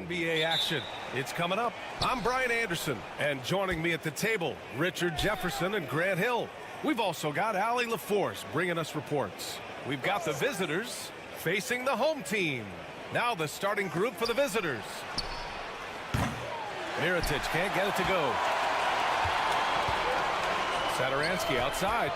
NBA action. It's coming up. I'm Brian Anderson, and joining me at the table, Richard Jefferson and Grant Hill. We've also got Allie LaForce bringing us reports. We've got the visitors facing the home team. Now the starting group for the visitors. Mirotic can't get it to go. Satoransky outside.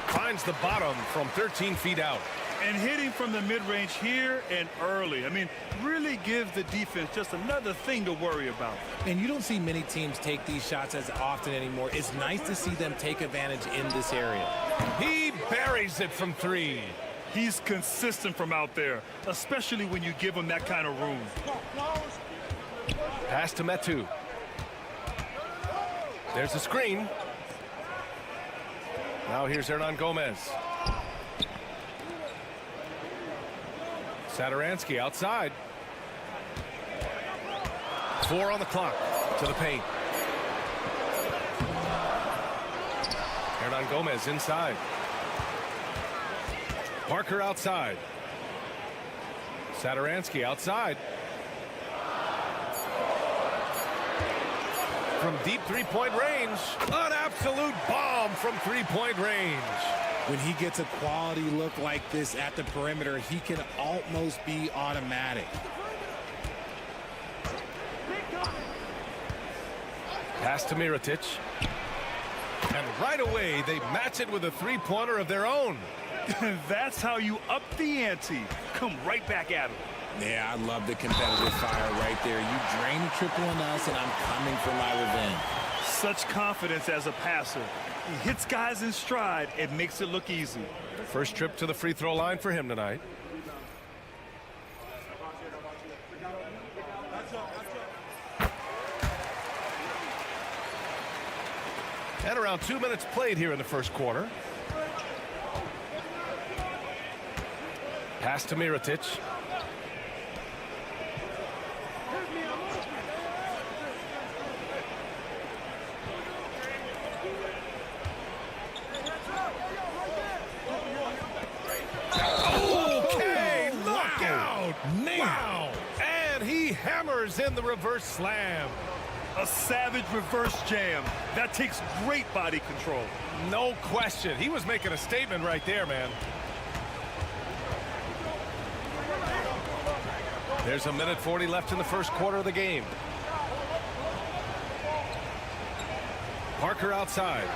Finds the bottom from 13 feet out. And hitting from the mid-range here and early. I mean, really gives the defense just another thing to worry about. And you don't see many teams take these shots as often anymore. It's nice to see them take advantage in this area. He buries it from three. He's consistent from out there, especially when you give him that kind of room. Pass to Metu. There's a screen. Now here's Hernan Gomez. Satoransky outside. 4 on the clock to the paint. Hernan Gomez inside. Parker outside. Satoransky outside. From deep three-point range, an absolute bomb from three-point range. When he gets a quality look like this at the perimeter, he can almost be automatic. Pass to Mirotic. And right away, they match it with a three-pointer of their own. That's how you up the ante. Come right back at him. Yeah, I love the competitive fire right there. You drain a triple on us, and I'm coming for my revenge. Such confidence as a passer. He hits guys in stride and makes it look easy. First trip to the free throw line for him tonight. And around 2 minutes played here in the first quarter. Pass to Mirotic. Okay, knockout! Wow! And he hammers in the reverse slam. A savage reverse jam. That takes great body control. No question. He was making a statement right there, man. There's a minute 40 left in the first quarter of the game. Parker outside.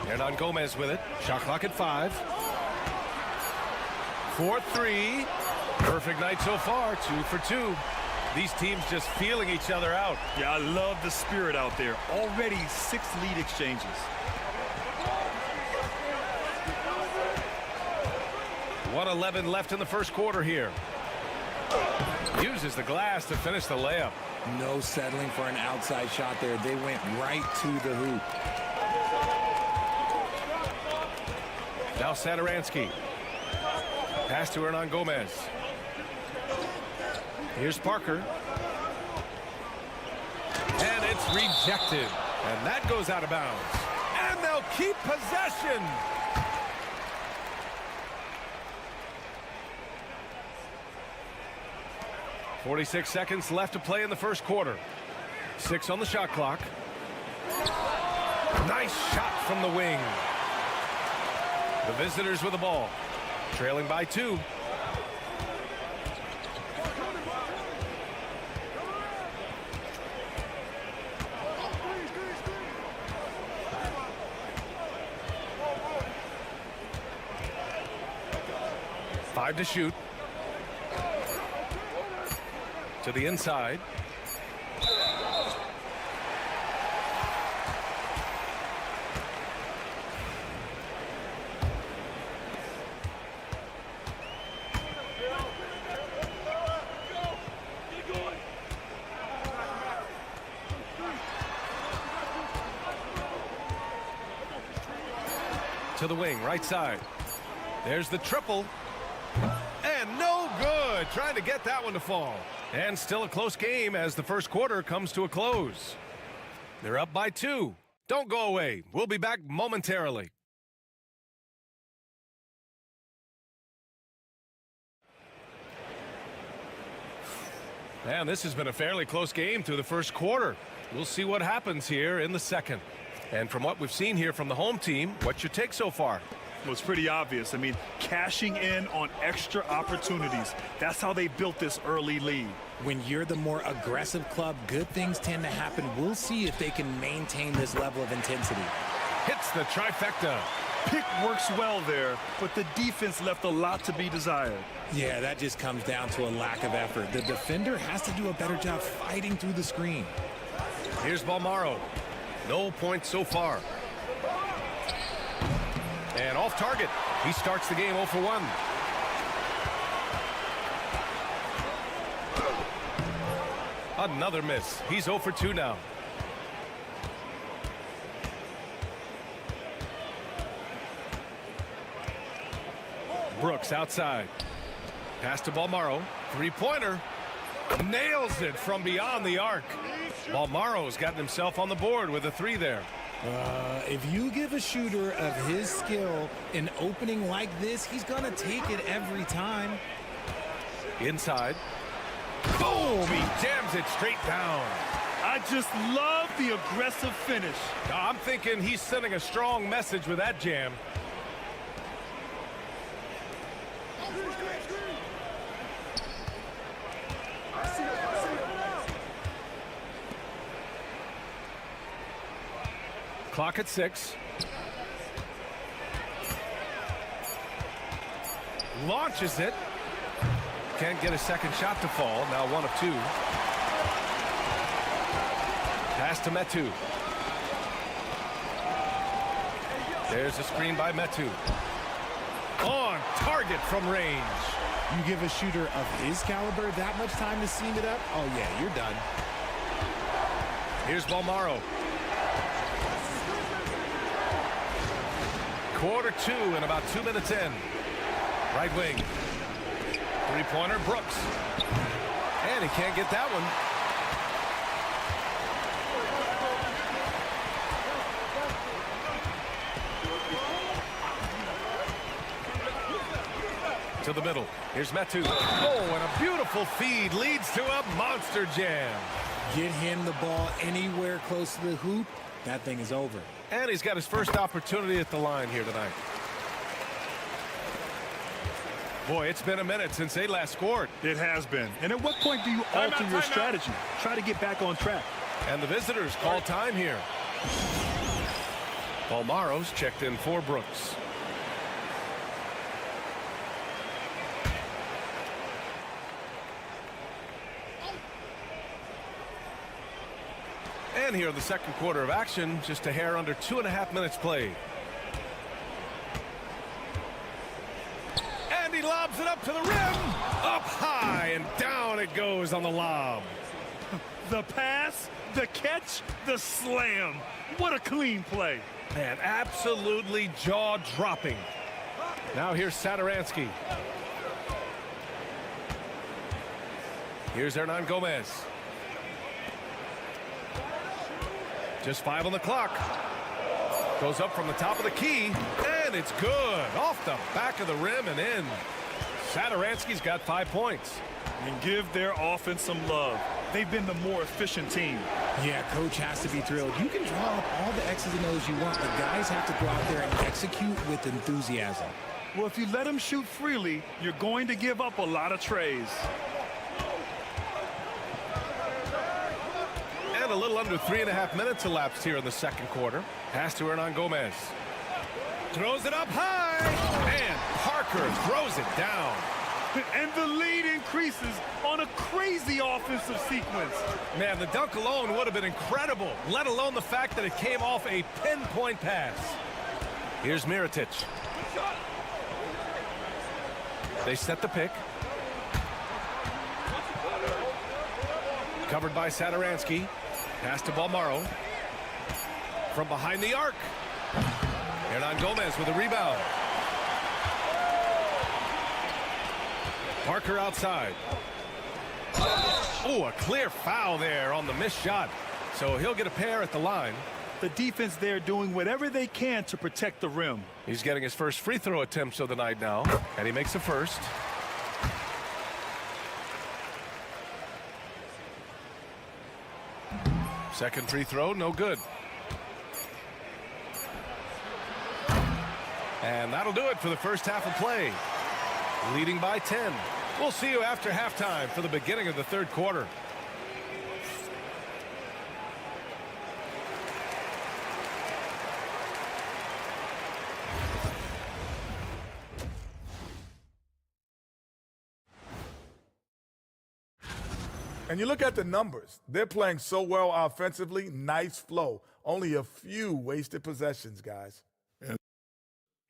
Hernan Gomez with it. Shot clock at 5. 4-3. Perfect night so far. 2 for 2. These teams just feeling each other out. Yeah, I love the spirit out there. Already 6 lead exchanges. .111 left in the first quarter here. Uses the glass to finish the layup. No settling for an outside shot there. They went right to the hoop. Now Satoransky. Pass to Hernan Gomez. Here's Parker. And it's rejected. And that goes out of bounds. And they'll keep possession. 46 seconds left to play in the first quarter. 6 on the shot clock. Nice shot from the wing. The visitors with the ball, trailing by 2. Five to shoot. To the inside. To the wing, right side. There's the triple. And no good. Trying to get that one to fall. And still a close game as the first quarter comes to a close. They're up by 2. Don't go away. We'll be back momentarily. And this has been a fairly close game through the first quarter. We'll see what happens here in the second. And from what we've seen here from the home team, what's your take so far? Well, it's pretty obvious. I mean, cashing in on extra opportunities. That's how they built this early lead. When you're the more aggressive club, good things tend to happen. We'll see if they can maintain this level of intensity. Hits the trifecta. Pick works well there, but the defense left a lot to be desired. Yeah, that just comes down to a lack of effort. The defender has to do a better job fighting through the screen. Here's Balmaro. No points so far. And off target. He starts the game 0 for 1. Another miss. He's 0 for 2 now. Brooks outside. Pass to Balmaro. Three-pointer. Nails it from beyond the arc. Balmaro's gotten himself on the board with a 3 there. If you give a shooter of his skill an opening like this, he's going to take it every time. Inside. Boom! He jams it straight down. I just love the aggressive finish. I'm thinking he's sending a strong message with that jam. Clock at 6. Launches it. Can't get a second shot to fall. Now 1 of 2. Pass to Metu. There's a screen by Metu. On target from range. You give a shooter of his caliber that much time to seam it up? Oh, yeah, you're done. Here's Balmaro. Quarter 2 and about 2 minutes in. Right wing. Three-pointer, Brooks. And he can't get that one. To the middle. Here's Metu. Oh, and a beautiful feed leads to a monster jam. Get him the ball anywhere close to the hoop, that thing is over. And he's got his first opportunity at the line here tonight. Boy, it's been a minute since they last scored. It has been. And at what point do you alter your strategy? Try to get back on track. And the visitors call time here. Balmaro's checked in for Brooks. And here in the second quarter of action, just a hair under 2.5 minutes played. And he lobs it up to the rim. Up high and down it goes on the lob. The pass, the catch, the slam. What a clean play. Man, absolutely jaw-dropping. Now here's Satoransky. Here's Hernan Gomez. Just 5 on the clock. Goes up from the top of the key, and it's good. Off the back of the rim and in. Satoransky's got 5 points. And give their offense some love. They've been the more efficient team. Yeah, coach has to be thrilled. You can draw up all the X's and O's you want, but guys have to go out there and execute with enthusiasm. Well, if you let them shoot freely, you're going to give up a lot of trays. And a little under 3.5 minutes elapsed here in the second quarter. Pass to Hernan Gomez. Throws it up high. And Parker throws it down. And the lead increases on a crazy offensive sequence. Man, the dunk alone would have been incredible, let alone the fact that it came off a pinpoint pass. Here's Mirotic. They set the pick. Covered by Satoransky. Pass to Balmaro. From behind the arc. Hernan Gomez with a rebound. Parker outside. Oh, a clear foul there on the missed shot. So he'll get a pair at the line. The defense there doing whatever they can to protect the rim. He's getting his first free throw attempts of the night now, and he makes the first. Second free throw, no good. And that'll do it for the first half of play. Leading by 10. We'll see you after halftime for the beginning of the third quarter. And you look at the numbers. They're playing so well offensively. Nice flow. Only a few wasted possessions, guys.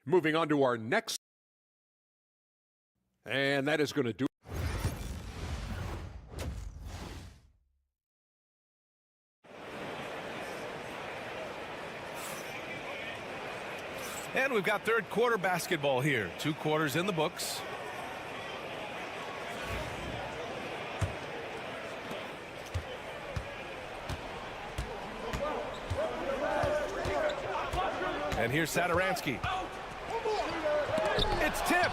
Moving on to our next. And that is going to do. And we've got third quarter basketball here. 2 quarters in the books. And here's Satoransky. It's tipped.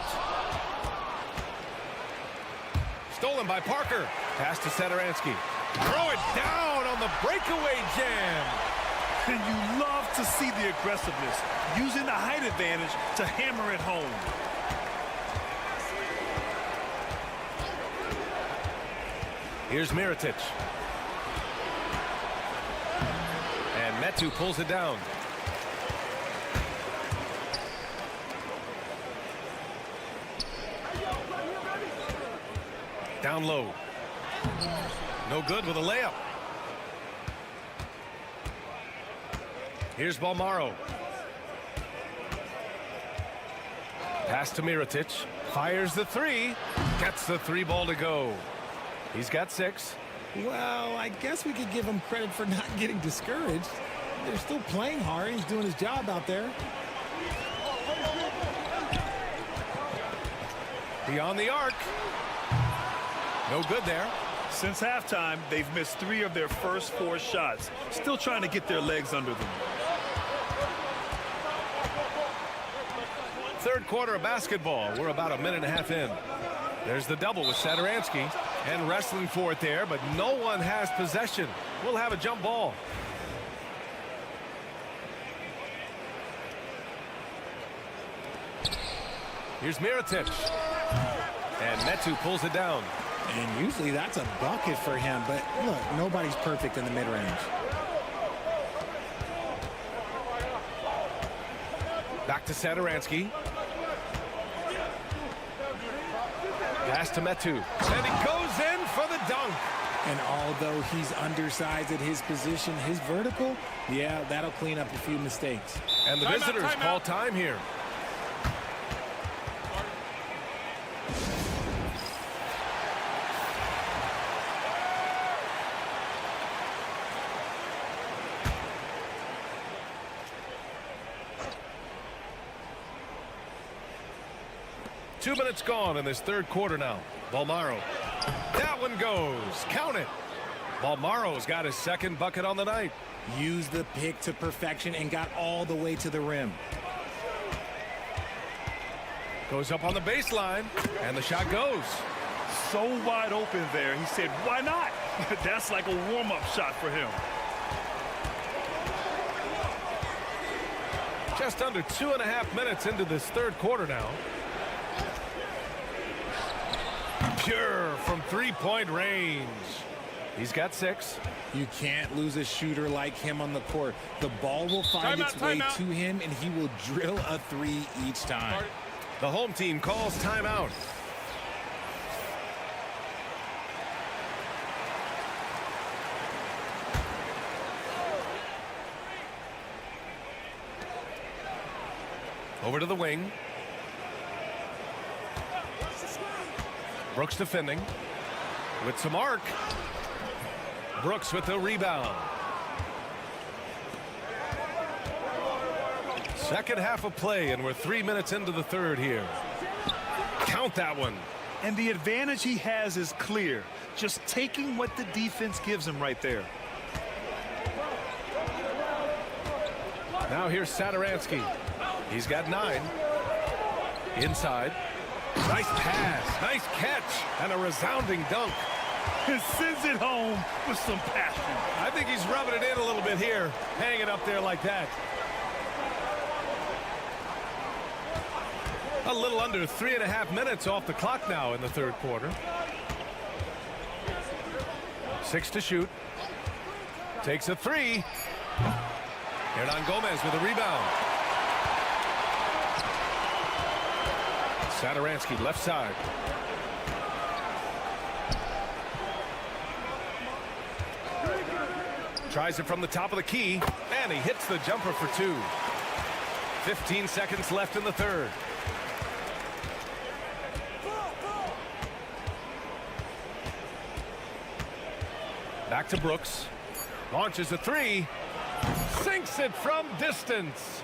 Stolen by Parker. Pass to Satoransky. Throw it down on the breakaway jam. And you love to see the aggressiveness, using the height advantage to hammer it home. Here's Mirotic. And Metu pulls it down. Down low. No good with a layup. Here's Balmaro. Pass to Mirotic. Fires the three. Gets the 3 ball to go. He's got 6. Well, I guess we could give him credit for not getting discouraged. They're still playing hard. He's doing his job out there. Beyond the arc. No good there. Since halftime, they've missed 3 of their first 4 shots. Still trying to get their legs under them. Third quarter of basketball. We're about a minute and a half in. There's the double with Satoransky. And wrestling for it there, but no one has possession. We'll have a jump ball. Here's Mirotic. And Metu pulls it down. And usually that's a bucket for him, but look, nobody's perfect in the mid-range. Back to Satoransky. Pass to Metu. And he goes in for the dunk. And although he's undersized at his position, his vertical, yeah, that'll clean up a few mistakes. And the visitors call time here. Two minutes gone in this third quarter now. Balmaro. That one goes. Count it. Balmaro's got his second bucket on the night. Used the pick to perfection and got all the way to the rim. Goes up on the baseline, and the shot goes. So wide open there. He said, why not? That's like a warm-up shot for him. Just under 2.5 minutes into this third quarter now. Pure from three-point range. He's got 6. You can't lose a shooter like him on the court. The ball will find its way to him, and he will drill a 3 each time. The home team calls timeout. Over to the wing. Brooks defending. With some arc. Brooks with the rebound. Second half of play, and we're 3 minutes into the third here. Count that one. And the advantage he has is clear. Just taking what the defense gives him right there. Now here's Satoransky. He's got 9. Inside. Nice pass. Nice catch. And a resounding dunk. Sends it home with some passion. I think he's rubbing it in a little bit here. Hang it up there like that. A little under 3.5 minutes off the clock now in the third quarter. 6 to shoot. Takes a 3. Hernan Gomez with a rebound. Satoransky left side. Tries it from the top of the key, and he hits the jumper for 2. 15 seconds left in the third. Back to Brooks. Launches a 3. Sinks it from distance.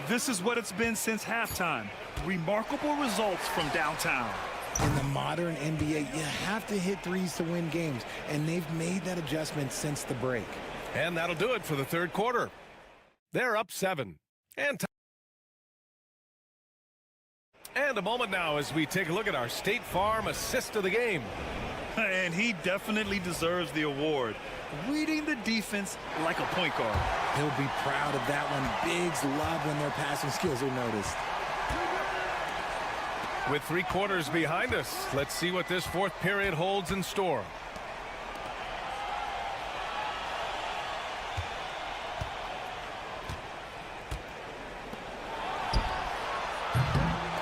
This is what it's been since halftime. Remarkable results from downtown. In the modern NBA, you have to hit 3s to win games, and they've made that adjustment since the break. And that'll do it for the third quarter. They're up 7. And a moment now as we take a look at our State Farm assist of the game. And he definitely deserves the award. Reading the defense like a point guard. He'll be proud of that one. Bigs love when their passing skills are noticed. With 3 quarters behind us, let's see what this fourth period holds in store.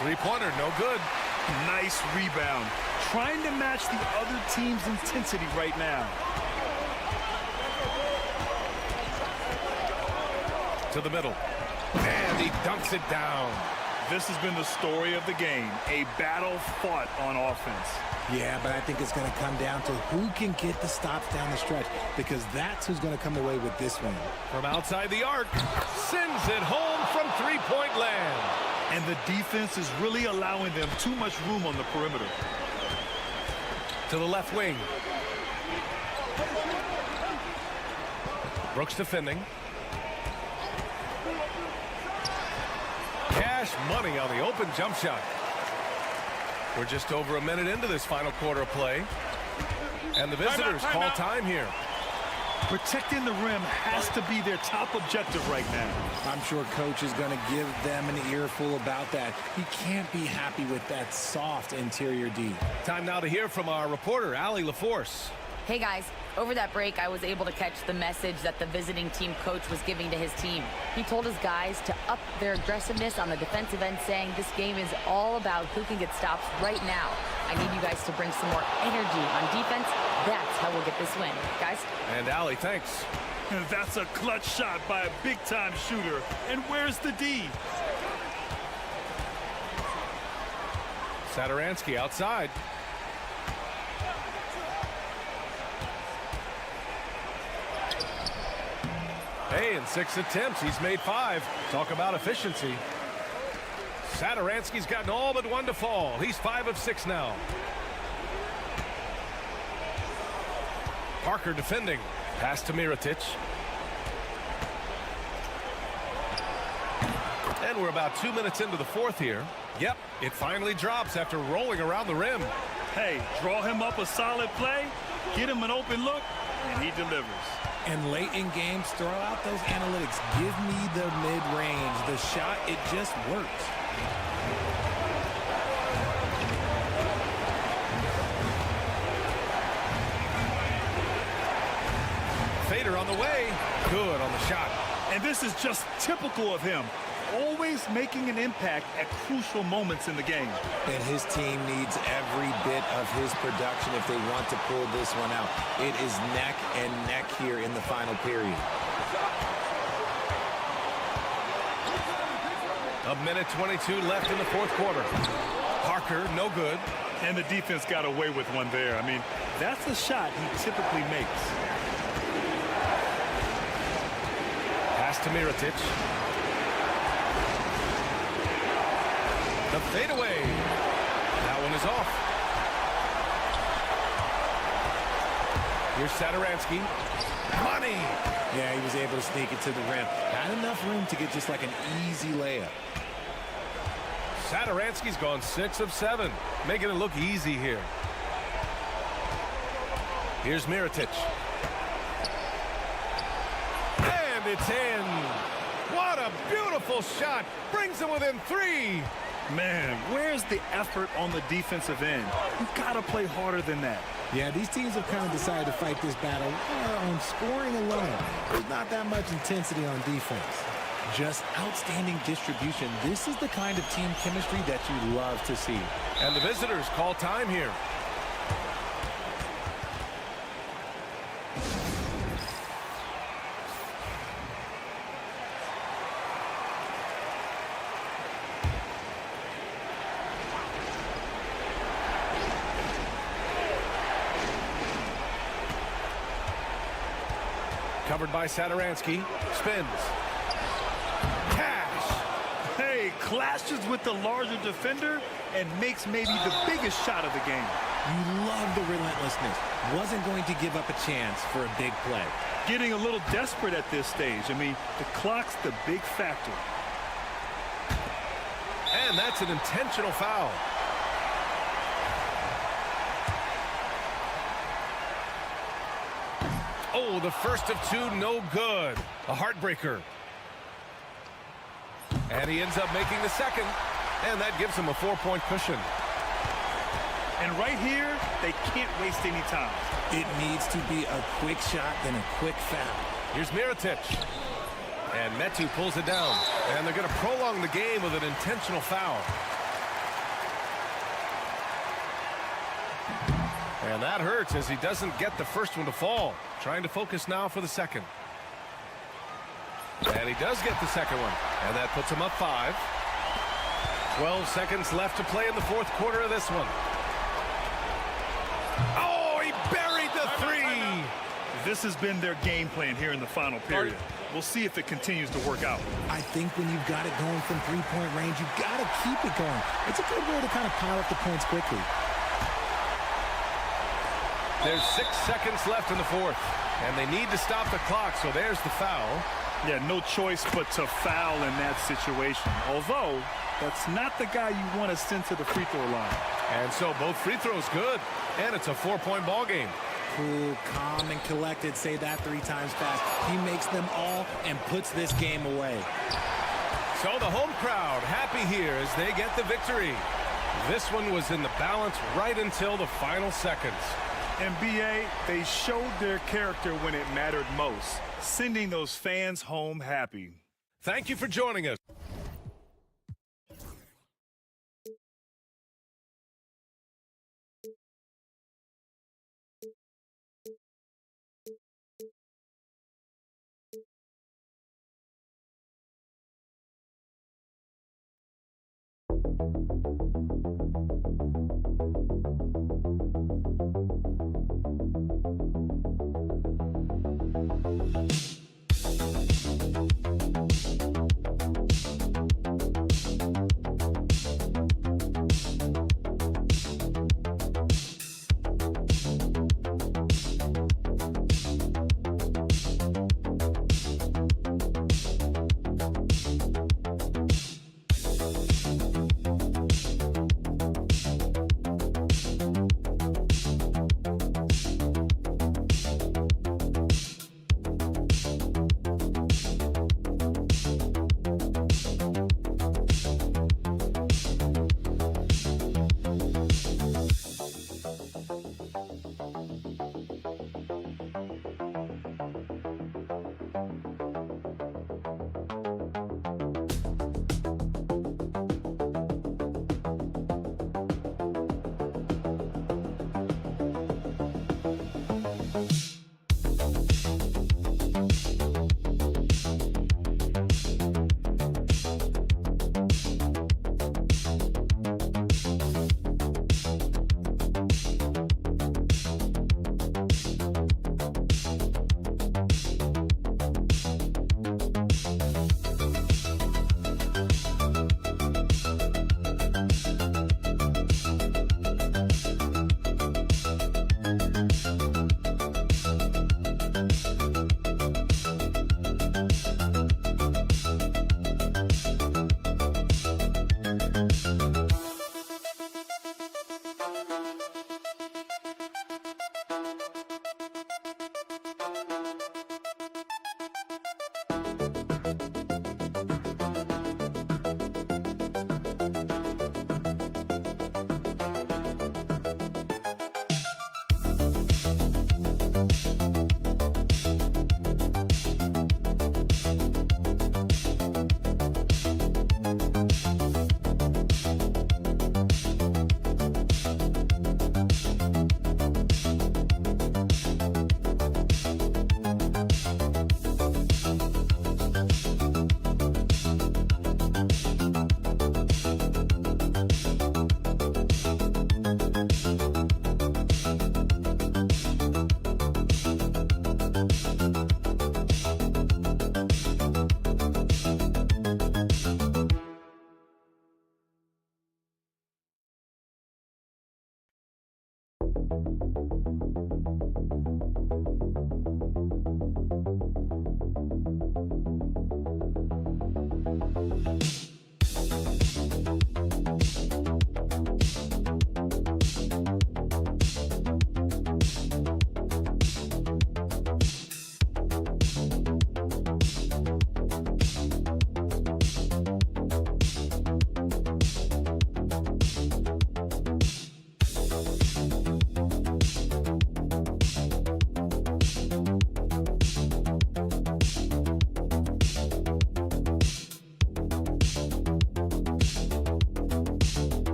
Three-pointer, no good. Nice rebound. Trying to match the other team's intensity right now. To the middle. And he dunks it down. This has been the story of the game. A battle fought on offense. Yeah, but I think it's going to come down to who can get the stops down the stretch, because that's who's going to come away with this one. From outside the arc. Sends it home from three-point land. And the defense is really allowing them too much room on the perimeter. To the left wing. Brooks defending. Cash money on the open jump shot. We're just over a minute into this final quarter of play. And the visitors call time here. Protecting the rim has to be their top objective right now. I'm sure coach is going to give them an earful about that. He can't be happy with that soft interior D. Time now to hear from our reporter, Allie LaForce. Hey guys, over that break I was able to catch the message that the visiting team coach was giving to his team. He told his guys to up their aggressiveness on the defensive end, saying this game is all about who can get stops right now. I need you guys to bring some more energy on defense. That's how we'll get this win. Guys? And Allie, thanks. That's a clutch shot by a big-time shooter. And where's the D? Satoransky outside. Hey, in 6 attempts, he's made 5. Talk about efficiency. Satoransky's gotten all but 1 to fall. He's 5 of 6 now. Parker defending. Pass to Mirotic. And we're about 2 minutes into the fourth here. Yep, it finally drops after rolling around the rim. Hey, draw him up a solid play, get him an open look, and he delivers. And late in games, throw out those analytics. Give me the mid-range. The shot, it just works. Fader on the way. Good on the shot. And this is just typical of him. Always making an impact at crucial moments in the game. And his team needs every bit of his production if they want to pull this one out. It is neck and neck here in the final period. A minute 22 left in the fourth quarter. Parker, no good. And the defense got away with one there. I mean, that's a shot he typically makes. Pass to Mirotic. The fadeaway. That one is off. Here's Satoransky. Money. Yeah, he was able to sneak it to the rim. Not enough room to get just like an easy layup. Satoransky's gone 6 of 7, making it look easy here. Here's Mirotic. And it's in. What a beautiful shot. Brings him within 3. Man, where's the effort on the defensive end? You've got to play harder than that. Yeah, these teams have kind of decided to fight this battle on scoring alone. There's not that much intensity on defense. Just outstanding distribution. This is the kind of team chemistry that you love to see. And the visitors call time here. Covered by Satoransky. Spins. Cash. Hey, clashes with the larger defender and makes maybe the biggest shot of the game. You love the relentlessness. Wasn't going to give up a chance for a big play. Getting a little desperate at this stage. I mean, the clock's the big factor. And that's an intentional foul. Oh, the first of 2, no good. A heartbreaker. And he ends up making the second. And that gives him a 4-point cushion. And right here, they can't waste any time. It needs to be a quick shot, then a quick foul. Here's Mirotic. And Metu pulls it down. And they're going to prolong the game with an intentional foul. And that hurts as he doesn't get the first one to fall. Trying to focus now for the second. And he does get the second one. And that puts him up 5. 12 seconds left to play in the fourth quarter of this one. Oh, he buried the 3. This has been their game plan here in the final period. We'll see if it continues to work out. I think when you've got it going from three-point range, you've got to keep it going. It's a good way to kind of pile up the points quickly. There's 6 seconds left in the fourth, and they need to stop the clock, so there's the foul. Yeah, no choice but to foul in that situation. Although, that's not the guy you want to send to the free throw line. And so both free throws good, and it's a 4-point ball game. Cool, calm, and collected. Say that 3 times fast. He makes them all and puts this game away. So the home crowd happy here as they get the victory. This one was in the balance right until the final seconds. And BA, they showed their character when it mattered most, sending those fans home happy. Thank you for joining us.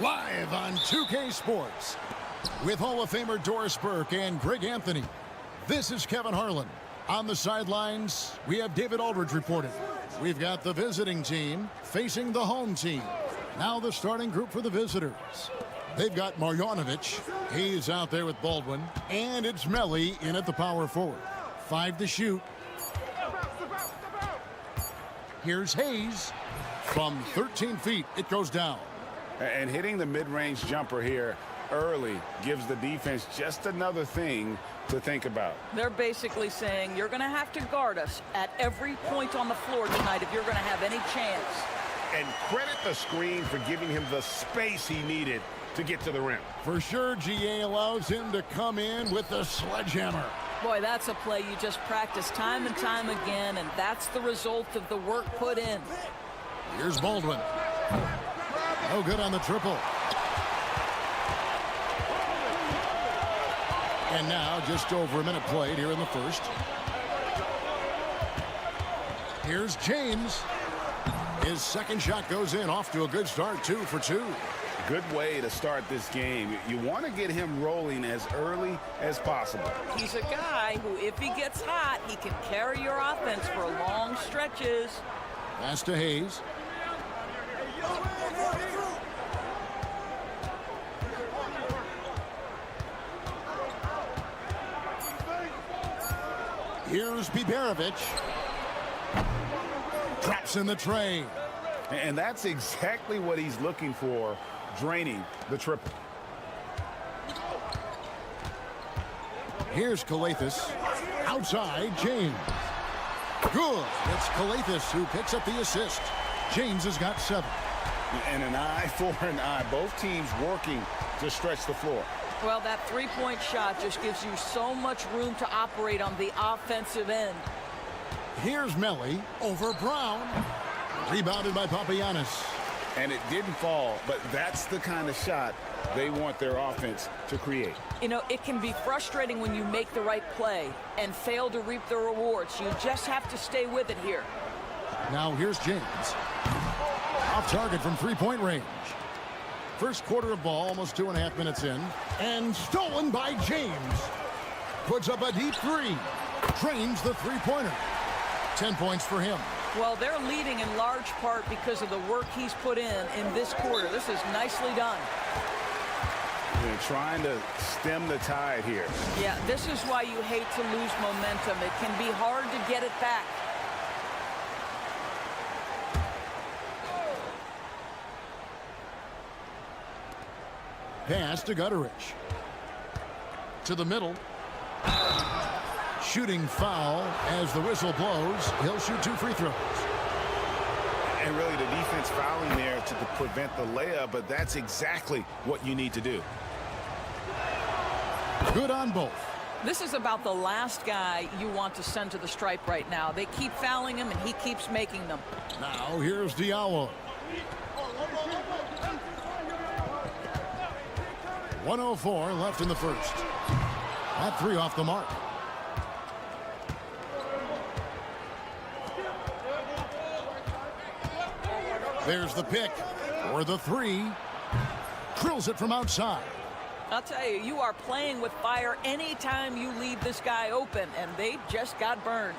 Live on 2K Sports with Hall of Famer Doris Burke and Greg Anthony. This is Kevin Harlan. On the sidelines, we have David Aldridge reporting. We've got the visiting team facing the home team. Now the starting group for the visitors. They've got Marjanovic. He's out there with Baldwin. And it's Melli in at the power forward. 5 to shoot. Here's Hayes. From 13 feet, it goes down. And hitting the mid-range jumper here early gives the defense just another thing to think about. They're basically saying you're going to have to guard us at every point on the floor tonight if you're going to have any chance. And credit the screen for giving him the space he needed to get to the rim. For sure, GA allows him to come in with the sledgehammer. Boy, that's a play you just practice time and time again, and that's the result of the work put in. Here's Baldwin. No good on the triple. And now just over a minute played here in the first. Here's James. His second shot goes in, off to a good start, 2 for 2. Good way to start this game. You want to get him rolling as early as possible. He's a guy who, if he gets hot, he can carry your offense for long stretches. Pass to Hayes. Here's Biberovic. Traps in the tray. And that's exactly what he's looking for, draining the triple. Here's Calathes. Outside, James. Good. It's Calathes who picks up the assist. James has got 7. And an eye for an eye. Both teams working to stretch the floor. Well, that three-point shot just gives you so much room to operate on the offensive end. Here's Melli over Brown. Rebounded by Papagiannis. And it didn't fall, but that's the kind of shot they want their offense to create. You know, it can be frustrating when you make the right play and fail to reap the rewards. You just have to stay with it here. Now here's James. Off target from three-point range. First quarter of ball, almost 2.5 minutes in. And stolen by James. Puts up a deep 3. Drains the three-pointer. 10 points for him. Well, they're leading in large part because of the work he's put in this quarter. This is nicely done. They're trying to stem the tide here. Yeah, this is why you hate to lose momentum. It can be hard to get it back. Pass to Gutterich. To the middle. Shooting foul as the whistle blows. He'll shoot 2 free throws. And really the defense fouling there to prevent the layup, but that's exactly what you need to do. Good on both. This is about the last guy you want to send to the stripe right now. They keep fouling him, and he keeps making them. Now here's Diallo. 1:04 left in the first. That 3 off the mark. There's the pick or the 3. Drills it from outside. I'll tell you, you are playing with fire anytime you leave this guy open, and they just got burned.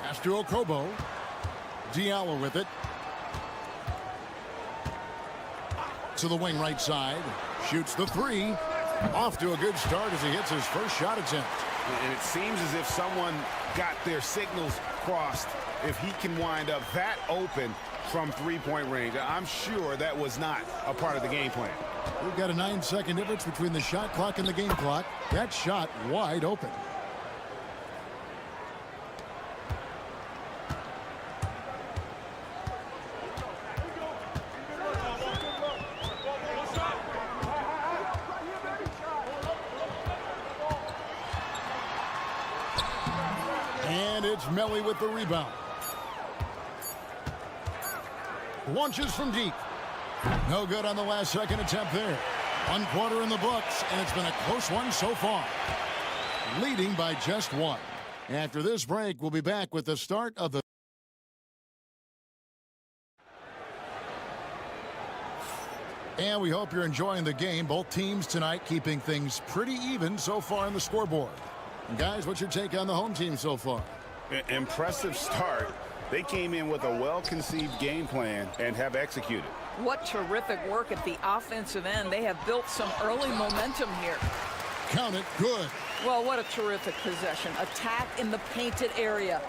Pass to Okobo. Diallo with it. To the wing right side. Shoots the 3. Off to a good start as he hits his first shot attempt. And it seems as if someone got their signals crossed. If he can wind up that open from three-point range, I'm sure that was not a part of the game plan. We've got a 9-second difference between the shot clock and the game clock. That shot wide open. And it's Melli with the rebound. Launches from deep. No good on the last second attempt there. 1 quarter in the books, and it's been a close one so far. Leading by just 1. After this break, we'll be back with the start of the And we hope you're enjoying the game. Both teams tonight keeping things pretty even so far on the scoreboard. And guys, what's your take on the home team so far? Impressive start. They came in with a well-conceived game plan and have executed. What terrific work at the offensive end. They have built some early momentum here. Count it, good. Well, what a terrific possession. Attack in the painted area.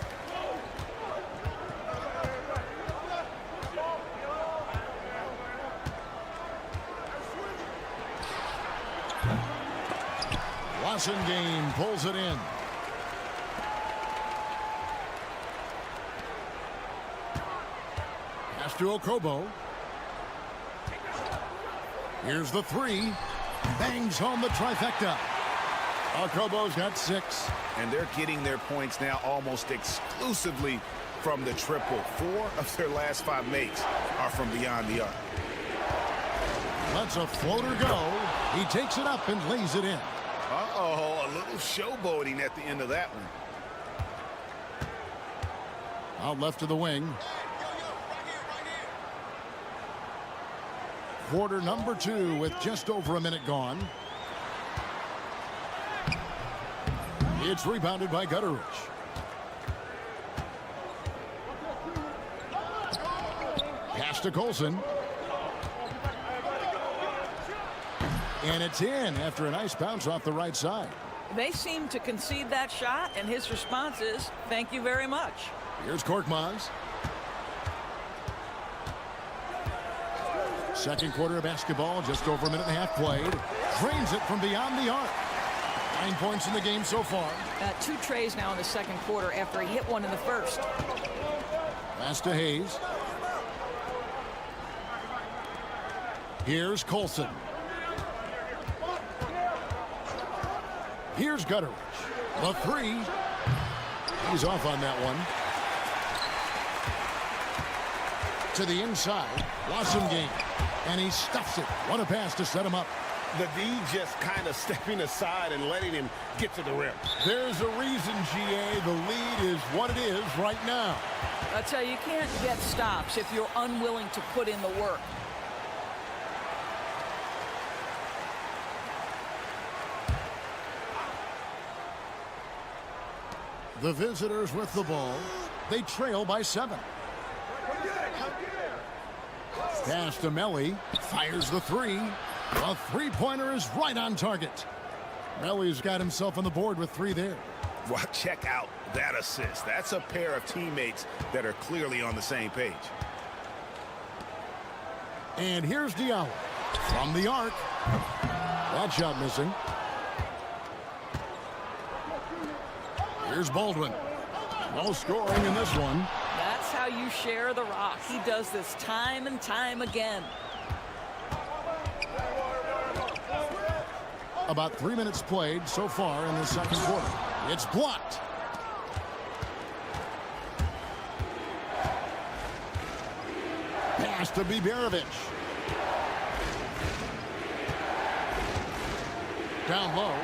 Game pulls it in. Pass to Okobo. Here's the three. Bangs home the trifecta. Okobo's got 6. And they're getting their points now almost exclusively from the triple. 4 of their last 5 makes are from beyond the arc. Lets a floater go. He takes it up and lays it in. Uh-oh, a little showboating at the end of that one. Out left to the wing. Quarter number 2 with just over a minute gone. It's rebounded by Gutteridge. Pass to Colson. And it's in after a nice bounce off the right side. They seem to concede that shot, and his response is, thank you very much. Here's Korkmaz. Second quarter of basketball, just over a minute and a half played. Drains it from beyond the arc. 9 points in the game so far. 2 trays now in the second quarter after he hit one in the first. Pass to Hayes. Here's Colson. Here's Gutteridge. The 3. He's off on that one. To the inside. Game. And he stuffs it. What a pass to set him up. The D just kind of stepping aside and letting him get to the rim. There's a reason, GA. The lead is what it is right now. I tell you, you can't get stops if you're unwilling to put in the work. The visitors with the ball. They trail by 7. Pass to Melly. Fires the 3. The three-pointer is right on target. Melly's got himself on the board with 3 there. Well, check out that assist. That's a pair of teammates that are clearly on the same page. And here's Diallo from the arc. That shot missing. Here's Baldwin. No scoring in this one. That's how you share the rock. He does this time and time again. About 3 minutes played so far in the second quarter. It's blocked. Pass to Biberovic. Down low.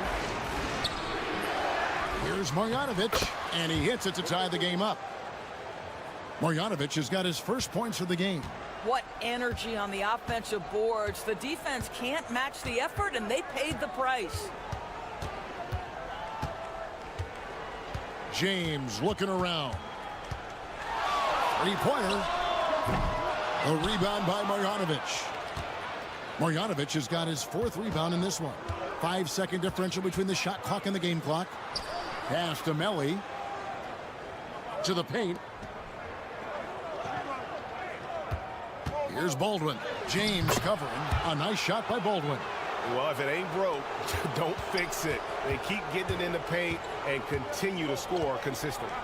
Here's Marjanovic, and he hits it to tie the game up. Marjanovic has got his first points of the game. What energy on the offensive boards. The defense can't match the effort, and they paid the price. James looking around. Three-pointer. A rebound by Marjanovic. Marjanovic has got his 4th rebound in this one. 5-second differential between the shot clock and the game clock. Pass to Melly. To the paint. Here's Baldwin. James covering. A nice shot by Baldwin. Well, if it ain't broke, don't fix it. They keep getting it in the paint and continue to score consistently.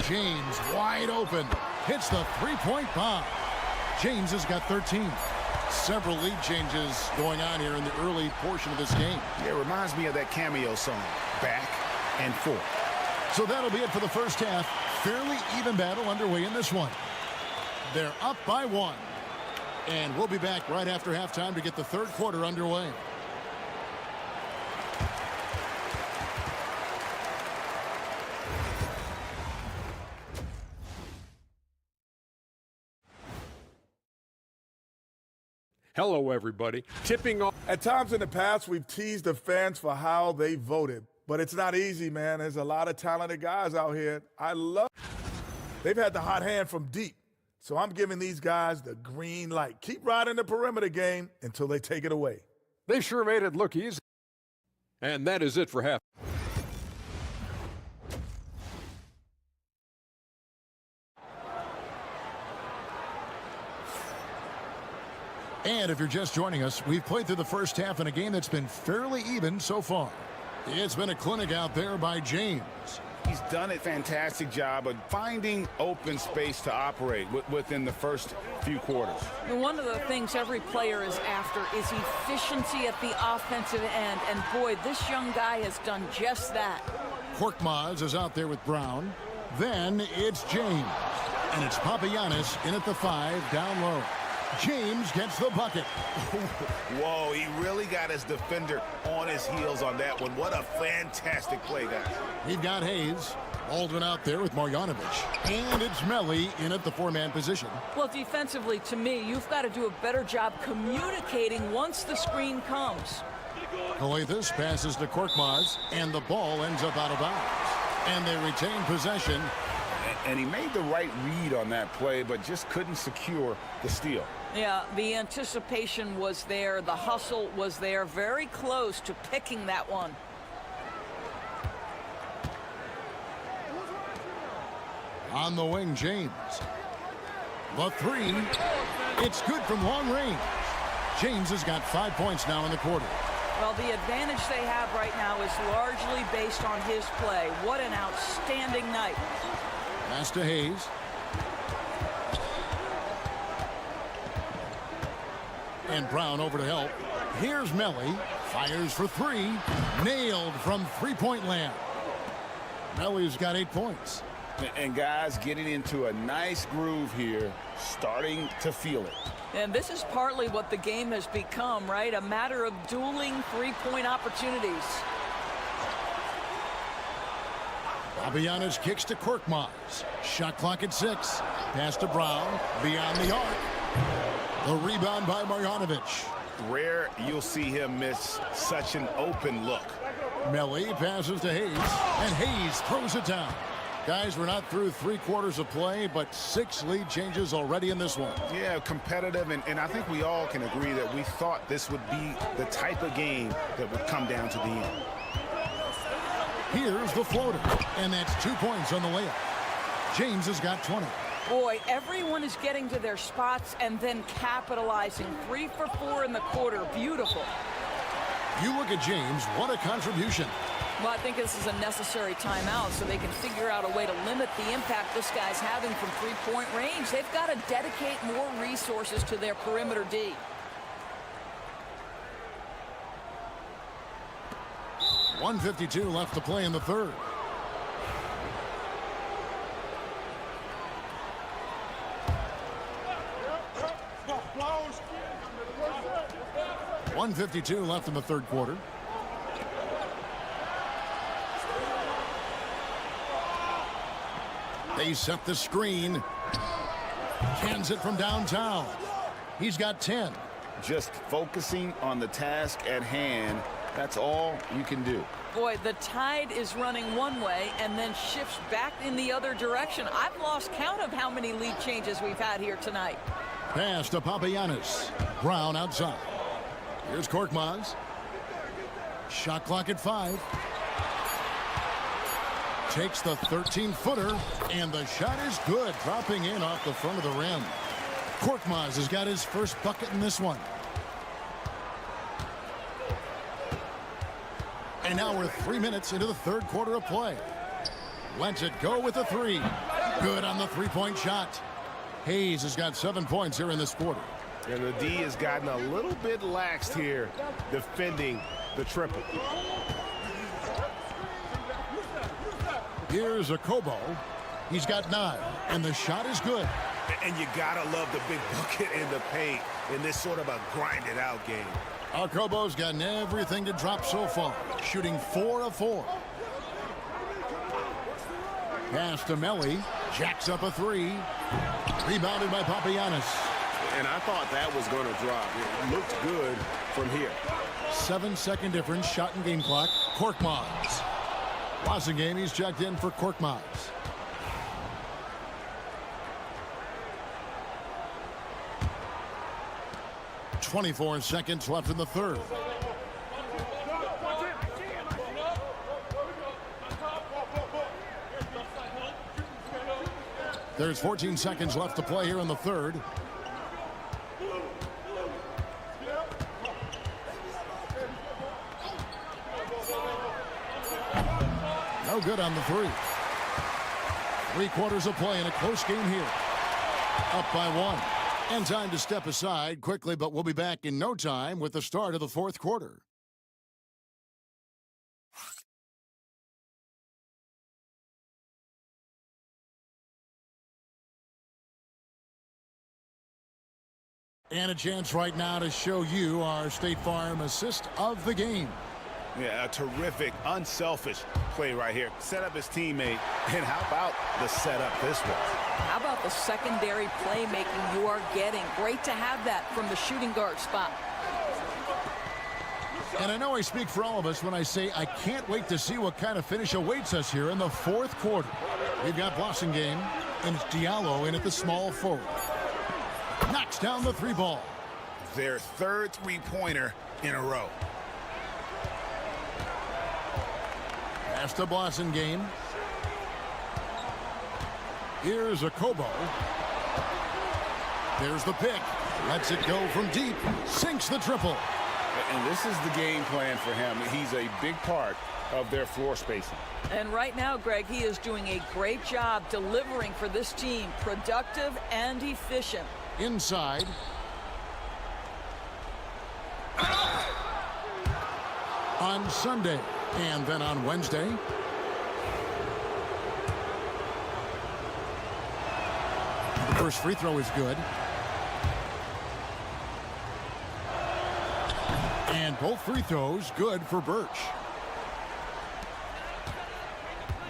James wide open. Hits the three-point bomb. James has got 13. Several lead changes going on here in the early portion of this game. Yeah, it reminds me of that cameo song, Back and Forth. So that'll be it for the first half. Fairly even battle underway in this one. They're up by 1. And we'll be back right after halftime to get the third quarter underway. Hello, everybody. Tipping off. At times in the past, we've teased the fans for how they voted. But it's not easy, man. There's a lot of talented guys out here. They've had the hot hand from deep. So I'm giving these guys the green light. Keep riding the perimeter game until they take it away. They sure made it look easy. And that is it for half. And if you're just joining us, we've played through the first half in a game that's been fairly even so far. It's been a clinic out there by James. He's done a fantastic job of finding open space to operate within the first few quarters. And one of the things every player is after is efficiency at the offensive end. And boy, this young guy has done just that. Korkmaz is out there with Brown. Then it's James. And it's Papagiannis in at the 5, down low. James gets the bucket. Whoa, he really got his defender on his heels on that one. What a fantastic play, guys. We've got Hayes. Aldrin out there with Marjanovic. And it's Melli in at the 4-man position. Well, defensively, to me, you've got to do a better job communicating once the screen comes. Calathes passes to Korkmaz, and the ball ends up out of bounds. And they retain possession. And he made the right read on that play, but just couldn't secure the steal. Yeah, the anticipation was there. The hustle was there. Very close to picking that one. On the wing, James. The 3. It's good from long range. James has got 5 points now in the quarter. Well, the advantage they have right now is largely based on his play. What an outstanding night. Pass to Hayes. And Brown over to help. Here's Melli. Fires for 3. Nailed from three-point land. Melli's got 8 points. And guys getting into a nice groove here, starting to feel it. And this is partly what the game has become, right? A matter of dueling three-point opportunities. Papagiannis kicks to Korkmaz. Shot clock at 6. Pass to Brown. Beyond the arc. The rebound by Marjanovic. Rare you'll see him miss such an open look. Melli passes to Hayes. And Hayes throws it down. Guys, we're not through 3 quarters of play, but 6 lead changes already in this one. Yeah, competitive, and I think we all can agree that we thought this would be the type of game that would come down to the end. Here's the floater, and that's 2 points on the layup. James has got 20. Boy, everyone is getting to their spots and then capitalizing. 3 for 4 in the quarter. Beautiful. You look at James, what a contribution. Well, I think this is a necessary timeout so they can figure out a way to limit the impact this guy's having from three-point range. They've got to dedicate more resources to their perimeter D. .152 left to play in the third. .152 left in the third quarter. They set the screen. Cans it from downtown. He's got 10. Just focusing on the task at hand. That's all you can do. Boy, the tide is running one way and then shifts back in the other direction. I've lost count of how many lead changes we've had here tonight. Pass to Papagiannis. Brown outside. Here's Korkmaz. Shot clock at 5. Takes the 13-footer, and the shot is good, dropping in off the front of the rim. Korkmaz has got his first bucket in this one. And now we're 3 minutes into the third quarter of play. Lets it go with the 3. Good on the three-point shot. Hayes has got 7 points here in this quarter. And the D has gotten a little bit laxed here defending the triple. Here's a Kobo. He's got 9, and the shot is good. And you gotta love the big bucket in the paint in this sort of a grinded out game. Kobo's gotten everything to drop so far, shooting 4 of 4. Pass to Melli, jacks up a 3. Rebounded by Papagiannis. And I thought that was going to drop. It looked good from here. 7-second difference, shot and game clock. Korkmaz. Blasingame, he's checked in for Korkmaz. .24 seconds left in the third. There's 14 seconds left to play here in the third. No good on the three. 3 quarters of play in a close game here. Up by 1. And time to step aside quickly, but we'll be back in no time with the start of the fourth quarter. And a chance right now to show you our State Farm assist of the game. Yeah, a terrific, unselfish play right here. Set up his teammate. And how about the setup this was? How about the secondary playmaking you are getting? Great to have that from the shooting guard spot. And I know I speak for all of us when I say I can't wait to see what kind of finish awaits us here in the fourth quarter. We've got Blasingame, and it's Diallo in at the small forward. Knocks down the 3 ball. Their third three-pointer in a row. Pass to Blasingame. Here's a Kobo. There's the pick. Lets it go from deep. Sinks the triple. And this is the game plan for him. He's a big part of their floor spacing. And right now, Greg, he is doing a great job delivering for this team. Productive and efficient. Inside. On Sunday. And then on Wednesday. The first free throw is good. And both free throws good for Birch.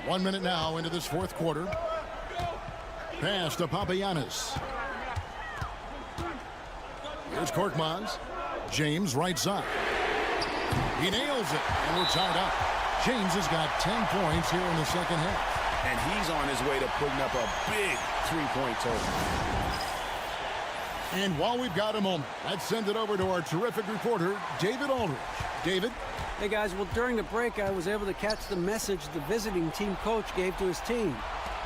1 minute now into this fourth quarter. Pass to Papagiannis. Here's Korkmaz. James right side. He nails it, and we're tied up. James has got 10 points here in the second half. And he's on his way to putting up a big three-point total. And while we've got a moment, let's send it over to our terrific reporter, David Aldridge. David? Hey, guys. Well, during the break, I was able to catch the message the visiting team coach gave to his team.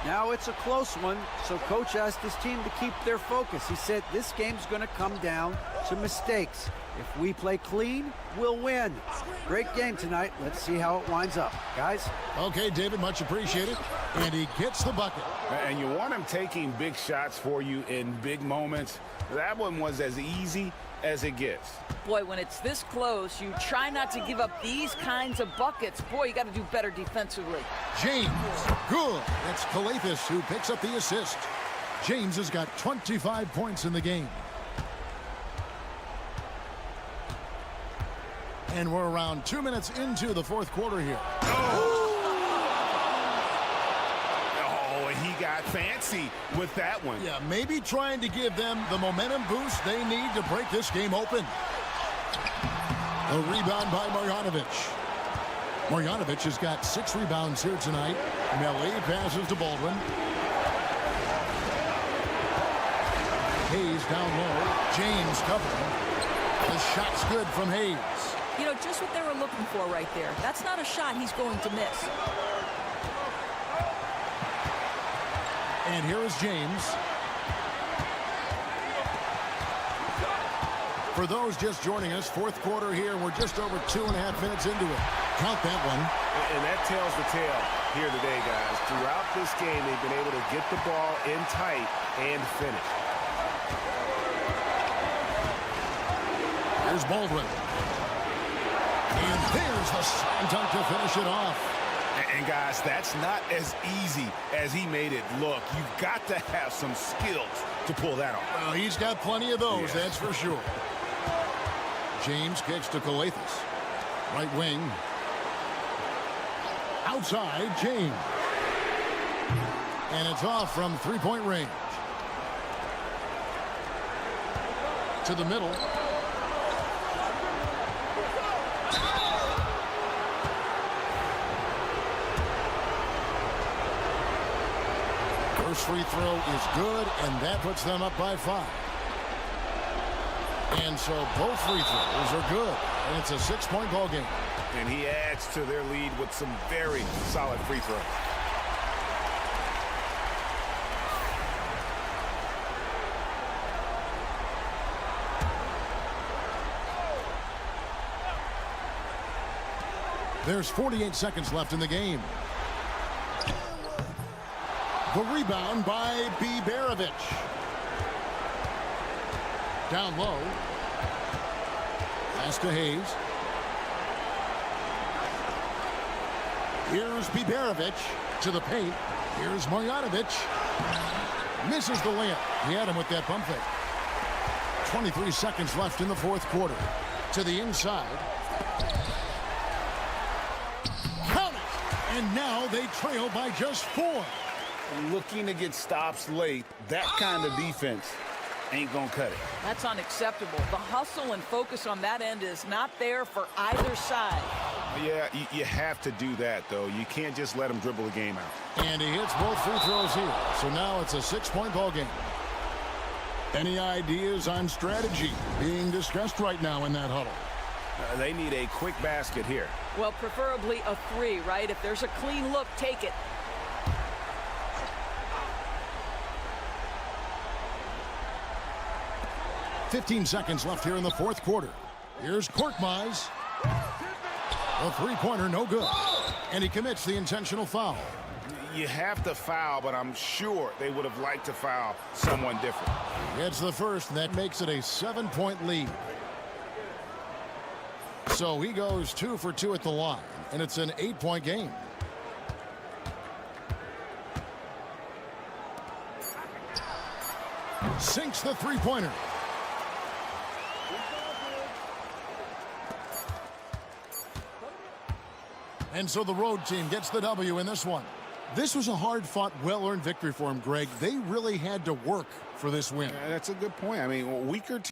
Now it's a close one, so coach asked his team to keep their focus. He said this game's going to come down to mistakes. If we play clean, we'll win. Great game tonight. Let's see how it winds up. Guys? Okay, David, much appreciated. And he gets the bucket. And you want him taking big shots for you in big moments. That one was as easy as it gets. Boy, when it's this close, you try not to give up these kinds of buckets. Boy, you got to do better defensively. James, good. That's Calathis who picks up the assist. James has got 25 points in the game. And we're around 2 minutes into the fourth quarter here. Oh, he got fancy with that one. Yeah, maybe trying to give them the momentum boost they need to break this game open. A rebound by Marjanovic. Marjanovic has got 6 rebounds here tonight. Melly passes to Baldwin. Hayes down low. James covering. The shot's good from Hayes. You know, just what they were looking for right there. That's not a shot he's going to miss. And here is James. For those just joining us, fourth quarter here. We're just over 2.5 minutes into it. Count that one. And that tells the tale here today, guys. Throughout this game, they've been able to get the ball in tight and finish. Here's Baldwin. And there's the slam dunk to finish it off. And guys, that's not as easy as he made it look. You've got to have some skills to pull that off. Well, he's got plenty of those, yes. That's for sure. James kicks to Calathis. Right wing. Outside, James. And it's off from three-point range. to the middle. First free throw is good, and that puts them up by 5. And so both free throws are good, and it's a 6-point ball game. And he adds to their lead with some very solid free throws. There's 48 seconds left in the game. The rebound by Biberovic. Down low. Pass to Hayes. Here's Biberovic to the paint. Here's Marjanovic. Misses the layup. He had him with that pump fake. 23 seconds left in the fourth quarter. To the inside. Count it! And now they trail by just 4. Looking to get stops late, that kind of defense ain't gonna cut it. That's unacceptable. The hustle and focus on that end is not there for either side. Yeah, you have to do that, though. You can't just let them dribble the game out. And he hits both free throws here. So now it's a 6-point ball game. Any ideas on strategy being discussed right now in that huddle? They need a quick basket here. Well, preferably a 3, right? If there's a clean look, take it. .15 seconds left here in the fourth quarter. Here's Korkmaz. A three-pointer, no good. And he commits the intentional foul. You have to foul, but I'm sure they would have liked to foul someone different. It's the first, and that makes it a 7-point lead. So he goes 2 for 2 at the line, and it's an 8-point game. Sinks the three-pointer. And so the road team gets the W in this one. This was a hard-fought, well-earned victory for him, Greg. They really had to work for this win. That's a good point. I mean, weaker team.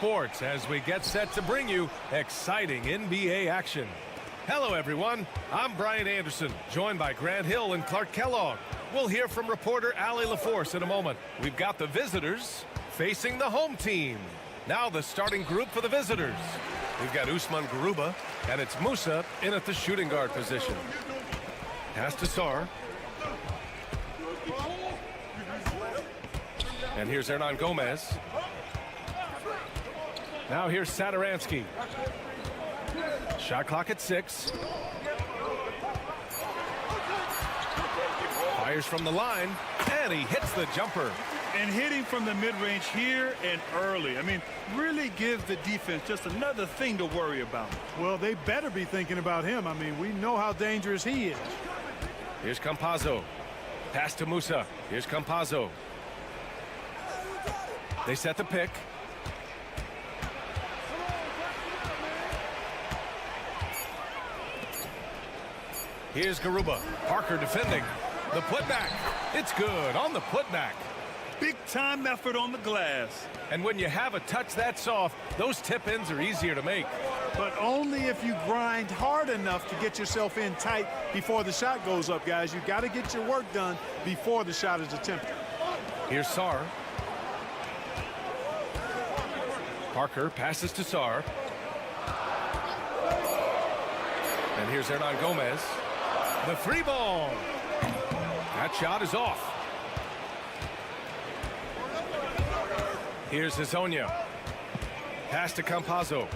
Sports as we get set to bring you exciting NBA action. Hello, everyone. I'm Brian Anderson, joined by Grant Hill and Clark Kellogg. We'll hear from reporter Ali LaForce in a moment. We've got the visitors facing the home team. Now the starting group for the visitors. We've got Usman Garuba, and it's Musa in at the shooting guard position. Pass to Sarr. And here's Hernan Gomez. Now here's Satoransky. Shot clock at 6. Fires from the line, and he hits the jumper. And hitting from the mid-range here and early. I mean, really gives the defense just another thing to worry about. Well, they better be thinking about him. I mean, we know how dangerous he is. Here's Campazzo. Pass to Musa. Here's Campazzo. They set the pick. Here's Garuba. Parker defending. The putback. It's good on the putback. Big-time effort on the glass. And when you have a touch that soft, those tip-ins are easier to make. But only if you grind hard enough to get yourself in tight before the shot goes up, guys. You got to get your work done before the shot is attempted. Here's Sarr. Parker passes to Sarr. And here's Hernan Gomez. The three ball. That shot is off. Here's Hezonja. Pass to Campazzo.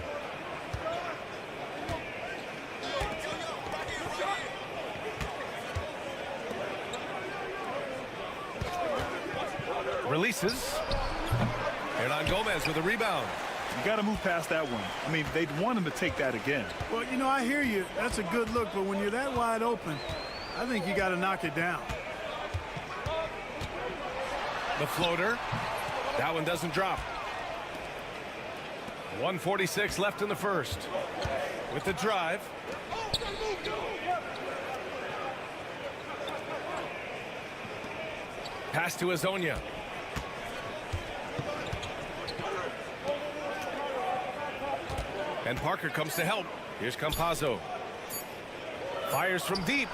Releases. Hernan Gomez with a rebound. You got to move past that one. I mean, they'd want him to take that again. Well, you know, I hear you. That's a good look, but when you're that wide open, I think you got to knock it down. The floater. That one doesn't drop. 1:46 left in the first. With the drive. Pass to Hezonja. And Parker comes to help. Here's Campazzo. Fires from deep.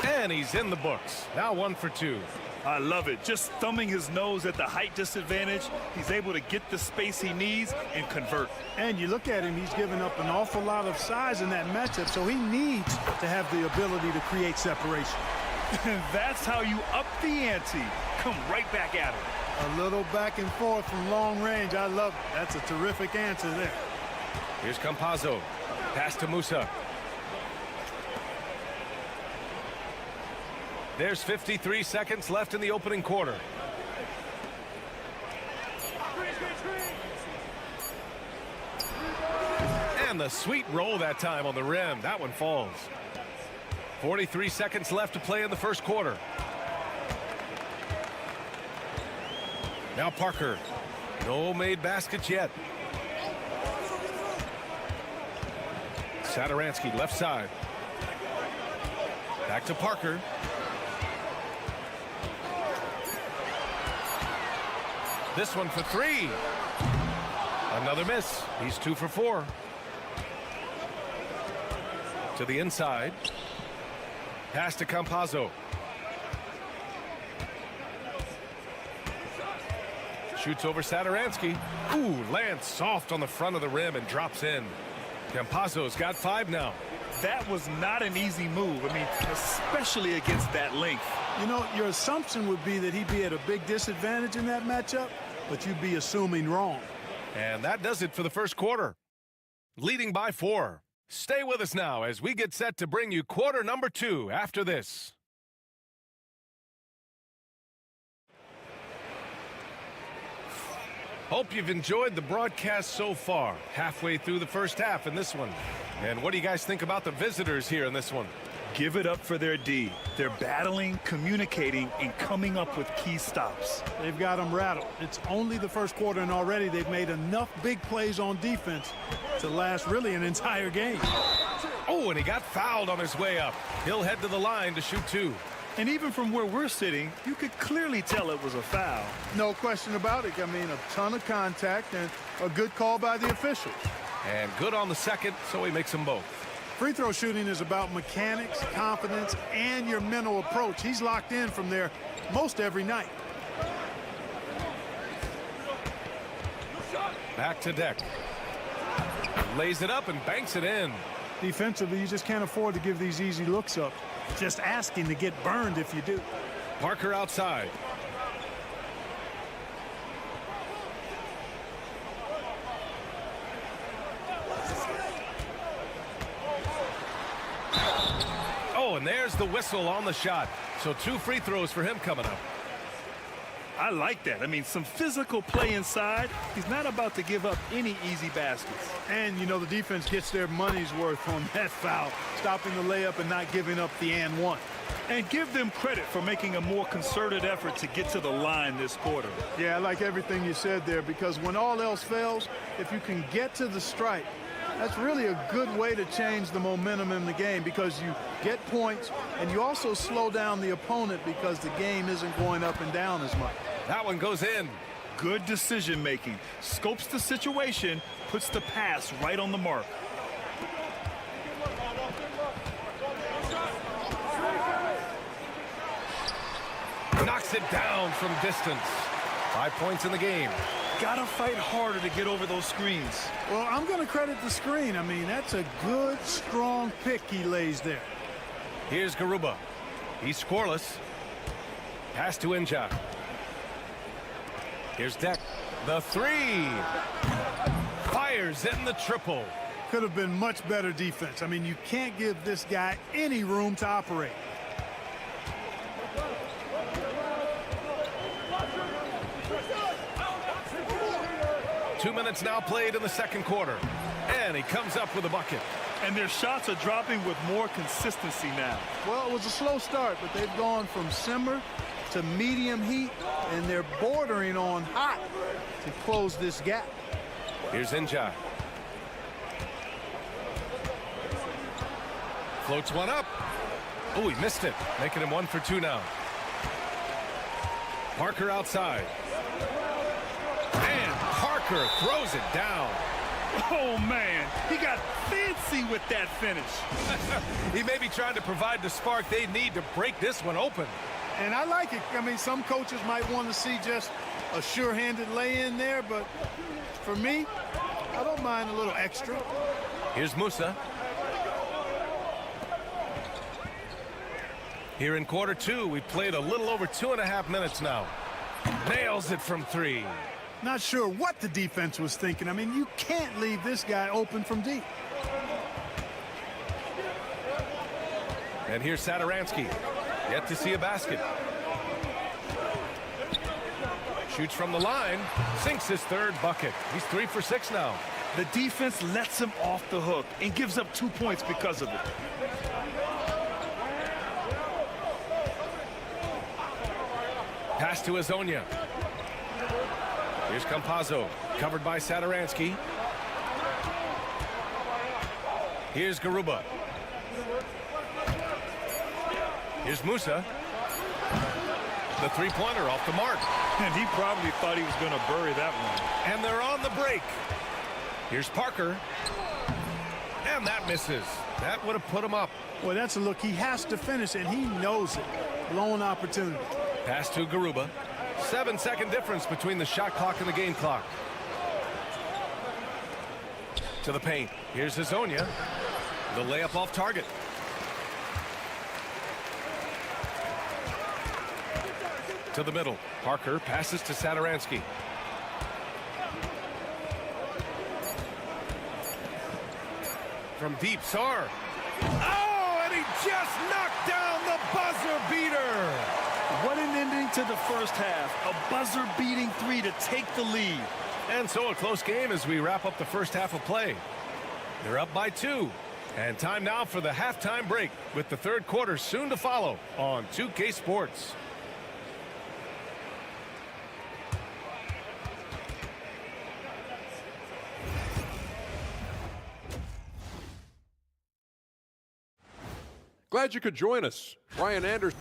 And he's in the books. Now 1 for 2. I love it. Just thumbing his nose at the height disadvantage. He's able to get the space he needs and convert. And you look at him, he's given up an awful lot of size in that matchup, so he needs to have the ability to create separation. That's how you up the ante. Come right back at him. A little back and forth from long range. I love it. That's a terrific answer there. Here's Campazzo. Pass to Musa. There's 53 seconds left in the opening quarter. And the sweet roll that time on the rim. That one falls. 43 seconds left to play in the first quarter. Now Parker. No made baskets yet. Satoransky left side. Back to Parker. This one for 3. Another miss. He's 2 for 4. To the inside. Pass to Campazzo. Shoots over Satoransky. Ooh, lands soft on the front of the rim and drops in. Campazzo's got 5 now. That was not an easy move. I mean, especially against that length. You know, your assumption would be that he'd be at a big disadvantage in that matchup, but you'd be assuming wrong. And that does it for the first quarter. Leading by 4. Stay with us now as we get set to bring you quarter number 2 after this. Hope you've enjoyed the broadcast so far. Halfway through the first half in this one. And what do you guys think about the visitors here in this one? Give it up for their D. They're battling, communicating, and coming up with key stops. They've got them rattled. It's only the first quarter, and already they've made enough big plays on defense to last really an entire game. Oh, and he got fouled on his way up. He'll head to the line to shoot 2. And even from where we're sitting, you could clearly tell it was a foul. No question about it. I mean, a ton of contact and a good call by the officials. And good on the second, so he makes them both. Free throw shooting is about mechanics, confidence, and your mental approach. He's locked in from there most every night. Back to Deck. Lays it up and banks it in. Defensively, you just can't afford to give these easy looks up. Just asking to get burned if you do. Parker outside. And there's the whistle on the shot. So 2 free throws for him coming up. I like that. I mean, some physical play inside. He's not about to give up any easy baskets. And, you know, the defense gets their money's worth on that foul, stopping the layup and not giving up the and one. And give them credit for making a more concerted effort to get to the line this quarter. Yeah, I like everything you said there, because when all else fails, if you can get to the stripe, that's really a good way to change the momentum in the game, because you get points and you also slow down the opponent because the game isn't going up and down as much. That one goes in. Good decision making. Scopes the situation, puts the pass right on the mark. Knocks it down from distance. 5 points in the game. Gotta fight harder to get over those screens. Well, I'm going to credit the screen. I mean, that's a good, strong pick he lays there. Here's Garuba. He's scoreless. Pass to Inja. Here's Deck. The 3. Fires in the triple. Could have been much better defense. I mean, you can't give this guy any room to operate. Two minutes now played in the second quarter. And he comes up with a bucket. And their shots are dropping with more consistency now. Well, it was a slow start, but they've gone from simmer to medium heat, and they're bordering on hot to close this gap. Here's Inja. Floats one up. Oh, he missed it, making him 1 for 2 now. Parker outside. And Parker throws it down. Oh, man, he got fancy with that finish. He may be trying to provide the spark they need to break this one open. And I like it. I mean, some coaches might want to see just a sure-handed lay-in there, but for me, I don't mind a little extra. Here's Musa. Here in quarter 2, we've played a little over 2.5 minutes now. Nails it from 3. Not sure what the defense was thinking. I mean, you can't leave this guy open from deep. And here's Satoransky. Yet to see a basket. Shoots from the line. Sinks his 3rd bucket. He's 3 for 6 now. The defense lets him off the hook and gives up 2 points because of it. Pass to Azonia. Here's Campazzo, covered by Satoransky. Here's Garuba. Here's Musa. The 3-pointer off the mark. And he probably thought he was going to bury that one. And they're on the break. Here's Parker. And that misses. That would have put him up. Well, that's a look. He has to finish, and he knows it. Blown opportunity. Pass to Garuba. 7-second difference between the shot clock and the game clock. To the paint. Here's Azonia. The layup off target. To the middle. Parker passes to Satoransky. From deep, Sarr. Oh, and he just knocked down the buzzer beater. What an ending to the first half. A buzzer-beating 3 to take the lead. And so a close game as we wrap up the first half of play. They're up by 2. And time now for the halftime break, with the third quarter soon to follow on 2K Sports. Glad you could join us. Brian Anderson.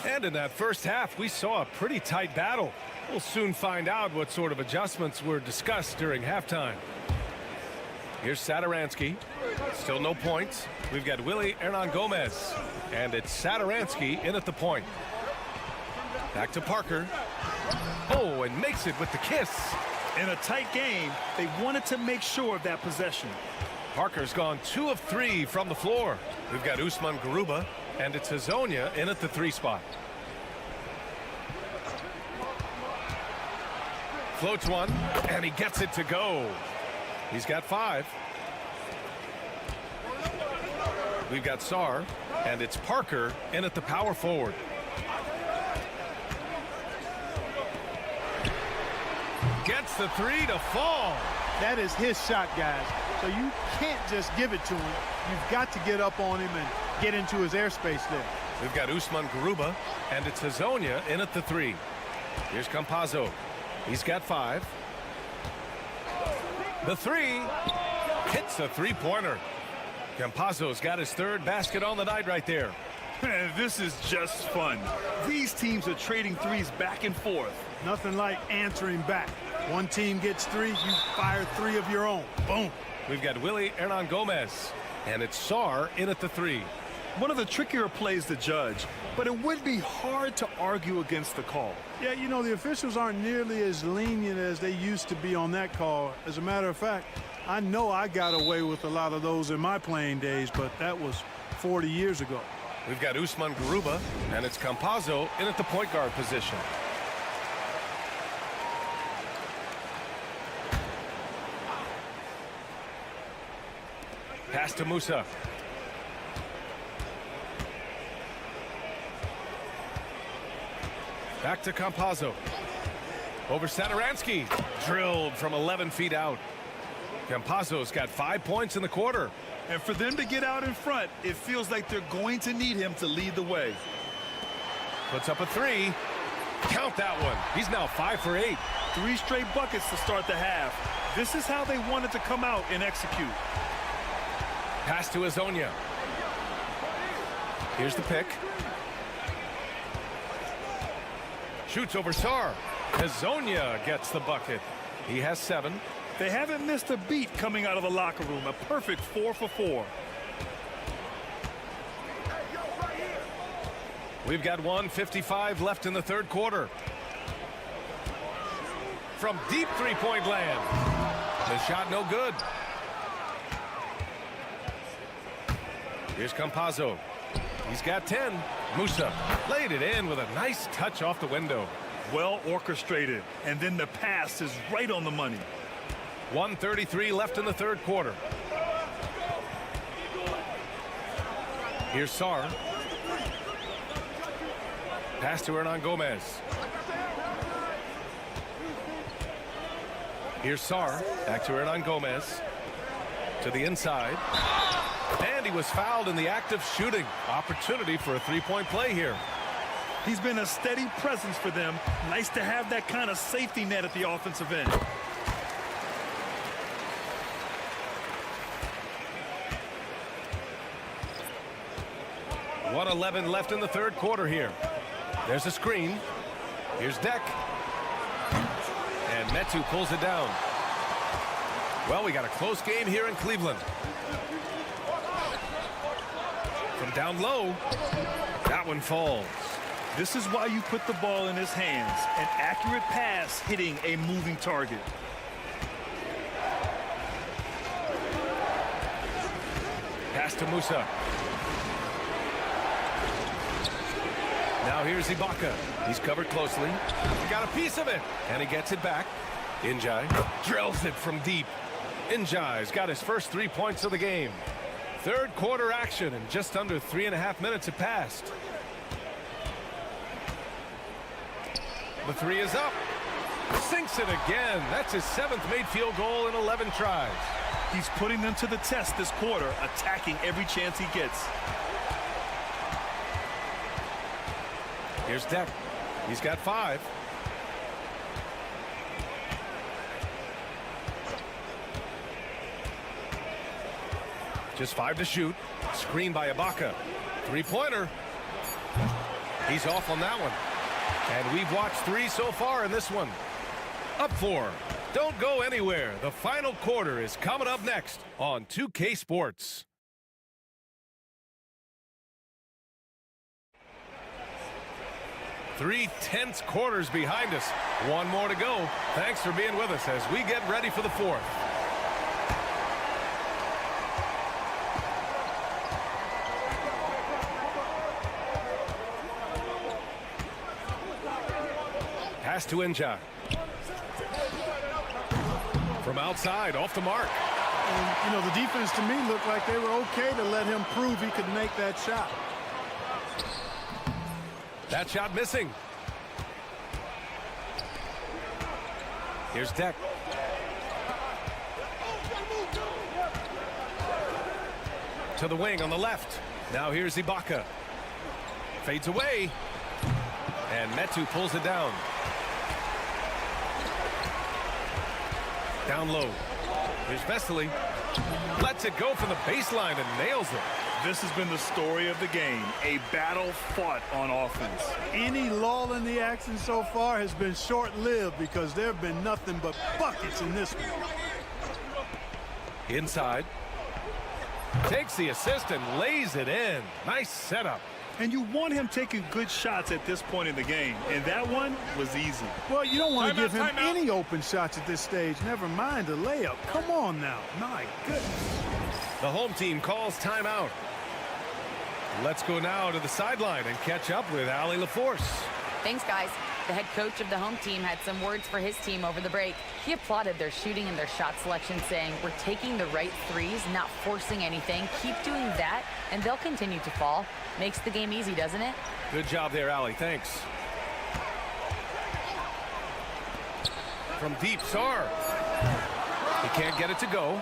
And in that first half, we saw a pretty tight battle. We'll soon find out what sort of adjustments were discussed during halftime. Here's Satoransky. Still no points. We've got Willie Hernan Gomez. And it's Satoransky in at the point. Back to Parker. Oh, and makes it with the kiss. In a tight game, they wanted to make sure of that possession. Parker's gone 2 of 3 from the floor. We've got Usman Garuba, and it's Hazonia in at the 3 spot. Floats one, and he gets it to go. He's got 5. We've got Sarr, and it's Parker in at the power forward. Gets the 3 to fall. That is his shot, guys. So you can't just give it to him. You've got to get up on him and get into his airspace there. We've got Usman Garuba, and it's Hazonia in at the 3. Here's Campazzo. He's got 5. The 3 hits a 3-pointer. Campazzo's got his 3rd basket on the night right there. This is just fun. These teams are trading threes back and forth. Nothing like answering back. One team gets 3, you fire 3 of your own. Boom. We've got Willie Hernan-Gomez, and it's Sarr in at the 3. One of the trickier plays to judge, but it would be hard to argue against the call. Yeah, you know, the officials aren't nearly as lenient as they used to be on that call. As a matter of fact, I know I got away with a lot of those in my playing days, but that was 40 years ago. We've got Usman Garuba, and it's Campazzo in at the point guard position. Pass to Musa. Back to Campazzo. Over Satoransky. Drilled from 11 feet out. Campazzo's got 5 points in the quarter. And for them to get out in front, it feels like they're going to need him to lead the way. Puts up a 3. Count that one. He's now 5 for 8. 3 straight buckets to start the half. This is how they wanted to come out and execute. Pass to Hazonia. Here's the pick. Shoots over Sarr. Hazonia gets the bucket. He has 7. They haven't missed a beat coming out of the locker room. A perfect 4 for 4. We've got 1:55 left in the 3rd quarter. From deep 3-point land. The shot no good. Here's Campazzo. He's got 10. Musa laid it in with a nice touch off the window. Well orchestrated. And then the pass is right on the money. 1:33 left in the 3rd quarter. Here's Sarr. Pass to Hernan-Gomez. Here's Sarr. Back to Hernan-Gomez. To the inside. And he was fouled in the act of shooting. Opportunity for a 3-point play here. He's been a steady presence for them. Nice to have that kind of safety net at the offensive end. .11 left in the 3rd quarter here. There's a screen. Here's Deck. And Metu pulls it down. Well, we got a close game here in Cleveland. From down low, that one falls. This is why you put the ball in his hands. An accurate pass hitting a moving target. Pass to Musa. Now here's Ibaka. He's covered closely. He got a piece of it, and he gets it back. Njai drills it from deep. Njai's got his first 3 points of the game. 3rd quarter action, and just under 3.5 minutes have passed. The 3 is up. Sinks it again. That's his 7th made field goal in 11 tries. He's putting them to the test this quarter, attacking every chance he gets. Here's Deck. He's got 5. Just 5 to shoot. Screen by Ibaka. 3-pointer. He's off on that one. And we've watched 3 so far in this one. Up 4. Don't go anywhere. The final quarter is coming up next on 2K Sports. 3/10 quarters behind us. One more to go. Thanks for being with us as we get ready for the fourth. Pass to Inja. From outside, off the mark. And, you know, the defense to me looked like they were okay to let him prove he could make that shot. That shot missing. Here's Deck. To the wing on the left. Now here's Ibaka. Fades away. And Metu pulls it down. Down low. Here's Vesely. Lets it go from the baseline and nails it. This has been the story of the game, a battle fought on offense. Any lull in the action so far has been short-lived because there have been nothing but buckets in this one. Inside. Takes the assist and lays it in. Nice setup. And you want him taking good shots at this point in the game, and that one was easy. Well, you don't want to give him any open shots at this stage, never mind a layup. Come on now. My goodness. The home team calls timeout. Let's go now to the sideline and catch up with Allie LaForce. Thanks, guys. The head coach of the home team had some words for his team over the break. He applauded their shooting and their shot selection, saying, "We're taking the right threes, not forcing anything. Keep doing that, and they'll continue to fall." Makes the game easy, doesn't it? Good job there, Allie. Thanks. From deep, Sarr. He can't get it to go.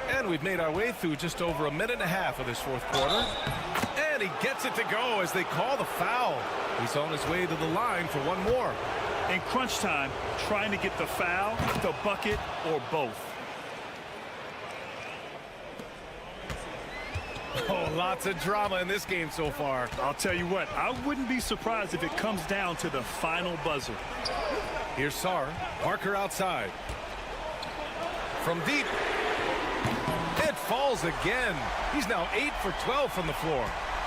And we've made our way through just over a minute and a half of this fourth quarter. And he gets it to go as they call the foul. He's on his way to the line for one more. In crunch time, trying to get the foul, the bucket, or both. Oh, lots of drama in this game so far. I'll tell you what, I wouldn't be surprised if it comes down to the final buzzer. Here's Sarr. Parker outside. From deep. It falls again. He's now 8 for 12 from the floor.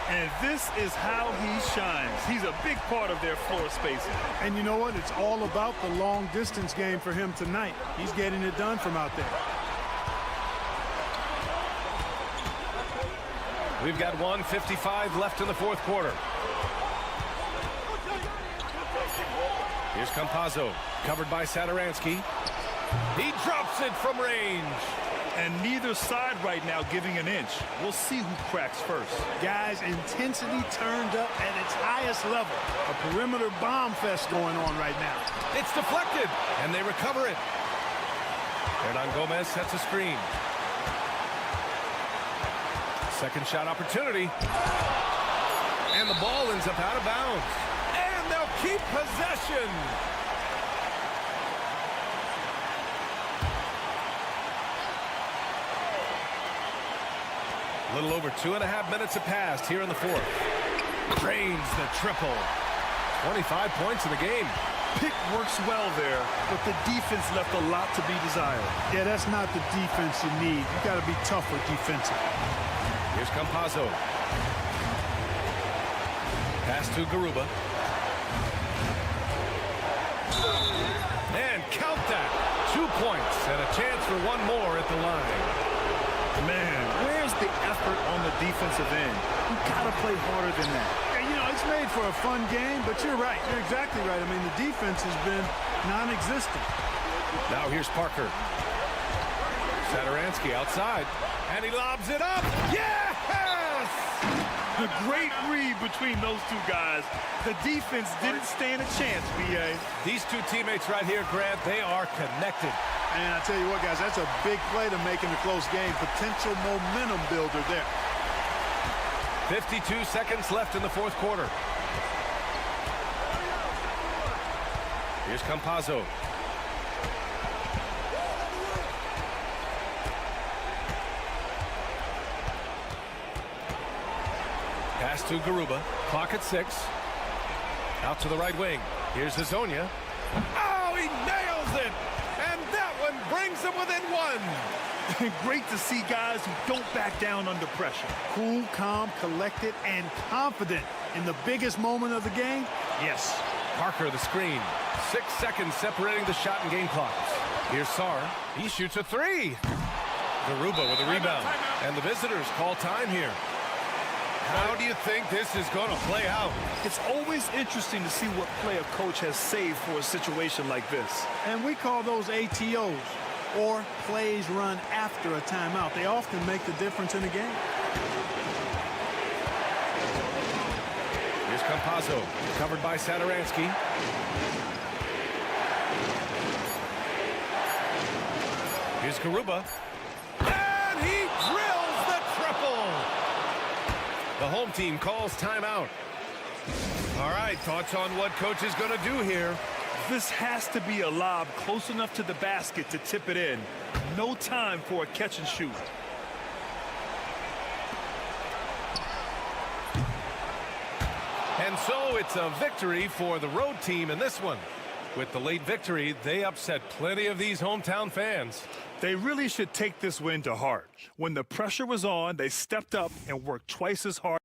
And this is how he shines. He's a big part of their floor spacing. And you know what? It's all about the long distance game for him tonight. He's getting it done from out there. We've got 1:55 left in the fourth quarter. Here's Campazzo, covered by Satoransky. He drops it from range. And neither side right now giving an inch. We'll see who cracks first. Guys, intensity turned up at its highest level. A perimeter bomb fest going on right now. It's deflected, and they recover it. Hernan Gomez sets a screen. Second shot opportunity. And the ball ends up out of bounds. And they'll keep possession. A little over 2.5 minutes have passed here in the fourth. Drains the triple. 25 points in the game. Pick works well there, but the defense left a lot to be desired. Yeah, that's not the defense you need. You got to be tougher defensively. Here's Campazzo. Pass to Garuba. And count that. 2 points and a chance for one more at the line. Man, where's the effort on the defensive end? You got to play harder than that. Yeah, you know, it's made for a fun game, but you're right. You're exactly right. I mean, the defense has been non-existent. Now here's Parker. Satoransky outside. And he lobs it up. Yes! A great read between those two guys. The defense didn't stand a chance, B.A. These two teammates right here, Grant, they are connected. And I tell you what, guys, that's a big play to make in a close game. Potential momentum builder there. 52 seconds left in the fourth quarter. Here's Campazzo. Pass to Garuba. Clock at 6. Out to the right wing. Here's Hazonia. Oh, he nails it! And that one brings him within one. And great to see guys who don't back down under pressure. Cool, calm, collected, and confident in the biggest moment of the game. Yes. Parker, the screen. 6 seconds separating the shot and game clocks. Here's Sarr. He shoots a three. Garuba with a rebound. And the visitors call time here. How do you think this is going to play out? It's always interesting to see what play a coach has saved for a situation like this. And we call those ATOs, or plays run after a timeout. They often make the difference in the game. Here's Campazzo, covered by Satoransky. Here's Garuba. And he drills the triple! The home team calls timeout. All right, thoughts on what coach is going to do here? This has to be a lob close enough to the basket to tip it in. No time for a catch and shoot. And so it's a victory for the road team in this one. With the late victory, they upset plenty of these hometown fans. They really should take this win to heart. When the pressure was on, they stepped up and worked twice as hard.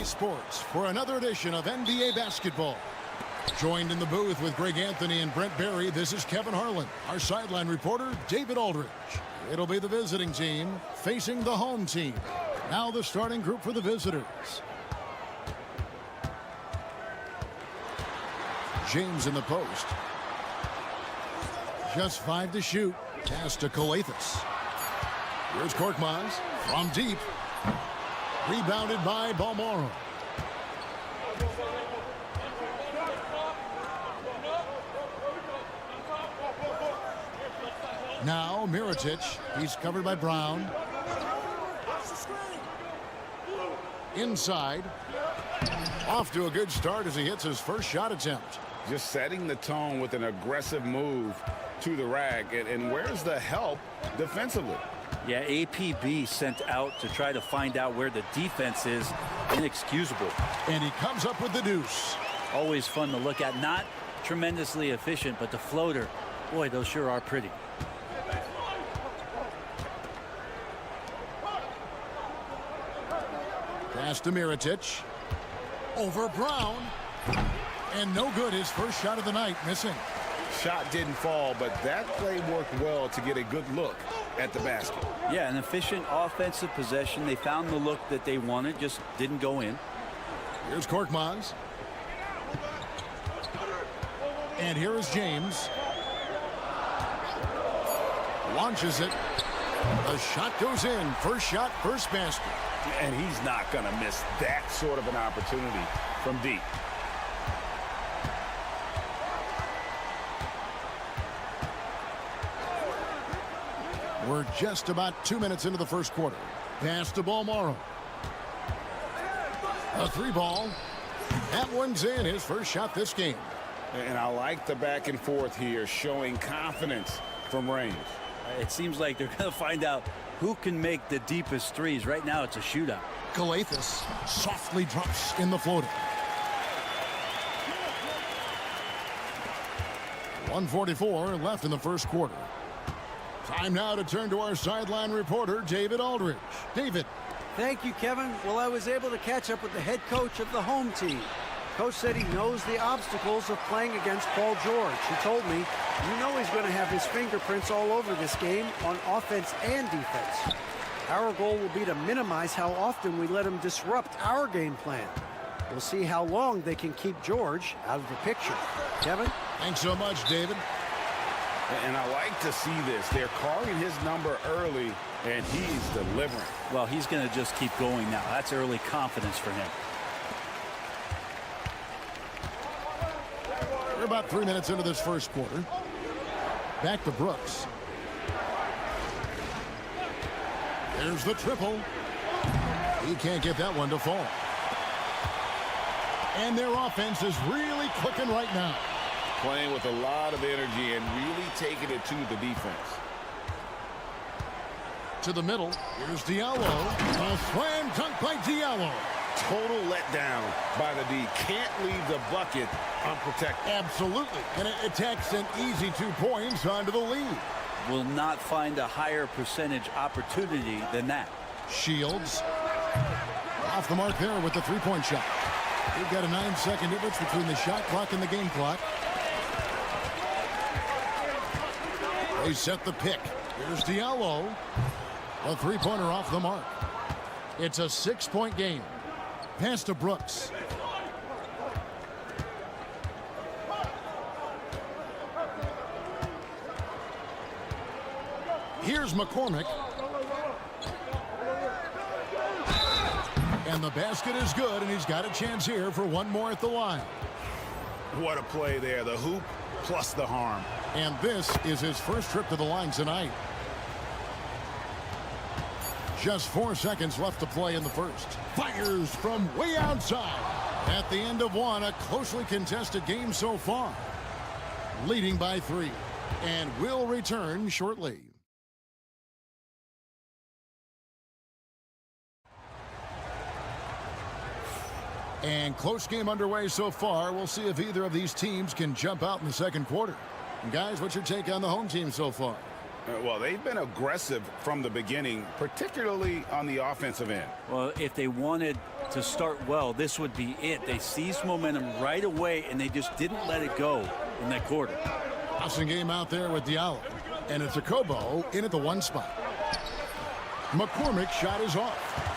Sports for another edition of NBA basketball. Joined in the booth with Greg Anthony and Brent Barry, this is Kevin Harlan. Our sideline reporter, David Aldridge. It'll be the visiting team facing the home team. Now the starting group for the visitors. James in the post. Just 5 to shoot. Pass to Coathis. Here's Korkmaz from deep. Rebounded by Balmoro. Now Mirotic. He's covered by Brown. Inside. Off to a good start as he hits his first shot attempt. Just setting the tone with an aggressive move to the rack. And where's the help defensively? Yeah, APB sent out to try to find out where the defense is. Inexcusable. And he comes up with the deuce. Always fun to look at. Not tremendously efficient, but the floater, boy, those sure are pretty. Pass to Mirotic. Over Brown. And no good. His first shot of the night missing. Shot didn't fall, but that play worked well to get a good look at the basket. Yeah, an efficient offensive possession. They found the look that they wanted, just didn't go in. Here's Korkmaz. And here is James. Launches it. The shot goes in. First shot, first basket. And he's not going to miss that sort of an opportunity from deep. We're just about 2 minutes into the first quarter. Pass to Balmoro. A three ball. That one's in. His first shot this game. And I like the back and forth here, showing confidence from range. It seems like they're going to find out who can make the deepest threes. Right now, it's a shootout. Galathis softly drops in the floater. 1:44 left in the first quarter. Time now to turn to our sideline reporter, David Aldridge. David. Thank you, Kevin. Well, I was able to catch up with the head coach of the home team. Coach said he knows the obstacles of playing against Paul George. He told me, you know he's going to have his fingerprints all over this game on offense and defense. Our goal will be to minimize how often we let him disrupt our game plan. We'll see how long they can keep George out of the picture. Kevin? Thanks so much, David. And I like to see this. They're calling his number early, and he's delivering. Well, he's going to just keep going now. That's early confidence for him. We're about 3 minutes into this first quarter. Back to Brooks. There's the triple. He can't get that one to fall. And their offense is really clicking right now. Playing with a lot of energy and really taking it to the defense. To the middle. Here's Diallo. A slam dunk by Diallo. Total letdown by the D. Can't leave the bucket unprotected. Absolutely. And it takes an easy 2 points onto the lead. Will not find a higher percentage opportunity than that. Shields. Off the mark there with the three-point shot. We've got a 9-second difference between the shot clock and the game clock. They set the pick. Here's Diallo. A three-pointer off the mark. It's a 6-point game. Pass to Brooks. Here's McCormick. And the basket is good, and he's got a chance here for one more at the line. What a play there. The hoop plus the harm. And this is his first trip to the line tonight. Just 4 seconds left to play in the first. Fires from way outside. At the end of one, a closely contested game so far. Leading by 3. And will return shortly. And close game underway so far. We'll see if either of these teams can jump out in the second quarter. And guys, what's your take on the home team so far? Well, they've been aggressive from the beginning, particularly on the offensive end. Well, if they wanted to start well, this would be it. They seized momentum right away, and they just didn't let it go in that quarter. Awesome game out there with Diallo. And it's a Kobo in at the 1 spot. McCormick's shot is off.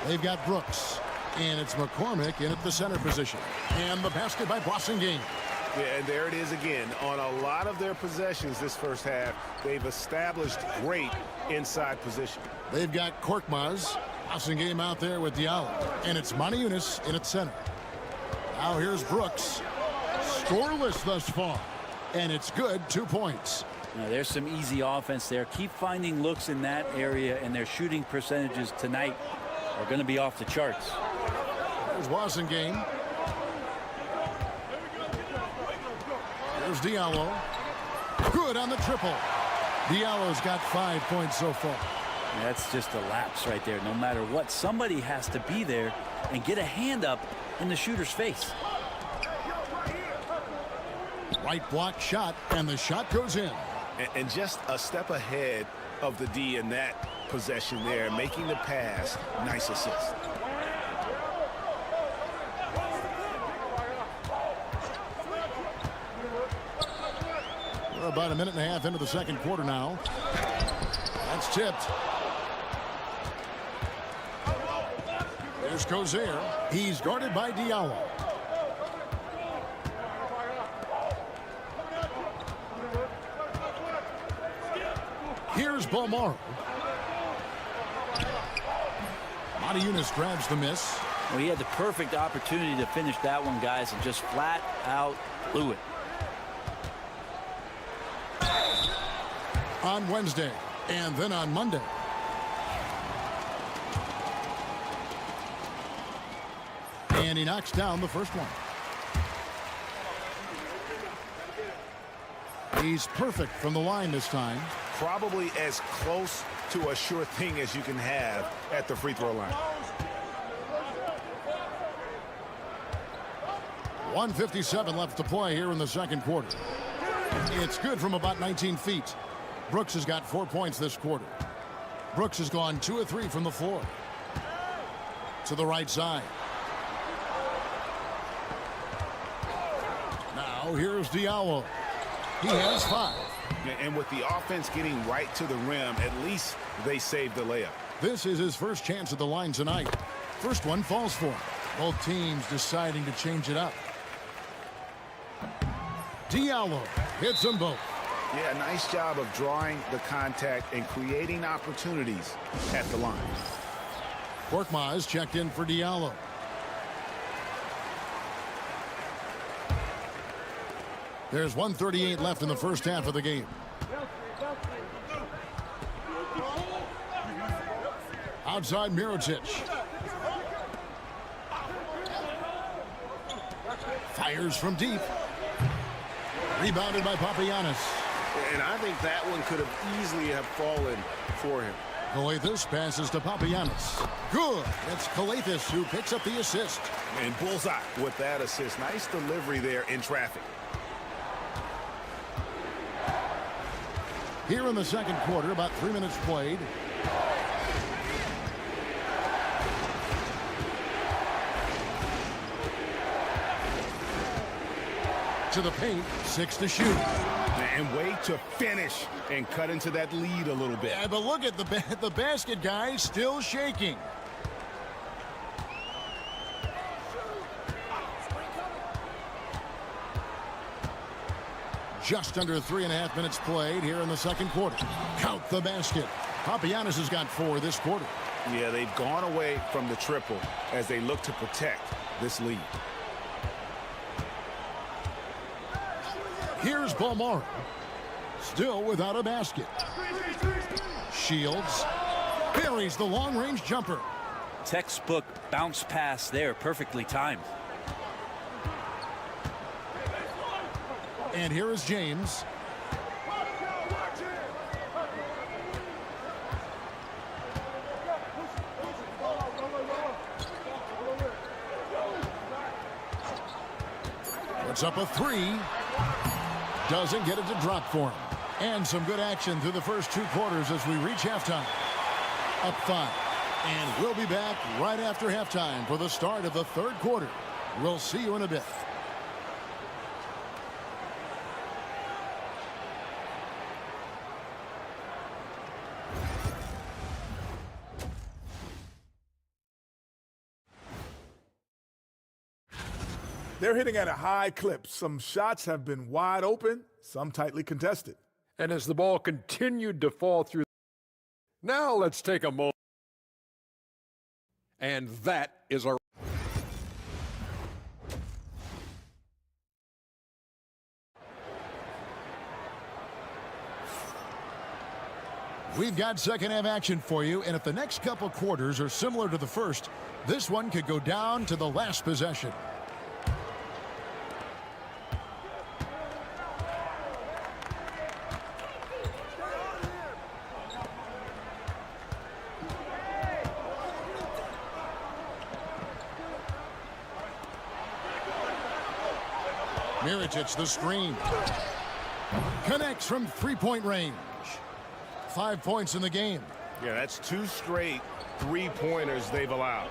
They've got Brooks. And it's McCormick in at the center position. And the basket by Blasingame. Yeah, and there it is again. On a lot of their possessions this first half, they've established great inside position. They've got Korkmaz. Awesome game out there with Diallo. And it's Moniunas in at center. Now here's Brooks. Scoreless thus far. And it's good, 2 points. Now, there's some easy offense there. Keep finding looks in that area, and their shooting percentages tonight are going to be off the charts. There's Blasingame. There's Diallo. Good on the triple. Diallo's got 5 points so far. That's just a lapse right there. No matter what, somebody has to be there and get a hand up in the shooter's face. Right block shot, and the shot goes in. And just a step ahead of the D in that possession there, making the pass. Nice assist. We're about a minute and a half into the second quarter now. That's tipped. There's Cozier. He's guarded by Diallo. Here's Bomar. Matajunas grabs the miss. Well, he had the perfect opportunity to finish that one, guys, and just flat out blew it. On Wednesday, and then on Monday. And he knocks down the first one. He's perfect from the line this time. Probably as close to a sure thing as you can have at the free throw line. 1:57 left to play here in the second quarter. It's good from about 19 feet. Brooks has got 4 points this quarter. Brooks has gone 2 of 3 from the floor. To the right side. Now here's Diallo. He has 5. And with the offense getting right to the rim, at least they saved the layup. This is his first chance at the line tonight. First one falls for him. Both teams deciding to change it up. Diallo hits them both. Yeah, nice job of drawing the contact and creating opportunities at the line. Korkmaz checked in for Diallo. There's 1:38 left in the first half of the game. Outside Mirotic. Fires from deep. Rebounded by Papagiannis. And I think that one could have easily have fallen for him. Calathes passes to Papagiannis. Good. It's Calathes who picks up the assist. And bullseye with that assist. Nice delivery there in traffic. Here in the second quarter, about 3 minutes played. To the paint, 6 to shoot. And way to finish and cut into that lead a little bit. Yeah, but look at the basket, guys, still shaking. Just under 3.5 minutes played here in the second quarter. Count the basket. Papagiannis has got 4 this quarter. Yeah, they've gone away from the triple as they look to protect this lead. Here's Bomar. Still without a basket. Shields buries the long-range jumper. Textbook bounce pass there, perfectly timed. And here is James. Puts up a 3. Doesn't get it to drop for him. And some good action through the first 2 quarters as we reach halftime. Up 5. And we'll be back right after halftime for the start of the third quarter. We'll see you in a bit. They're hitting at a high clip. Some shots have been wide open, some tightly contested. And as the ball continued to fall through. Now let's take a moment. And that is our. We've got second half action for you, and if the next couple quarters are similar to the first, this one could go down to the last possession. Miritich, the screen. Connects from three-point range. 5 points in the game. Yeah, that's 2 straight three-pointers they've allowed.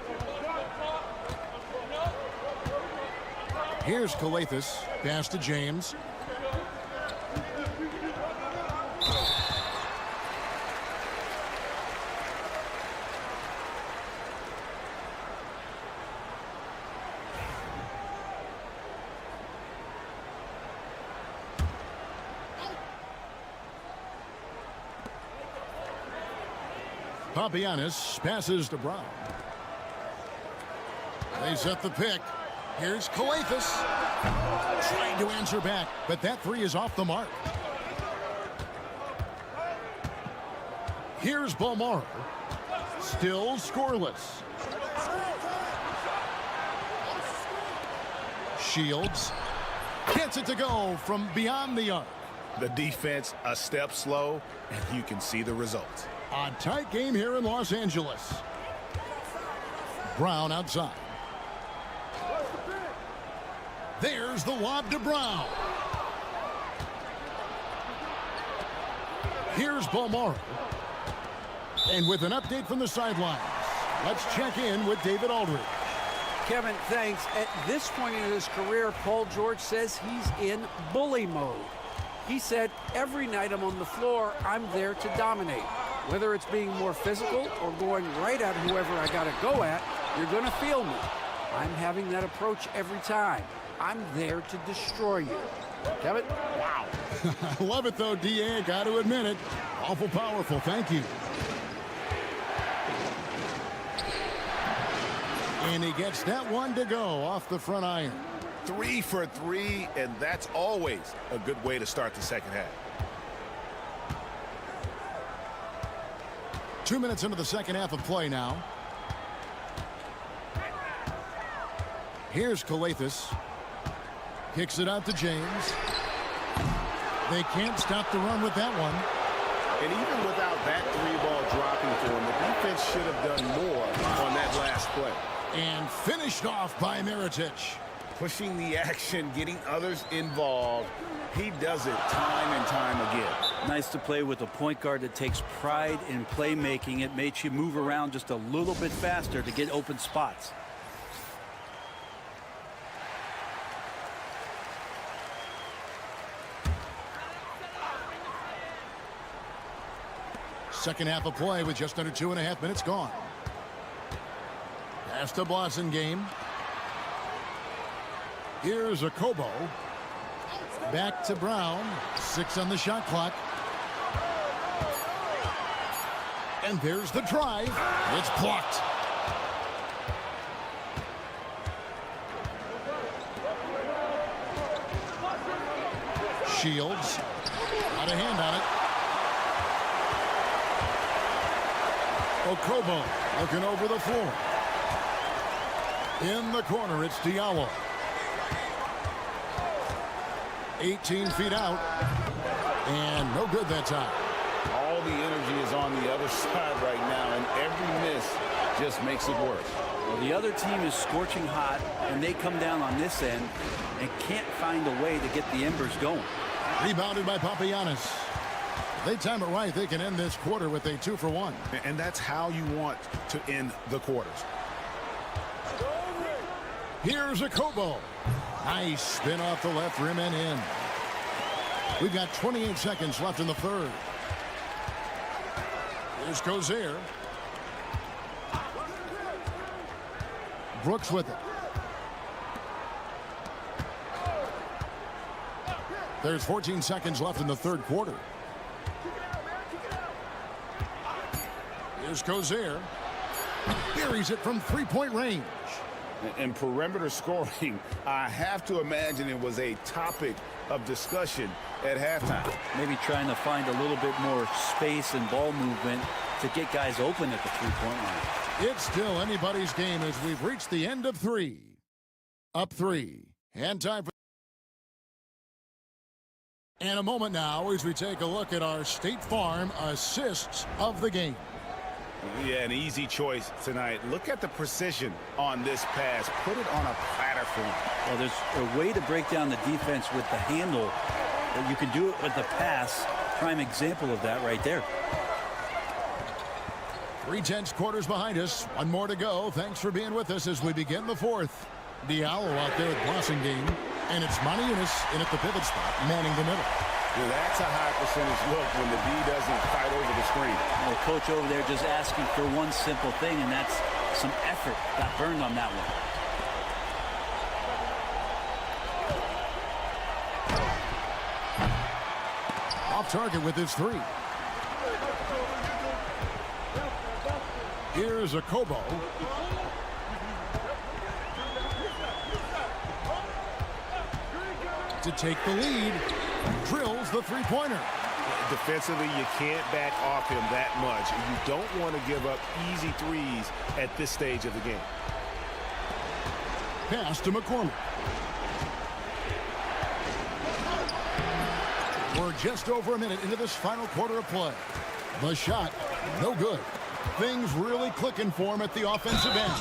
Here's Calathes. Pass to James. Papagiannis passes to Brown. They set the pick. Here's Calathes. Trying to answer back, but that three is off the mark. Here's Balmaro. Still scoreless. Shields gets it to go from beyond the arc. The defense a step slow, and you can see the results. A tight game here in Los Angeles. Brown outside. There's the lob to Brown. Here's Balmaro. And with an update from the sidelines, let's check in with David Aldridge. Kevin, thanks. At this point in his career, Paul George says he's in bully mode. He said, every night I'm on the floor, I'm there to dominate. Whether it's being more physical or going right at whoever I got to go at, you're going to feel me. I'm having that approach every time. I'm there to destroy you. Kevin? Wow. I love it, though, D.A. Got to admit it. Awful powerful. Thank you. And he gets that one to go off the front iron. 3 for 3, and that's always a good way to start the second half. 2 minutes into the second half of play now. Here's Calathes. Kicks it out to James. They can't stop the run with that one. And even without that 3-ball dropping for him, the defense should have done more on that last play. And finished off by Miritich. Pushing the action, getting others involved. He does it time and time again. Nice to play with a point guard that takes pride in playmaking. It makes you move around just a little bit faster to get open spots. Second half of play with just under 2.5 minutes gone. Pass to Blossom game. Here's a Kobo. Back to Brown. 6 on the shot clock. And there's the drive. It's blocked. Shields. Got a hand on it. Okobo looking over the floor. In the corner, it's Diallo. 18 feet out. And no good that time. All the energy is on the other side right now, and every miss just makes it worse. Well, the other team is scorching hot, and they come down on this end and can't find a way to get the embers going. Rebounded by Papagiannis. They time it right, they can end this quarter with a 2-for-1. And that's how you want to end the quarters. Here's a Kobo. Nice spin off the left rim and in. We've got 28 seconds left in the third. Here's Gozier. Brooks with it. There's 14 seconds left in the third quarter. Here's Gozier. Buries it from three-point range. And perimeter scoring, I have to imagine it was a topic of discussion at halftime. Maybe trying to find a little bit more space and ball movement to get guys open at the three-point line. It's still anybody's game as we've reached the end of 3. Up 3. And time for... And a moment now as we take a look at our State Farm assists of the game. Yeah, an easy choice tonight. Look at the precision on this pass. Put it on a platter for him. Well, there's a way to break down the defense with the handle. But you can do it with the pass. Prime example of that right there. 3/10 quarters behind us. One more to go. Thanks for being with us as we begin the fourth. Diallo out there at Blossingame. And it's Maniunas in at the pivot spot, manning the middle. Yeah, that's a high percentage look when the D doesn't fight over the screen. Well, the coach over there just asking for one simple thing, and that's some effort. Got burned on that one. Off target with his three. Here's a Kobo. To take the lead. Drills the three-pointer. Defensively, you can't back off him that much. You don't want to give up easy threes at this stage of the game. Pass to McCormick. We're just over a minute into this final quarter of play. The shot, no good. Things really clicking for him at the offensive end.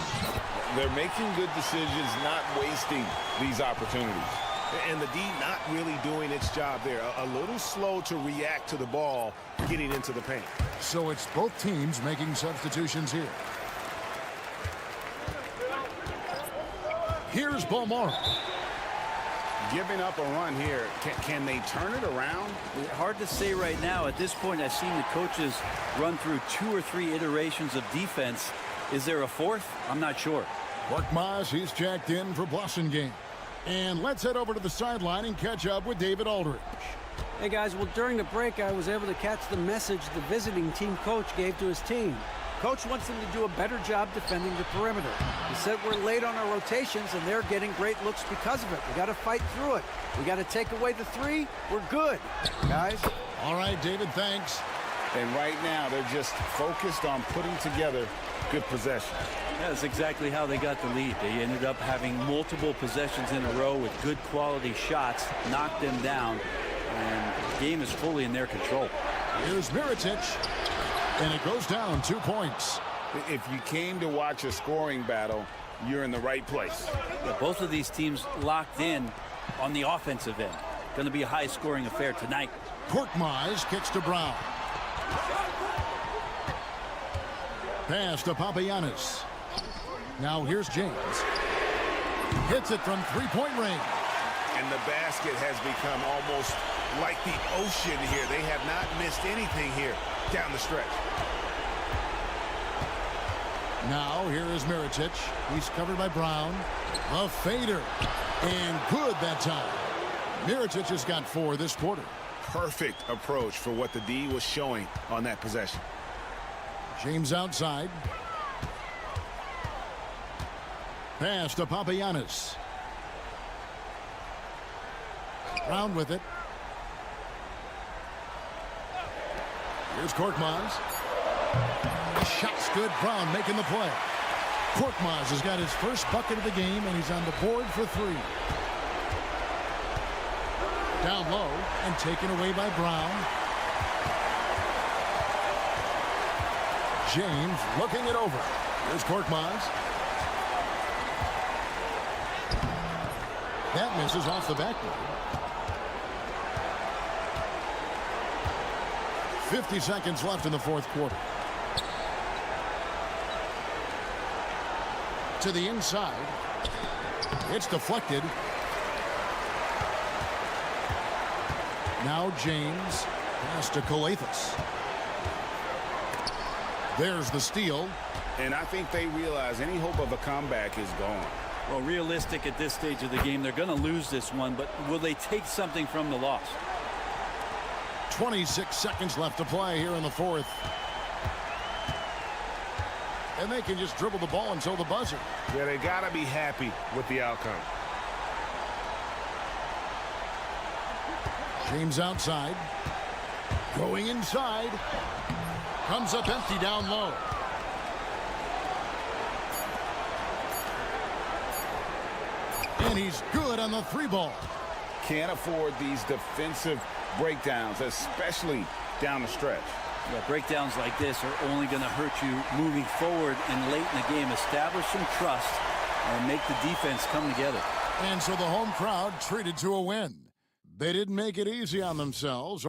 They're making good decisions, not wasting these opportunities. And the D not really doing its job there. A little slow to react to the ball getting into the paint. So it's both teams making substitutions here. Here's Bomar. Giving up a run here. Can they turn it around? Hard to say right now. At this point, I've seen the coaches run through 2 or 3 iterations of defense. Is there a fourth? I'm not sure. Korkmaz, he's jacked in for Blossingame. And let's head over to the sideline and catch up with David Aldridge. Hey, guys, well, during the break, I was able to catch the message the visiting team coach gave to his team. Coach wants them to do a better job defending the perimeter. He said we're late on our rotations, and they're getting great looks because of it. We got to fight through it. We got to take away the three. We're good, guys. All right, David, thanks. And right now, they're just focused on putting together good possession. That's exactly how they got the lead. They ended up having multiple possessions in a row with good quality shots, knocked them down, and the game is fully in their control. Here's Mirotic, and it goes down 2 points. If you came to watch a scoring battle, you're in the right place. Yeah, both of these teams locked in on the offensive end. Going to be a high-scoring affair tonight. Korkmaz kicks to Brown. Pass to Papagiannis. Now here's James. Hits it from three-point range. And the basket has become almost like the ocean here. They have not missed anything here down the stretch. Now here is Mirotic. He's covered by Brown. A fader. And good that time. Mirotic has got 4 this quarter. Perfect approach for what the D was showing on that possession. James outside. Pass to Papagiannis. Brown with it. Here's Korkmaz. Shot's good. Brown making the play. Korkmaz has got his first bucket of the game, and he's on the board for 3. Down low and taken away by Brown. James looking it over. Here's Korkmaz. That misses off the backboard. 50 seconds left in the fourth quarter. To the inside. It's deflected. Now James. Pass to Kalathis. There's the steal. And I think they realize any hope of a comeback is gone. Well, realistic at this stage of the game, they're going to lose this one, but will they take something from the loss? 26 seconds left to play here in the fourth. And they can just dribble the ball until the buzzer. Yeah, they got to be happy with the outcome. James outside. Going inside. Comes up empty down low. And he's good on the 3-ball. Can't afford these defensive breakdowns, especially down the stretch. Yeah, breakdowns like this are only going to hurt you moving forward and late in the game. Establish some trust and make the defense come together. And so the home crowd treated to a win. They didn't make it easy on themselves.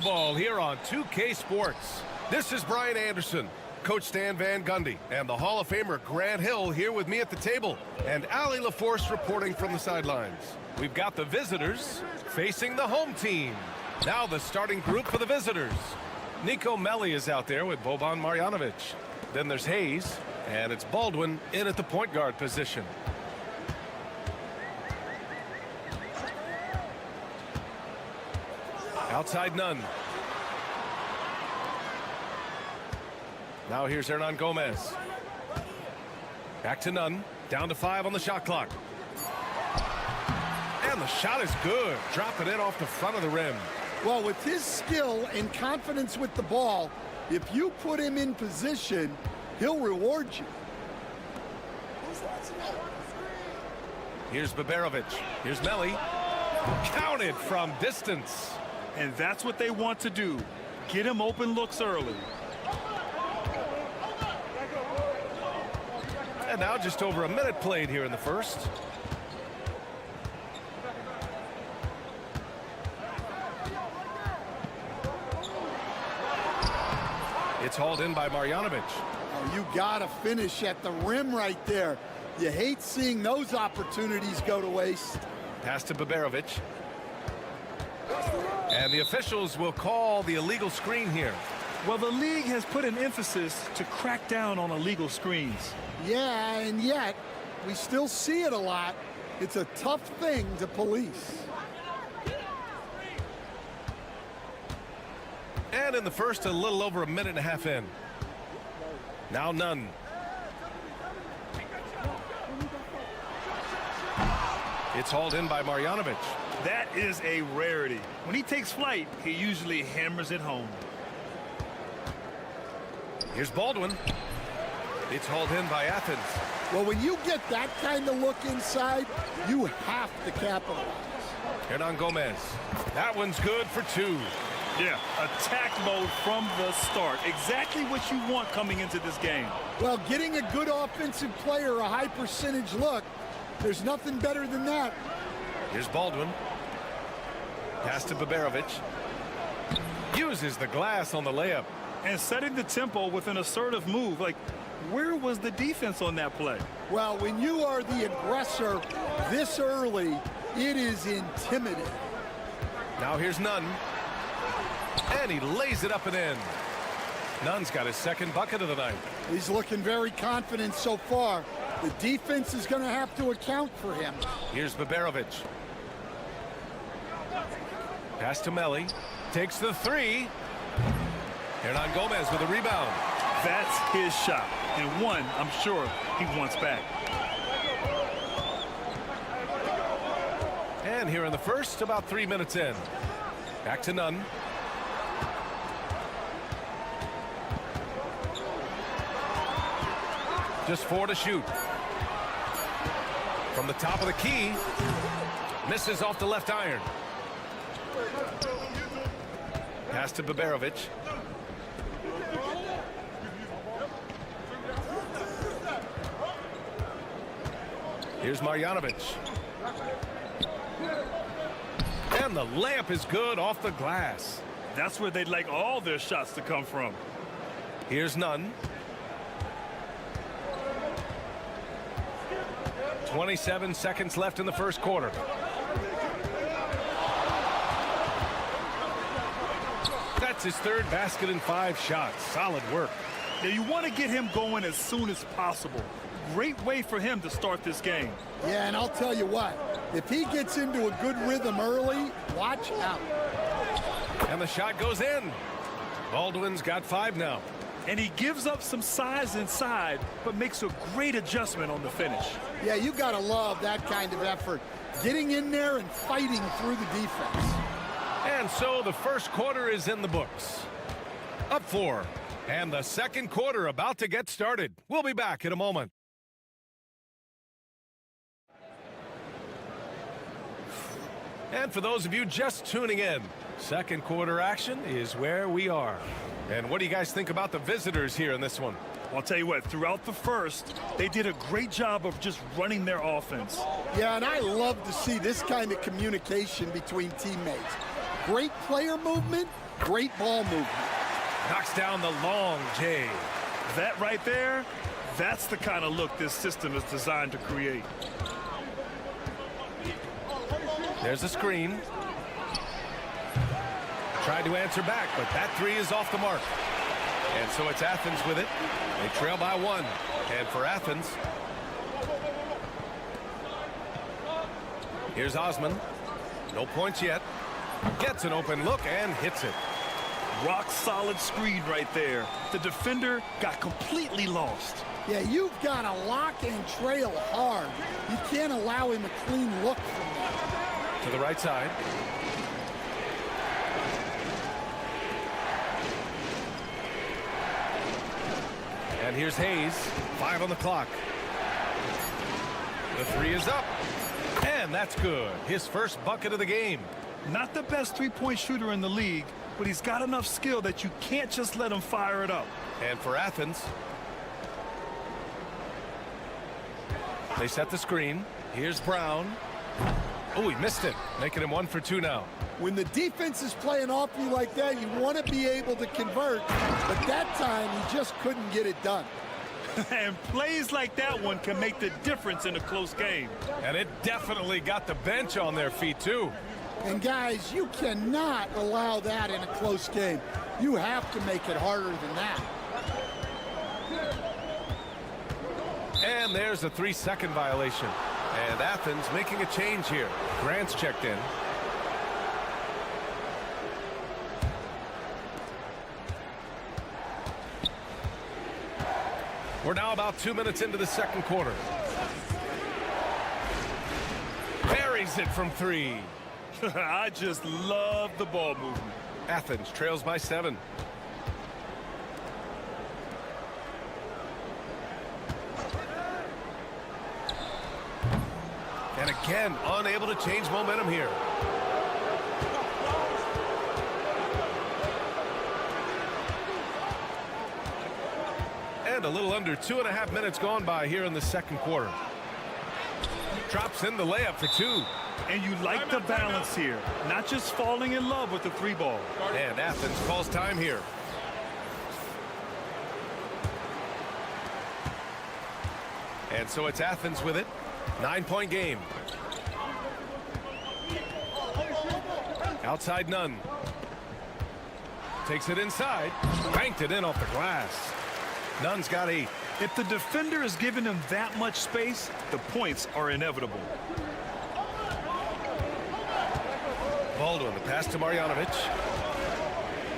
Basketball here on 2K Sports. This is Brian Anderson, Coach Stan Van Gundy, and the Hall of Famer Grant Hill here with me at the table, and Ali LaForce reporting from the sidelines. We've got the visitors facing the home team. Now the starting group for the visitors. Nico Melli is out there with Boban Marjanovic. Then there's Hayes, and it's Baldwin in at the point guard position. Outside Nunn. Now here's Hernan Gomez. Back to Nunn. Down to 5 on the shot clock. And the shot is good. Drop it in off the front of the rim. Well, with his skill and confidence with the ball, if you put him in position, he'll reward you. Here's Baberovic. Here's Melli. Counted from distance. And that's what they want to do. Get him open looks early. And now just over a minute played here in the first. It's hauled in by Marjanovic. Oh, you gotta finish at the rim right there. You hate seeing those opportunities go to waste. Pass to Baberovic. And the officials will call the illegal screen here. Well, the league has put an emphasis to crack down on illegal screens. Yeah, and yet we still see it a lot. It's a tough thing to police. And in the first, a little over a minute and a half in. Now Nunn. It's hauled in by Marjanovic. That is a rarity. When he takes flight, he usually hammers it home. Here's Baldwin. It's hauled in by Athens. Well, when you get that kind of look inside, you have to capitalize. Hernan Gomez. That one's good for 2. Yeah, attack mode from the start. Exactly what you want coming into this game. Well, getting a good offensive player a high percentage look, there's nothing better than that. Here's Baldwin. Pass to Baberovic. Uses the glass on the layup. And setting the tempo with an assertive move. Like, where was the defense on that play? Well, when you are the aggressor this early, it is intimidating. Now here's Nunn. And he lays it up and in. Nunn's got his second bucket of the night. He's looking very confident so far. The defense is going to have to account for him. Here's Baberovic. Pass to Melli. Takes the 3. Hernan Gomez with a rebound. That's his shot. And one, I'm sure, he wants back. And here in the first, about 3 minutes in. Back to Nunn. Just 4 to shoot. From the top of the key. Misses off the left iron. Pass to Baberovic. Here's Marjanovic. And the layup is good off the glass. That's where they'd like all their shots to come from. Here's Nunn. 27 seconds left in the first quarter. That's his third basket in 5 shots. Solid work. Yeah, you want to get him going as soon as possible. Great way for him to start this game. Yeah, and I'll tell you what, if he gets into a good rhythm early, watch out. And the shot goes in. Baldwin's got 5 now. And he gives up some size inside, but makes a great adjustment on the finish. Yeah, you got to love that kind of effort. Getting in there and fighting through the defense. And so the first quarter is in the books. Up 4. And the second quarter about to get started. We'll be back in a moment. And for those of you just tuning in, second quarter action is where we are. And what do you guys think about the visitors here in this one? I'll tell you what, throughout the first, they did a great job of just running their offense. Yeah, and I love to see this kind of communication between teammates. Great player movement, great ball movement. Knocks down the long J. That right there, that's the kind of look this system is designed to create. There's a screen. Tried to answer back, but that 3 is off the mark. And so it's Athens with it. They trail by 1. And for Athens, here's Osman. No points yet. Gets an open look and hits it. Rock solid screen right there. The defender got completely lost. Yeah, you've got to lock and trail hard. You can't allow him a clean look from there. To the right side. And here's Hayes. 5 on the clock. The 3 is up. And that's good. His first bucket of the game. Not the best three-point shooter in the league, but he's got enough skill that you can't just let him fire it up. And for Athens, they set the screen. Here's Brown. Oh, he missed it, making him 1 for 2 now. When the defense is playing off you like that, you want to be able to convert, but that time he just couldn't get it done. And plays like that one can make the difference in a close game. And it definitely got the bench on their feet, too. And guys, you cannot allow that in a close game. You have to make it harder than that. And there's a 3-second violation. And Athens making a change here. Grant's checked in. We're now about 2 minutes into the second quarter. Buries it from 3. I just love the ball movement. Athens trails by 7. And again, unable to change momentum here. And a little under 2.5 minutes gone by here in the second quarter. Drops in the layup for 2. And you like the balance here, not just falling in love with the 3-ball. And Athens calls time here. And so it's Athens with it. 9-point game. Outside Nunn. Takes it inside. Banked it in off the glass. Nunn's got 8. If the defender is giving him that much space, the points are inevitable. Baldwin, the pass to Marjanovic.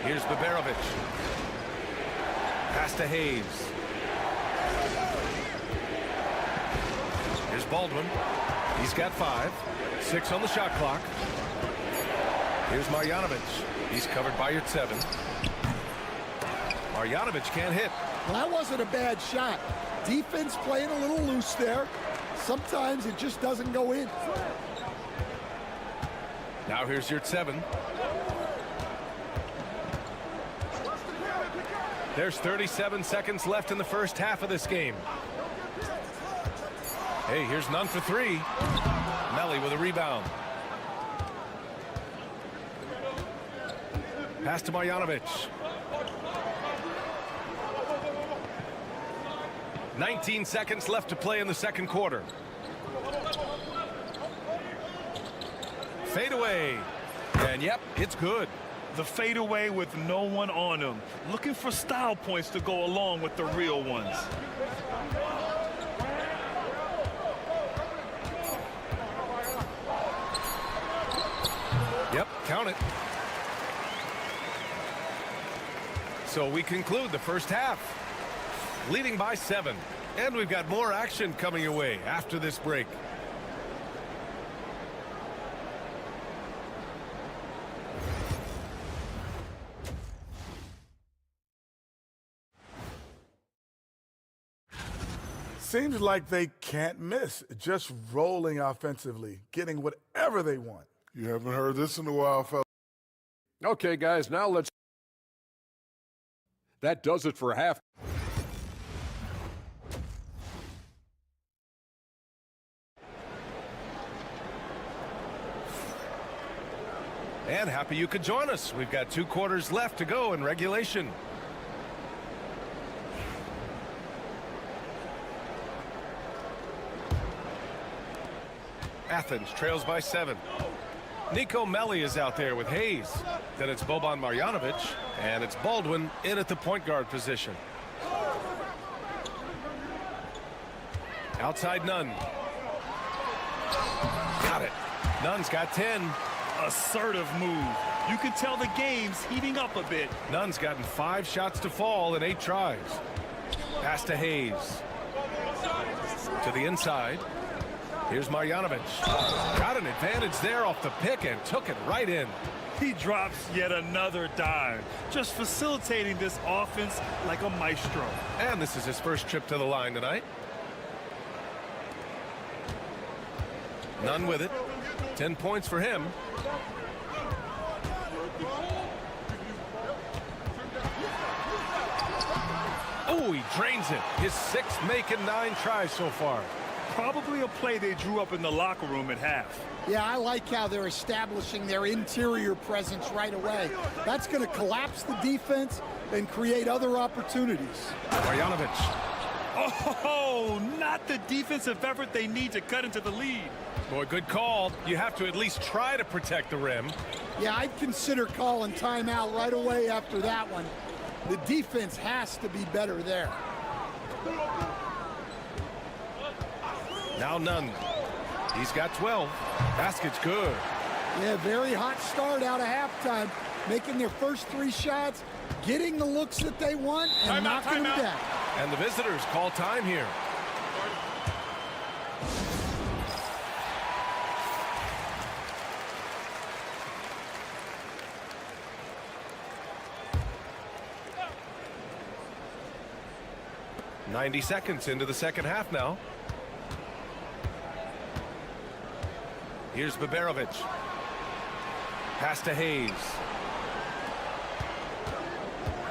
Here's Baberovic. Pass to Hayes. Here's Baldwin. He's got 5. 6 on the shot clock. Here's Marjanovic. He's covered by Yurtseven. Marjanovic can't hit. Well, that wasn't a bad shot. Defense playing a little loose there. Sometimes it just doesn't go in. Now here's Yurtseven. There's 37 seconds left in the first half of this game. Hey, here's Nunn for 3. Melli with a rebound. Pass to Marjanovic. 19 seconds left to play in the second quarter. Fade away. And yep, it's good. The fadeaway with no one on him. Looking for style points to go along with the real ones. Yep, count it. So we conclude the first half, leading by 7. And we've got more action coming your way after this break. Seems like they can't miss, just rolling offensively, getting whatever they want. You haven't heard this in a while, fellas. Okay, guys, now let's... That does it for half. And happy you could join us. We've got 2 quarters left to go in regulation. Athens trails by 7. Nico Melli is out there with Hayes. Then it's Boban Marjanovic, and it's Baldwin in at the point guard position. Outside Nunn. Got it. Nunn's got 10. Assertive move. You can tell the game's heating up a bit. Nunn's gotten 5 shots to fall in 8 tries. Pass to Hayes. To the inside. Here's Marjanovic. Got an advantage there off the pick and took it right in. He drops yet another dime, just facilitating this offense like a maestro. And this is his first trip to the line tonight. Nunn with it. 10 points for him. Oh, he drains it. His 6th make in 9 tries so far. Probably a play they drew up in the locker room at half. Yeah, I like how they're establishing their interior presence right away. That's going to collapse the defense and create other opportunities. Marjanovic. Oh, not the defensive effort they need to cut into the lead. Boy, good call. You have to at least try to protect the rim. Yeah, I'd consider calling timeout right away after that one. The defense has to be better there. Now Nunn. He's got 12. Basket's good. Yeah, very hot start out of halftime. Making their first 3 shots, getting the looks that they want, and knocking them down. And the visitors call time here. 90 seconds into the second half now. Here's Baberovic. Pass to Hayes.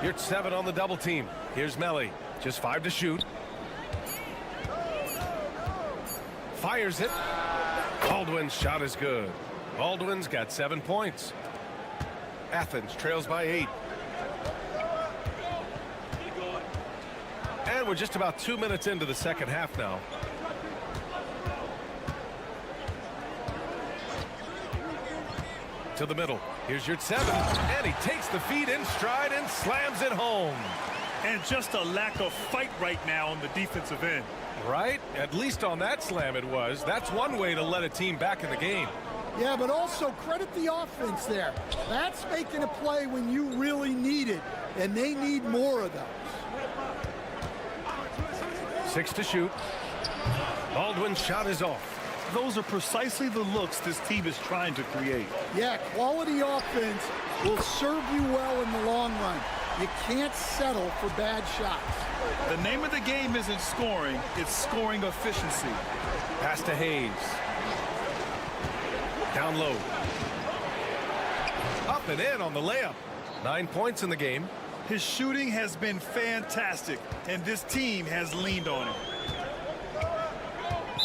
Here's 7 on the double team. Here's Melly. Just 5 to shoot. Fires it. Baldwin's shot is good. Baldwin's got 7 points. Athens trails by 8. And we're just about 2 minutes into the second half now. To the middle. Here's your 7. And he takes the feed in stride and slams it home. And just a lack of fight right now on the defensive end. Right? At least on that slam it was. That's one way to let a team back in the game. Yeah, but also credit the offense there. That's making a play when you really need it, and they need more of those. 6 to shoot. Baldwin's shot is off. Those are precisely the looks this team is trying to create. Yeah, quality offense will serve you well in the long run. You can't settle for bad shots. The name of the game isn't scoring, it's scoring efficiency. Pass to Hayes. Down low. Up and in on the layup. 9 points in the game. His shooting has been fantastic, and this team has leaned on him.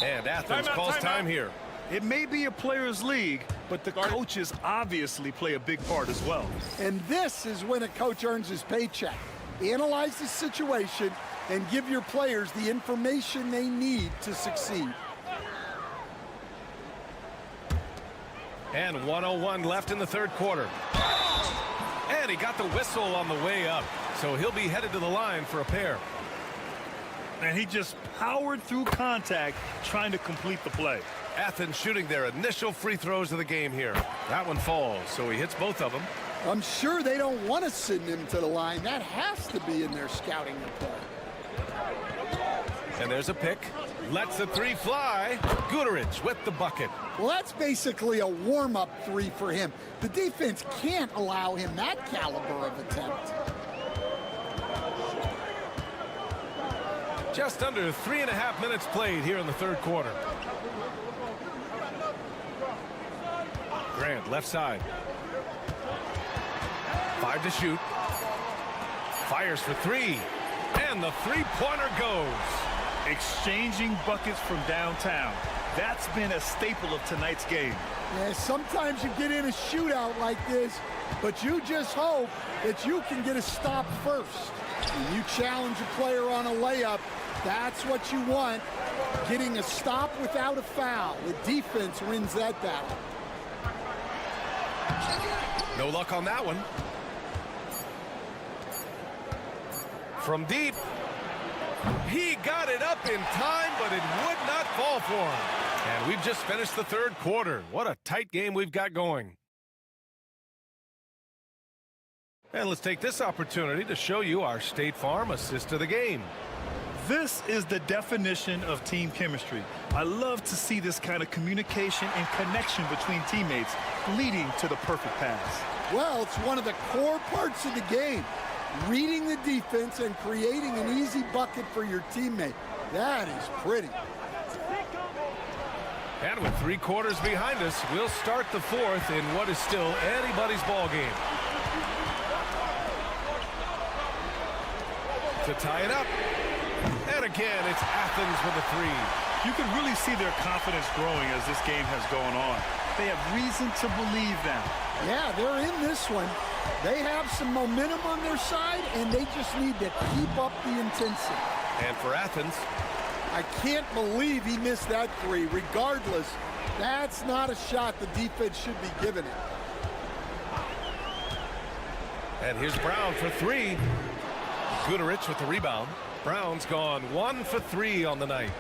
And Athens calls time here. It may be a players' league, but the coaches obviously play a big part as well. And this is when a coach earns his paycheck. Analyze the situation and give your players the information they need to succeed. And 1:01 left in the third quarter. And he got the whistle on the way up. So he'll be headed to the line for a pair. And he just powered through contact trying to complete the play. Athens shooting their initial free throws of the game here. That one falls, so he hits both of them. I'm sure they don't want to send him to the line. That has to be in their scouting report. And there's a pick. Lets the 3 fly. Guduric with the bucket. Well, that's basically a warm-up 3 for him. The defense can't allow him that caliber of attempt. Just under 3.5 minutes played here in the third quarter. Grant, left side. 5 to shoot. Fires for 3. And the three-pointer goes. Exchanging buckets from downtown. That's been a staple of tonight's game. Yeah, sometimes you get in a shootout like this, but you just hope that you can get a stop first. When you challenge a player on a layup, that's what you want. Getting a stop without a foul. The defense wins that battle. No luck on that one. From deep. He got it up in time, but it would not fall for him. And we've just finished the third quarter. What a tight game we've got going. And let's take this opportunity to show you our State Farm assist of the game. This is the definition of team chemistry. I love to see this kind of communication and connection between teammates leading to the perfect pass. Well, it's one of the core parts of the game. Reading the defense and creating an easy bucket for your teammate. That is pretty. And with 3 quarters behind us, we'll start the fourth in what is still anybody's ball game. To tie it up. And again, it's Athens with a 3. You can really see their confidence growing as this game has gone on. They have reason to believe that. Yeah, they're in this one. They have some momentum on their side, and they just need to keep up the intensity. And for Athens, I can't believe he missed that 3. Regardless, that's not a shot the defense should be giving it. and here's Brown for 3. Guduric with the rebound. Brown's gone 1 for 3 on the night.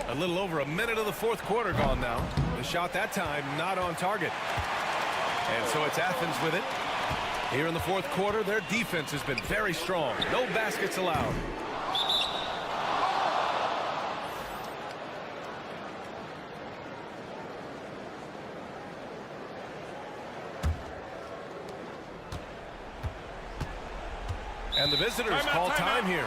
A little over a minute of the fourth quarter gone now. The shot that time not on target. And so it's Athens with it. Here in the fourth quarter, their defense has been very strong. No baskets allowed. And the visitors call time here.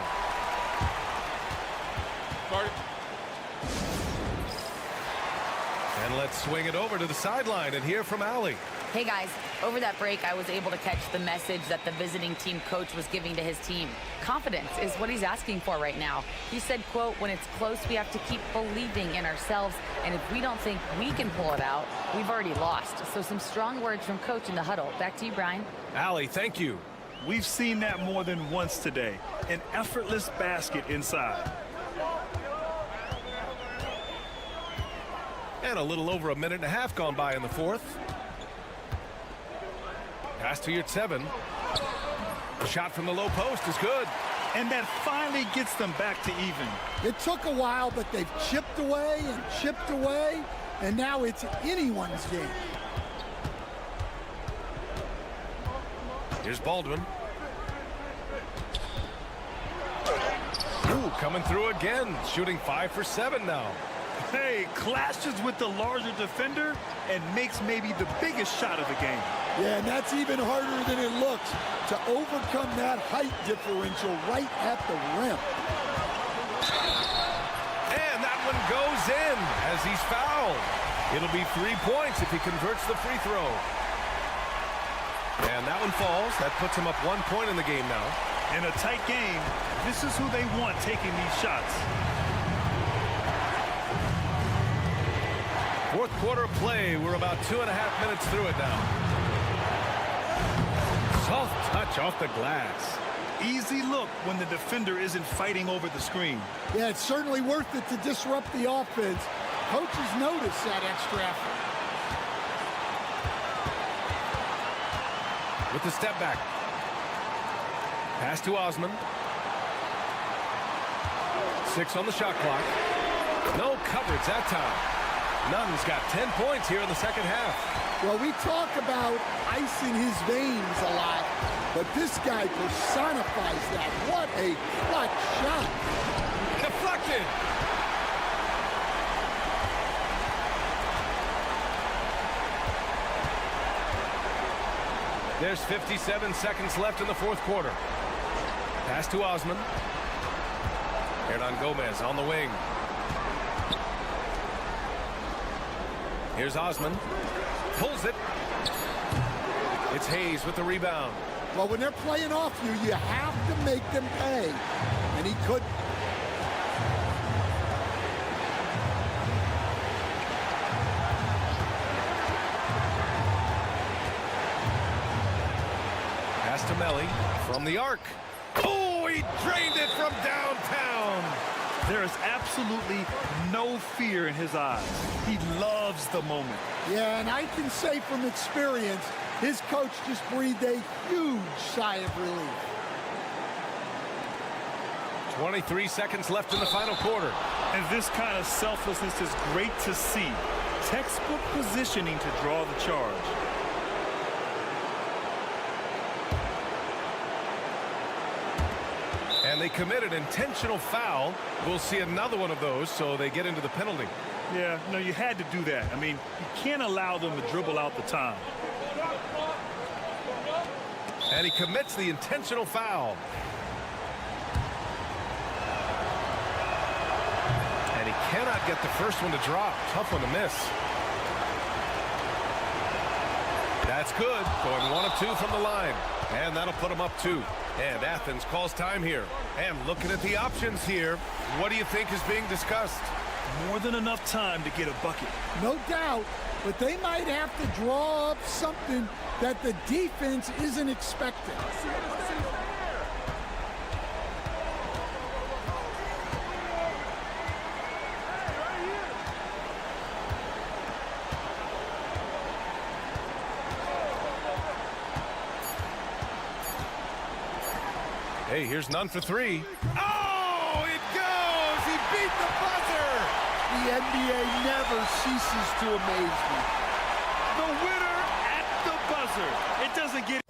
And let's swing it over to the sideline and hear from Allie. Hey guys, over that break, I was able to catch the message that the visiting team coach was giving to his team. Confidence is what he's asking for right now. He said, quote, when it's close, we have to keep believing in ourselves. And if we don't think we can pull it out, we've already lost. So some strong words from coach in the huddle. Back to you, Brian. Allie, thank you. We've seen that more than once today. An effortless basket inside. And a little over a minute and a half gone by in the fourth. Pass to your 7. The shot from the low post is good. And that finally gets them back to even. It took a while, but they've chipped away, and now it's anyone's game. Here's Baldwin. Ooh, coming through again, shooting 5 for 7 now. Hey, clashes with the larger defender and makes maybe the biggest shot of the game. Yeah, and that's even harder than it looks to overcome that height differential right at the rim. And that one goes in as he's fouled. It'll be 3 points if he converts the free throw. And that one falls. That puts him up 1 point in the game now. In a tight game, this is who they want taking these shots. Fourth quarter of play. We're about 2.5 minutes through it now. Soft touch off the glass. Easy look when the defender isn't fighting over the screen. Yeah, it's certainly worth it to disrupt the offense. Coaches notice that extra effort. With the step back. Pass to Osman. 6 on the shot clock. No coverage that time. Nunn's got 10 points here in the second half. Well, we talk about ice in his veins a lot, but this guy personifies that. What a clutch shot. Deflected. There's 57 seconds left in the fourth quarter. Pass to Osman. Hernan Gomez on the wing. Here's Osman. Pulls it. It's Hayes with the rebound. Well, when they're playing off you, you have to make them pay. And he couldn't. Pass to Melly from the arc. Oh, he drained it from downtown. There is absolutely no fear in his eyes. He loves the moment. Yeah, and I can say from experience, his coach just breathed a huge sigh of relief. 23 seconds left in the final quarter. And this kind of selflessness is great to see. Textbook positioning to draw the charge. And they committed an intentional foul. We'll see another one of those, so they get into the penalty. Yeah, no, you had to do that. I mean, you can't allow them to dribble out the time. And he commits the intentional foul. And he cannot get the first one to drop. Tough one to miss. That's good. Going 1 of 2 from the line. And that'll put him up 2. And Athens calls time here. And looking at the options here, what do you think is being discussed? More than enough time to get a bucket. No doubt, but they might have to draw up something that the defense isn't expecting. Hey, here's none for 3. Oh, it goes! He beat the buzzer! The NBA never ceases to amaze me. The winner at the buzzer. It doesn't get...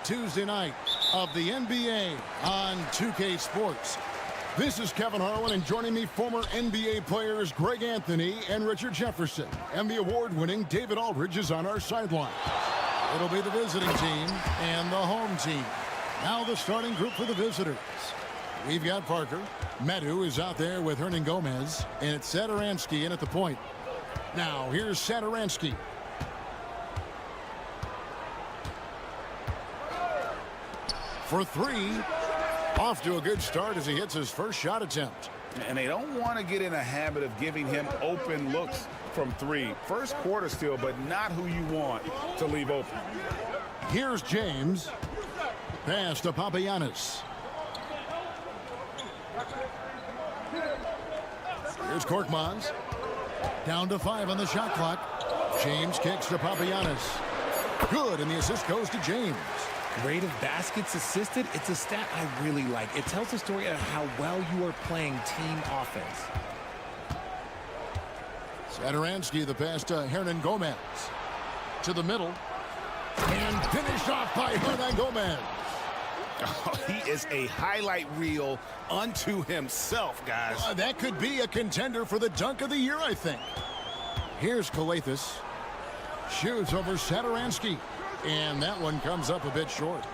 Tuesday night of the NBA on 2K Sports. This is Kevin Harlan, and joining me, former NBA players Greg Anthony and Richard Jefferson. And the award-winning David Aldridge is on our sideline. It'll be the visiting team and the home team. Now the starting group for the visitors. We've got Parker. Medu is out there with Hernan Gomez. And it's Satoransky in at the point. Now here's Satoransky. For three. Off to a good start as he hits his first shot attempt. And they don't want to get in a habit of giving him open looks from three. First quarter still, but not who you want to leave open. Here's James. Pass to Papagiannis. Here's Korkmaz. Down to 5 on the shot clock. James kicks to Papagiannis. Good, and the assist goes to James. Rate of baskets assisted, it's a stat I really like. It tells a story of how well you are playing team offense. Satoransky, the pass to Hernan Gomez. To the middle. And finished off by Hernan Gomez. Oh, he is a highlight reel unto himself, guys. That could be a contender for the dunk of the year, I think. Here's Kalathis. Shoots over Satoransky. And that one comes up a bit short.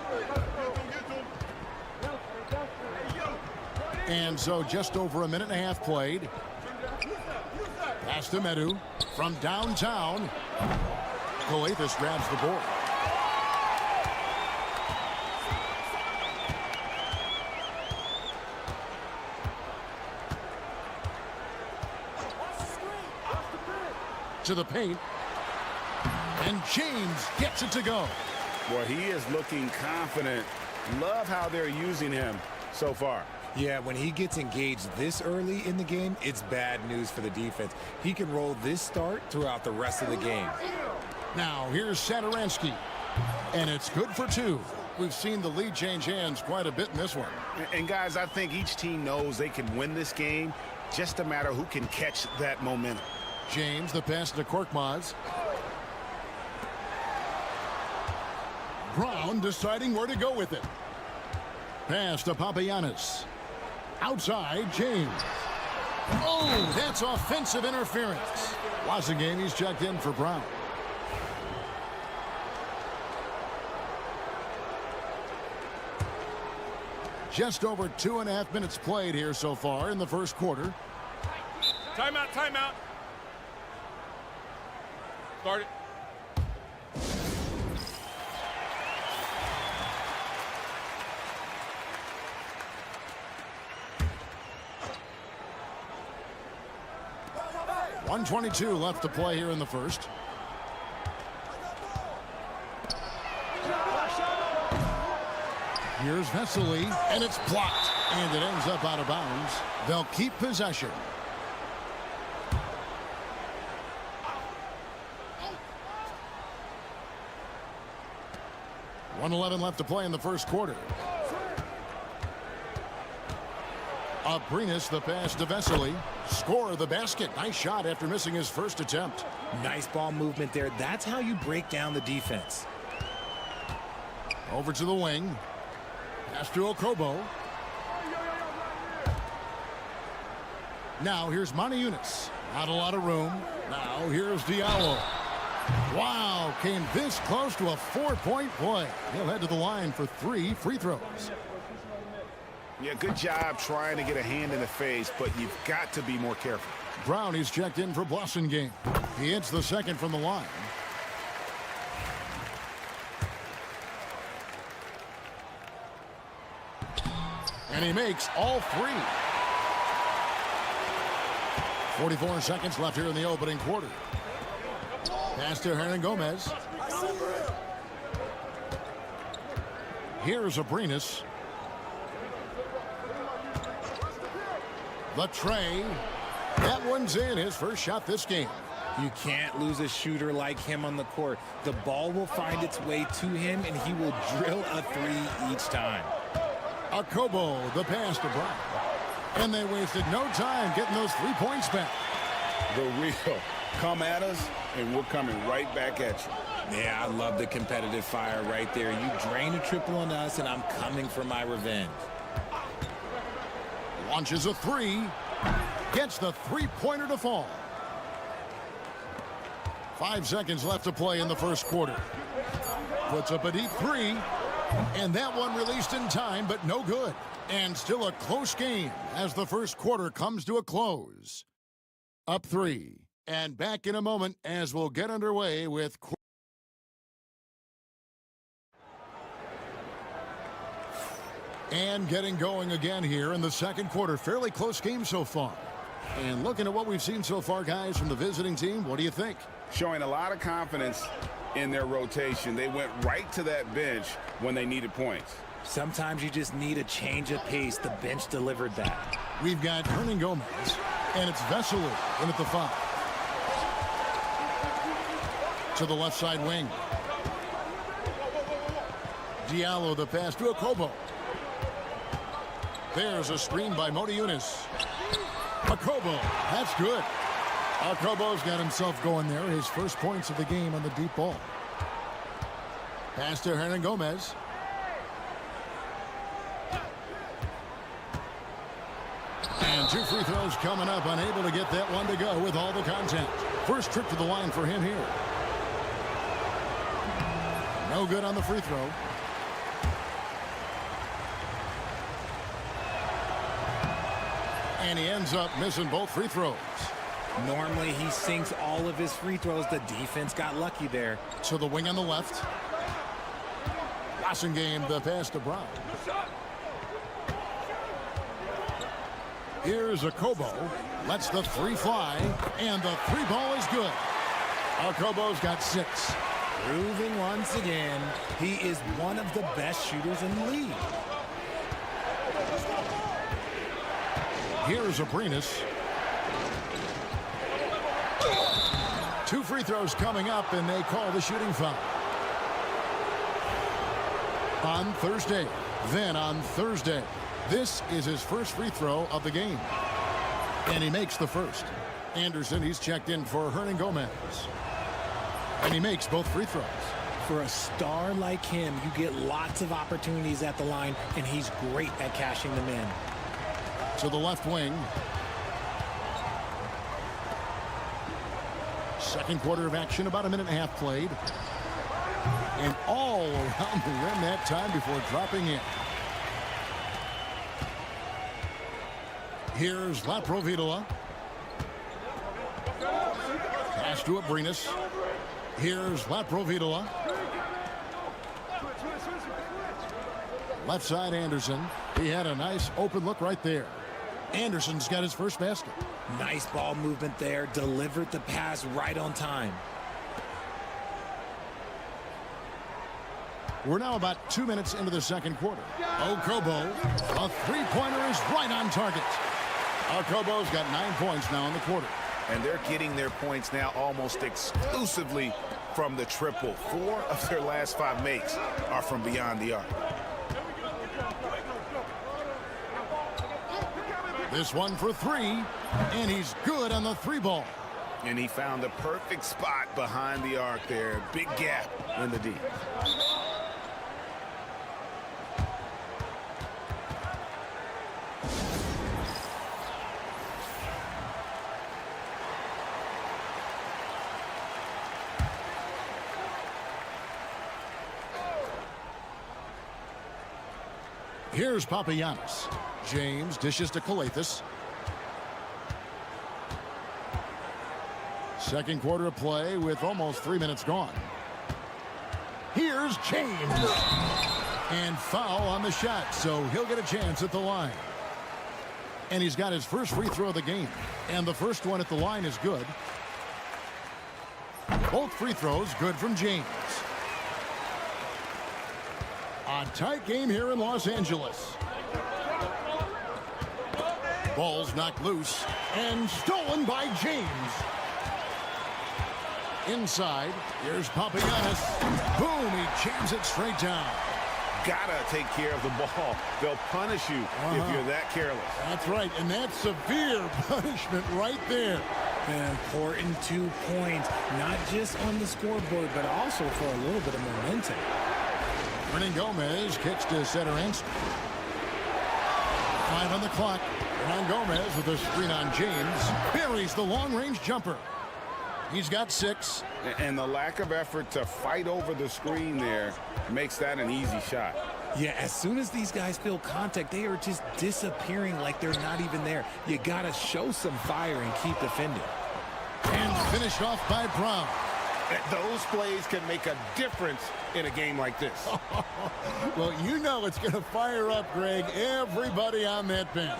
And so just over a minute and a half played. Pass to Medu from downtown. Kalathis grabs the board. To the paint. And James gets it to go. Boy, he is looking confident. Love how they're using him so far. Yeah, when he gets engaged this early in the game, it's bad news for the defense. He can roll this start throughout the rest of the game. Now, here's Satoransky. And it's good for 2. We've seen the lead change hands quite a bit in this one. And guys, I think each team knows they can win this game. Just a matter who can catch that momentum. James, the pass to Korkmaz. Brown deciding where to go with it. Pass to Papagiannis. Outside, James. Oh, that's offensive interference. Watching game, he's checked in for Brown. Just over 2.5 minutes played here so far in the first quarter. Timeout, timeout. Start it. .122 left to play here in the first. Here's Vesely, and it's blocked, and it ends up out of bounds. They'll keep possession. .111 left to play in the first quarter. Abrinas the pass to Vesely. Score the basket. Nice shot after missing his first attempt. Nice ball movement there. That's how you break down the defense. Over to the wing. Pass to Okobo. Now here's Moniunas. Not a lot of room. Now here's Diallo. Wow, came this close to a 4-point play. He'll head to the line for 3 free throws. Yeah, good job trying to get a hand in the face, but you've got to be more careful. Brown is checked in for Boston game. He hits the second from the line. And he makes all 3. 44 seconds left here in the opening quarter. Pass to Hernangomez. Here's Abrinas. The tray. That one's in. His first shot this game. You can't lose a shooter like him on the court. The ball will find its way to him, and he will drill a 3 each time. Okobo, the pass to Brown. And they wasted no time getting those 3 points back. The real come at us, and we're coming right back at you. Yeah, I love the competitive fire right there. You drain a triple on us, and I'm coming for my revenge. Launches a 3. Gets the 3-pointer to fall. 5 seconds left to play in the first quarter. Puts up a deep 3. And that one released in time, but no good. And still a close game as the first quarter comes to a close. Up 3. And back in a moment as we'll get underway with... And getting going again here in the second quarter. Fairly close game so far. And looking at what we've seen so far, guys, from the visiting team, what do you think? Showing a lot of confidence in their rotation. They went right to that bench when they needed points. Sometimes you just need a change of pace. The bench delivered that. We've got Hernangomez, and it's Vesely in at the 5. To the left side wing. Diallo the pass to Okobo. There's a screen by Moniunas. Okobo, that's good. Okobo's got himself going there. His first points of the game on the deep ball. Pass to Hernangomez. And 2 free throws coming up. Unable to get that one to go with all the contact. First trip to the line for him here. No good on the free throw. And he ends up missing both free throws. Normally he sinks all of his free throws. The defense got lucky there. To the wing on the left. Passing game, the pass to Brown. Here's Okobo. Lets the 3 fly. And the 3 ball is good. Okobo's got 6. Proving once again, he is one of the best shooters in the league. Here's Abrinas. 2 free throws coming up, and they call the shooting foul. On Thursday. Then on Thursday. This is his first free throw of the game. And he makes the first. Anderson, he's checked in for Hernangomez. And he makes both free throws. For a star like him, you get lots of opportunities at the line, and he's great at cashing them in. To the left wing. Second quarter of action, about a minute and a half played. And all around the rim that time before dropping in. Here's Laprovitola. Pass to Abrinas. Here's Laprovitola. Left side Anderson. He had a nice open look right there. Anderson's got his first basket. Nice ball movement there. Delivered the pass right on time. We're now about 2 minutes into the second quarter. Okobo, a three-pointer is right on target. Okobo's got 9 points now in the quarter. And they're getting their points now almost exclusively from the triple. 4 of their last 5 makes are from beyond the arc. This one for 3, and he's good on the 3 ball. And he found the perfect spot behind the arc there. Big gap in the D. Here's Papagiannis. James dishes to Kalathis. Second quarter of play with almost 3 minutes gone. Here's James. And foul on the shot, so he'll get a chance at the line. And he's got his first free throw of the game. And the first one at the line is good. Both free throws good from James. A tight game here in Los Angeles. Ball's knocked loose and stolen by James. Inside, here's Papagiannis. Boom, he jams it straight down. Gotta take care of the ball. They'll punish you if you're that careless. That's right, and that's severe punishment right there. An important 2 points, not just on the scoreboard, but also for a little bit of momentum. Hernan Gomez kicks to center Anston. 5 on the clock. Hernan Gomez with a screen on James. Buries the long-range jumper. He's got 6. And the lack of effort to fight over the screen there makes that an easy shot. Yeah, as soon as these guys feel contact, they are just disappearing like they're not even there. You got to show some fire and keep defending. And finished off by Brown. Those plays can make a difference in a game like this. Well, you know it's going to fire up, Greg, everybody on that bench.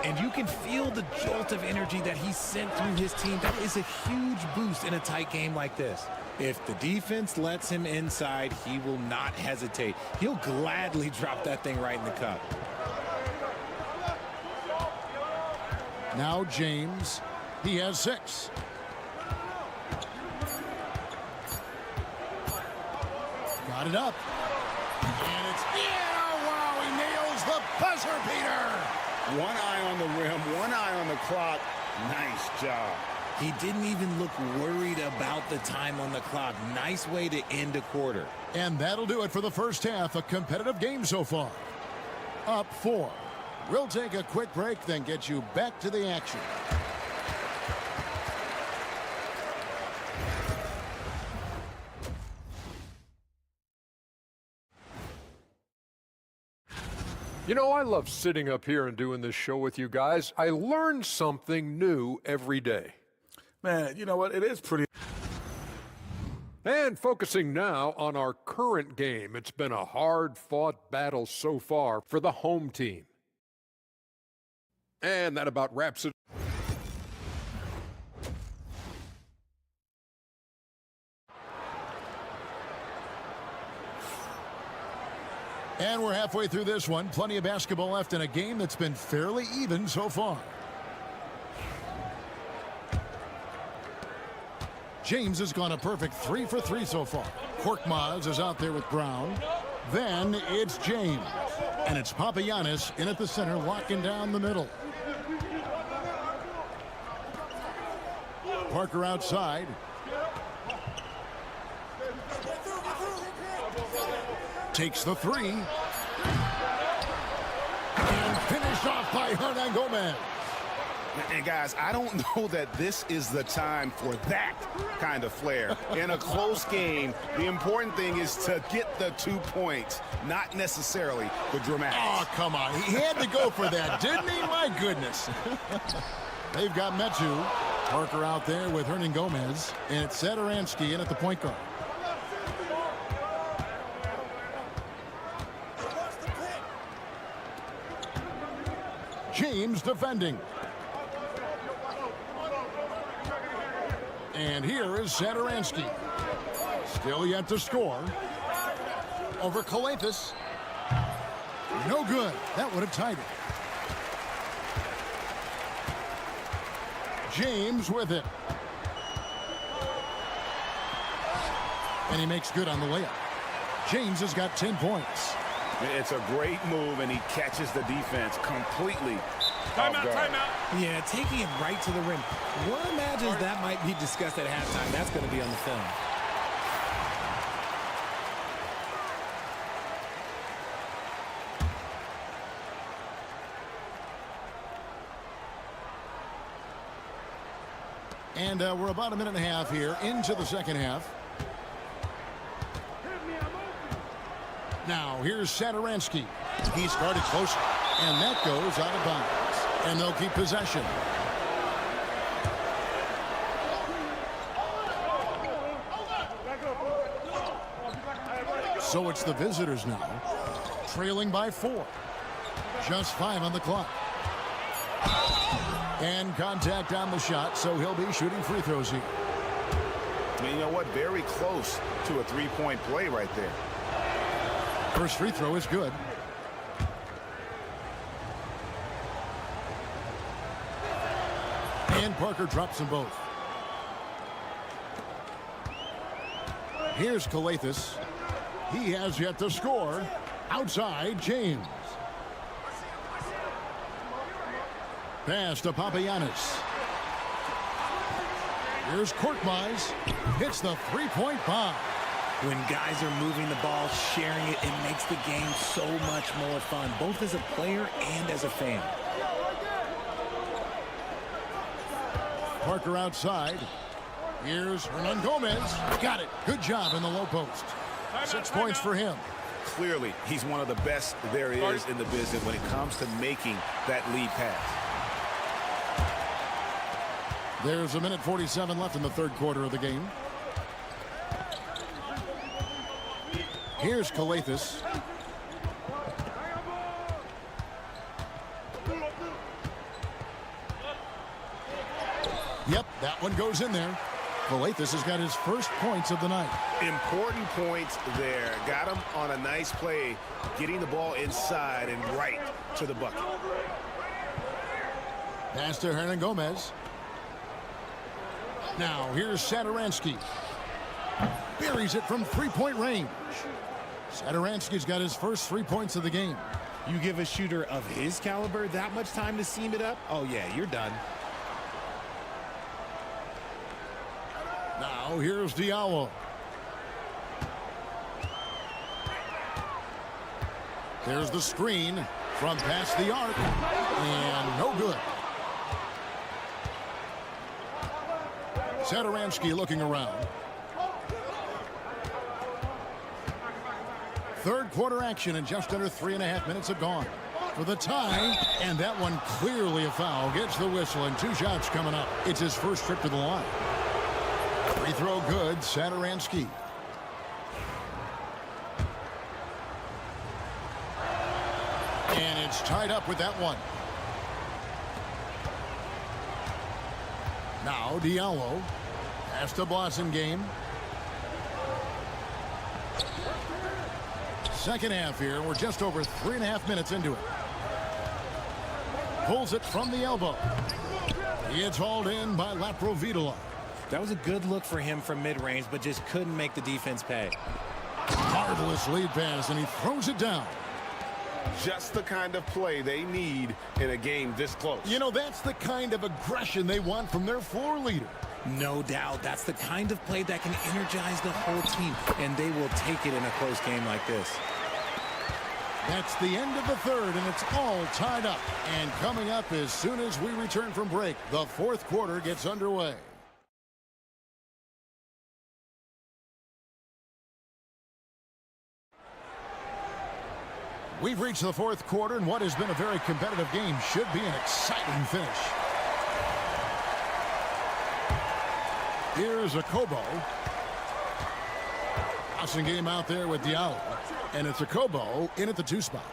And you can feel the jolt of energy that he sent through his team. That is a huge boost in a tight game like this. If the defense lets him inside, he will not hesitate. He'll gladly drop that thing right in the cup. Now James, he has 6. Got it up. And it's in. Oh, wow, he nails the buzzer beater. One eye on the rim, one eye on the clock. Nice job. He didn't even look worried about the time on the clock. Nice way to end a quarter. And that'll do it for the first half. A competitive game so far. Up 4. We'll take a quick break, then get you back to the action. You know, I love sitting up here and doing this show with you guys. I learn something new every day. Man, you know what? It is pretty. And focusing now on our current game. It's been a hard-fought battle so far for the home team. And that about wraps it. And we're halfway through this one. Plenty of basketball left in a game that's been fairly even so far. James has gone a perfect 3 for 3 so far. Korkmaz is out there with Brown. Then it's James. And it's Papagiannis in at the center, locking down the middle. Parker outside. Takes the 3. And finished off by Hernan Gomez. And guys, I don't know that this is the time for that kind of flair. In a close game, the important thing is to get the 2 points, not necessarily the dramatics. Oh, come on. He had to go for that, didn't he? My goodness. They've got Metu. Parker out there with Hernan Gomez. And it's Satoransky in at the point guard. James defending. And here is Satoransky. Still yet to score. Over Kalathis. No good. That would have tied it. James with it. And he makes good on the layup. James has got 10 points. It's a great move, and he catches the defense completely. Timeout, timeout. Yeah, taking it right to the rim. One imagines that might be discussed at halftime. That's going to be on the film. And we're about a minute and a half here into the second half. Now, here's Satoransky. He started closer, and that goes out of bounds. And they'll keep possession. So it's the visitors now, trailing by 4. Just 5 on the clock. And contact on the shot, so he'll be shooting free throws here. And you know what? Very close to a three-point play right there. First free throw is good. And Parker drops them both. Here's Kalathis. He has yet to score. Outside, James. Pass to Papagiannis. Here's Korkmaz. Hits the three-point bomb. When guys are moving the ball, sharing it, it makes the game so much more fun, both as a player and as a fan. Parker outside. Here's Hernan Gomez. Got it. Good job in the low post. 6 points for him. Clearly, he's one of the best there is in the business when it comes to making that lead pass. There's a minute 47 left in the third quarter of the game. Here's Kalathis. Yep, that one goes in there. Kalathis has got his first points of the night. Important points there. Got him on a nice play, getting the ball inside and right to the bucket. Pass to Hernan Gomez. Now, here's Satoransky. Buries it from three-point range. Satoransky's got his first 3 points of the game. You give a shooter of his caliber that much time to seam it up? Oh, yeah, you're done. Now, here's Diallo. There's the screen from past the arc. And no good. Satoransky looking around. Third quarter action, and just under 3.5 minutes have gone for the tie, and that one clearly a foul. Gets the whistle, and 2 shots coming up. It's his first trip to the line. Free throw good, Satoransky. And it's tied up with that one. Now Diallo. Pass to Blasingame. Second half here. We're just over 3.5 minutes into it. Pulls it from the elbow. It's hauled in by Laprovitola. That was a good look for him from mid-range, but just couldn't make the defense pay. Marvelous lead pass, and he throws it down. Just the kind of play they need in a game this close. You know, that's the kind of aggression they want from their floor leader. No doubt. That's the kind of play that can energize the whole team, and they will take it in a close game like this. That's the end of the third, and it's all tied up. And coming up as soon as we return from break, the fourth quarter gets underway. We've reached the fourth quarter, and what has been a very competitive game should be an exciting finish. Here's a Kobo. Passing game out there with Diallo. And it's a Kobo in at the 2 spot.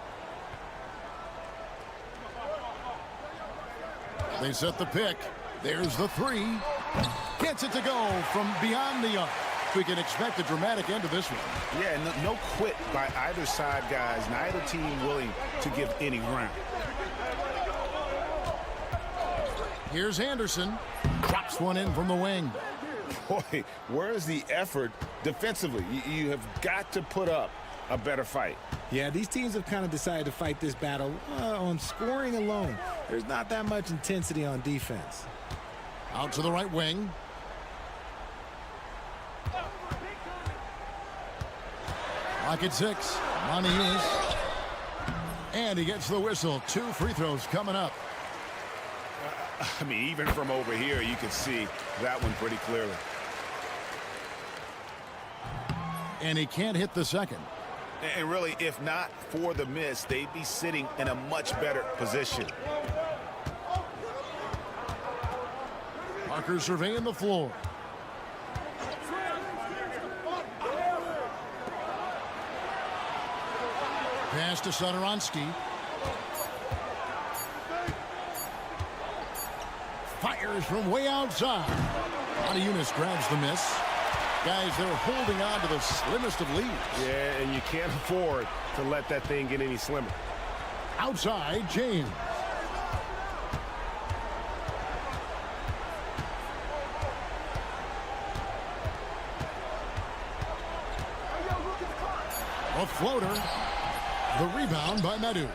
They set the pick. There's the 3. Gets it to go from beyond the arc. We can expect a dramatic end to this one. Yeah, no quit by either side, guys. Neither team willing to give any ground. Here's Anderson. Drops one in from the wing. Boy, where's the effort defensively? You have got to put up a better fight. Yeah, these teams have kind of decided to fight this battle on scoring alone. There's not that much intensity on defense. Out to the right wing. Lock at 6. Monty is. And he gets the whistle. 2 free throws coming up. I mean, even from over here, you can see that one pretty clearly. And he can't hit the second. And really, if not for the miss, they'd be sitting in a much better position. Parker surveying the floor. Pass to Satoransky. Fires from way outside. Eunice grabs the miss. Guys, they're holding on to the slimmest of leads. Yeah, and you can't afford to let that thing get any slimmer. Outside, James. A floater. The rebound by Medu.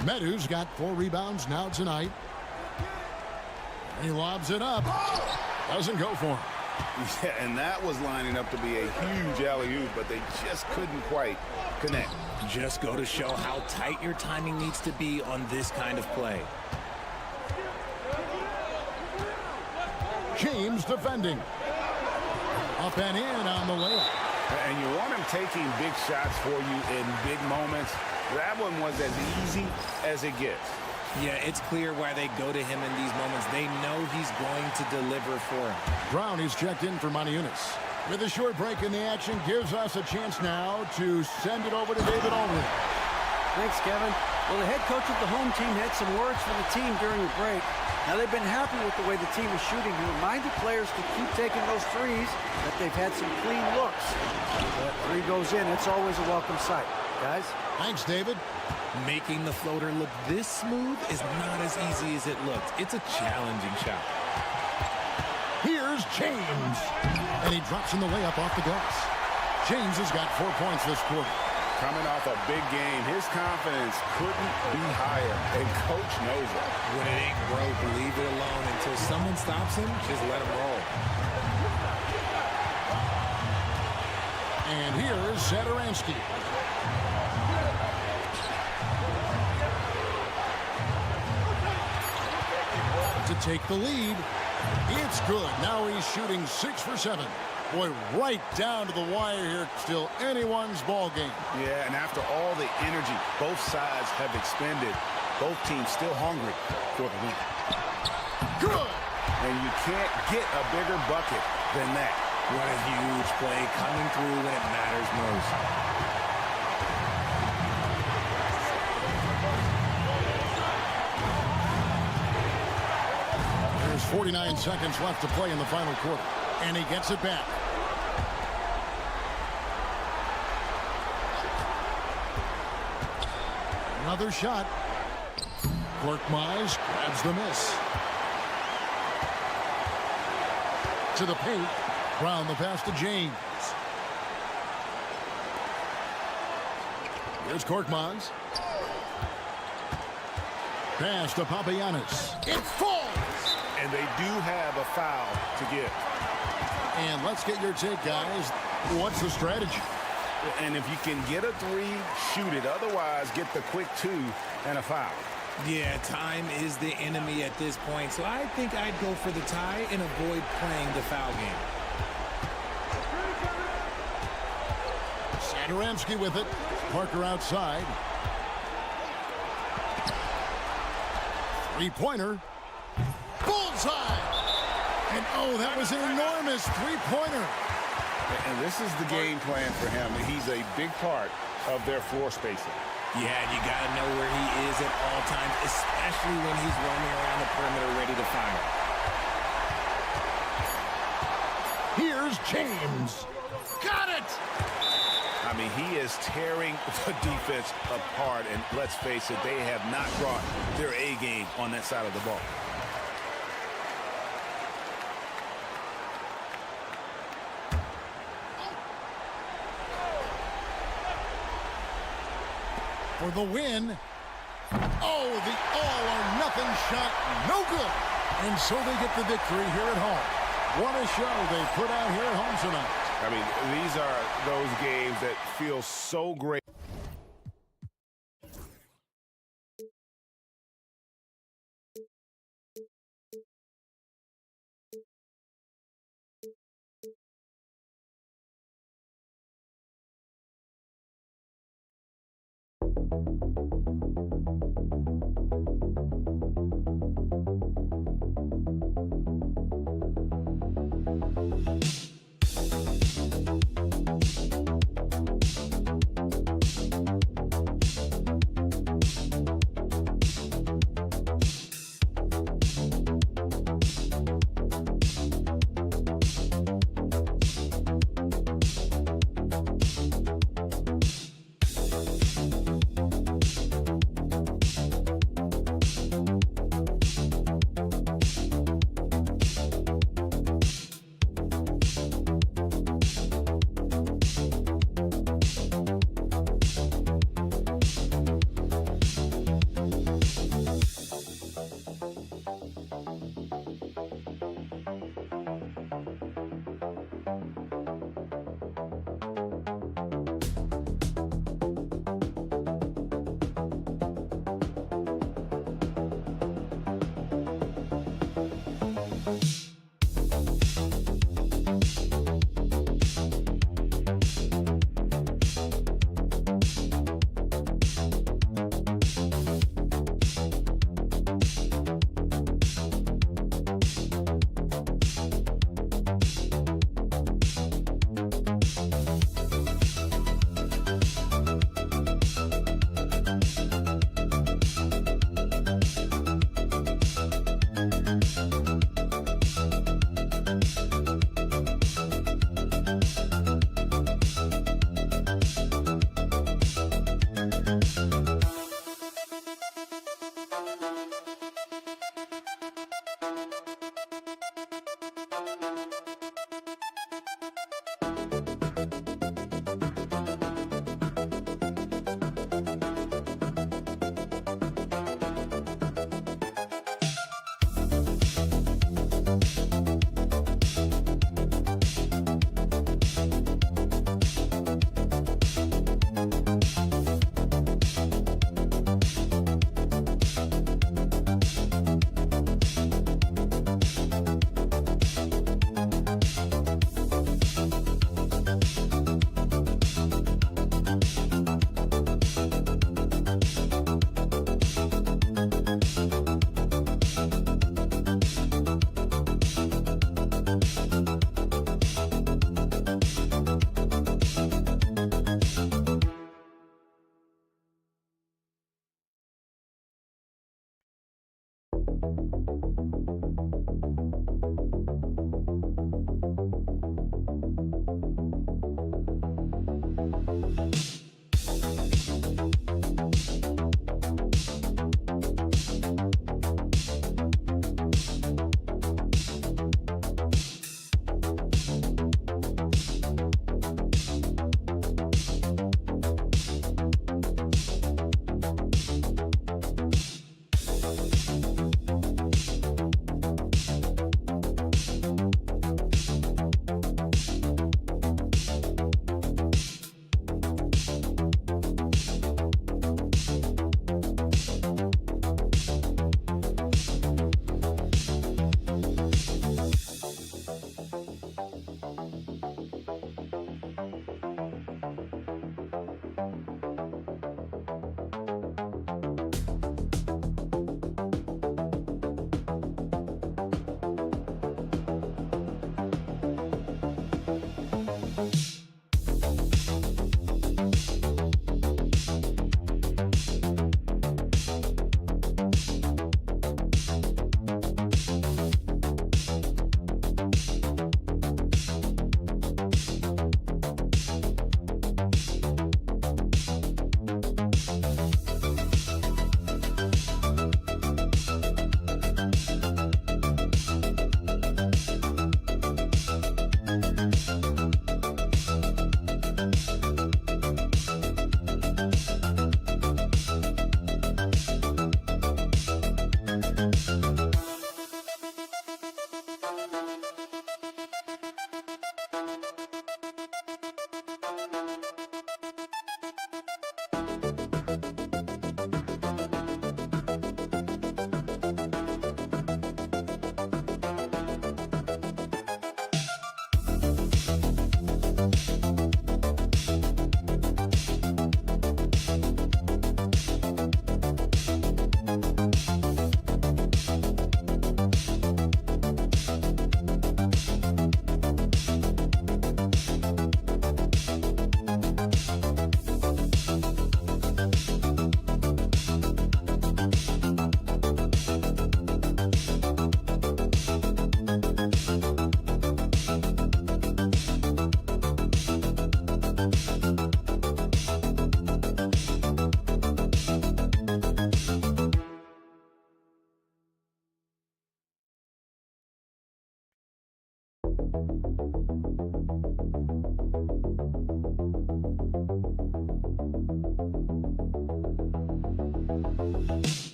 Medu's got 4 rebounds now tonight. He lobs it up. Doesn't go for him. Yeah, and that was lining up to be a huge alley-oop, but they just couldn't quite connect. Just go to show how tight your timing needs to be on this kind of play. James defending. Up and in on the layup. And you want him taking big shots for you in big moments. That one was as easy as it gets. Yeah, it's clear why they go to him in these moments. They know he's going to deliver for him. Brown is checked in for Eunice. With a short break in the action, gives us a chance now to send it over to David Aldridge. Thanks, Kevin. Well, the head coach of the home team had some words for the team during the break. Now, they've been happy with the way the team is shooting. He reminded players to keep taking those threes, that they've had some clean looks. That 3 goes in. It's always a welcome sight. Guys? Thanks, David. Making the floater look this smooth is not as easy as it looks. It's a challenging shot. Here's James. And he drops in the layup off the glass. James has got 4 points this quarter. Coming off a big game, his confidence couldn't be higher, and coach knows it. When it ain't broke, leave it alone. Until someone stops him, just let him roll. And here's Satoransky. To take the lead. It's good. Now he's shooting 6 for 7. Boy, right down to the wire here. Still anyone's ball game. Yeah, and after all the energy both sides have expended, both teams still hungry for the win. Good. And you can't get a bigger bucket than that. What a huge play coming through when it matters most. There's 49 seconds left to play in the final quarter. And he gets it back. Another shot. Korkmaz grabs the miss. To the paint. Brown the pass to James. Here's Korkmaz. Pass to Papagiannis. It falls! And they do have a foul to give. And let's get your take, guys. What's the strategy? And if you can get a three, shoot it. Otherwise, get the quick two and a foul. Yeah, time is the enemy at this point, so I think I'd go for the tie and avoid playing the foul game. Satoransky with it. Parker outside. Three-pointer. Bullseye! And, oh, that was an enormous three-pointer. And this is the game plan for him. He's a big part of their floor spacing. Yeah, you got to know where he is at all times, especially when he's roaming around the perimeter ready to fire. Here's James. Got it! I mean, he is tearing the defense apart, and let's face it, they have not brought their A game on that side of the ball. For the win. Oh, the all-or-nothing shot, no good. And so they get the victory here at home. What a show they put out here at home tonight. I mean, these are those games that feel so great.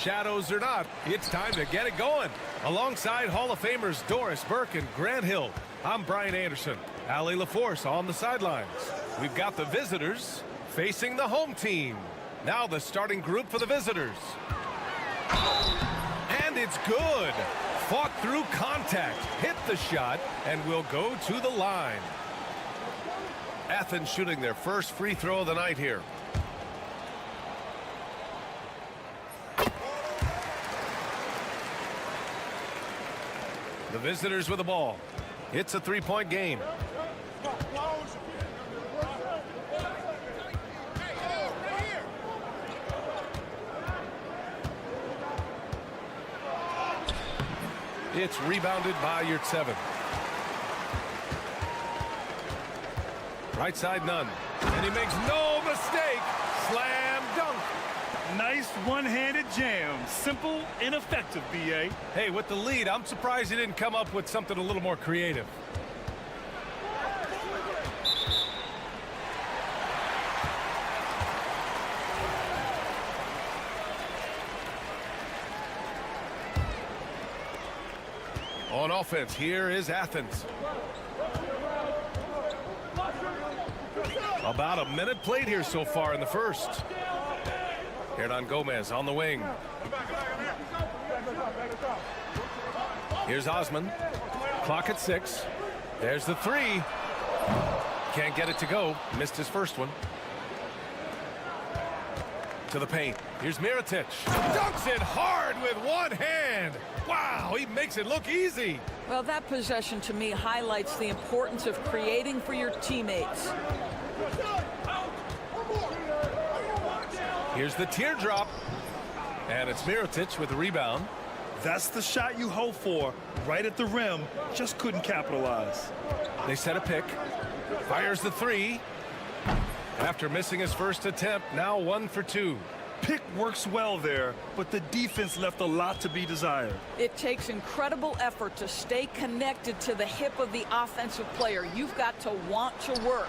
Shadows or not, it's time to get it going. Alongside Hall of Famers Doris Burke and Grant Hill, I'm Brian Anderson. Allie LaForce on the sidelines. We've got the visitors facing the home team. Now the starting group for the visitors. And it's good. Fought through contact, hit the shot, and will go to the line. Athens shooting their first free throw of the night here. The visitors with the ball. It's a three-point game. It's rebounded by Yurtseven. Right side, none. And he makes no mistake. Slam dunk. Nice one-handed jam. Simple and effective, B.A. Hey, with the lead, I'm surprised he didn't come up with something a little more creative. On offense, here is Athens. About a minute played here so far in the first. Hernan Gomez on the wing. Here's Osman. Clock at 6. There's the three. Can't get it to go. Missed his first one. To the paint. Here's Mirotic. Dunks it hard with one hand. Wow, he makes it look easy. Well, that possession to me highlights the importance of creating for your teammates. Here's the teardrop. And it's Mirotic with the rebound. That's the shot you hope for. Right at the rim. Just couldn't capitalize. They set a pick. Fires the three. After missing his first attempt, now 1 for 2. Pick works well there, but the defense left a lot to be desired. It takes incredible effort to stay connected to the hip of the offensive player. You've got to want to work.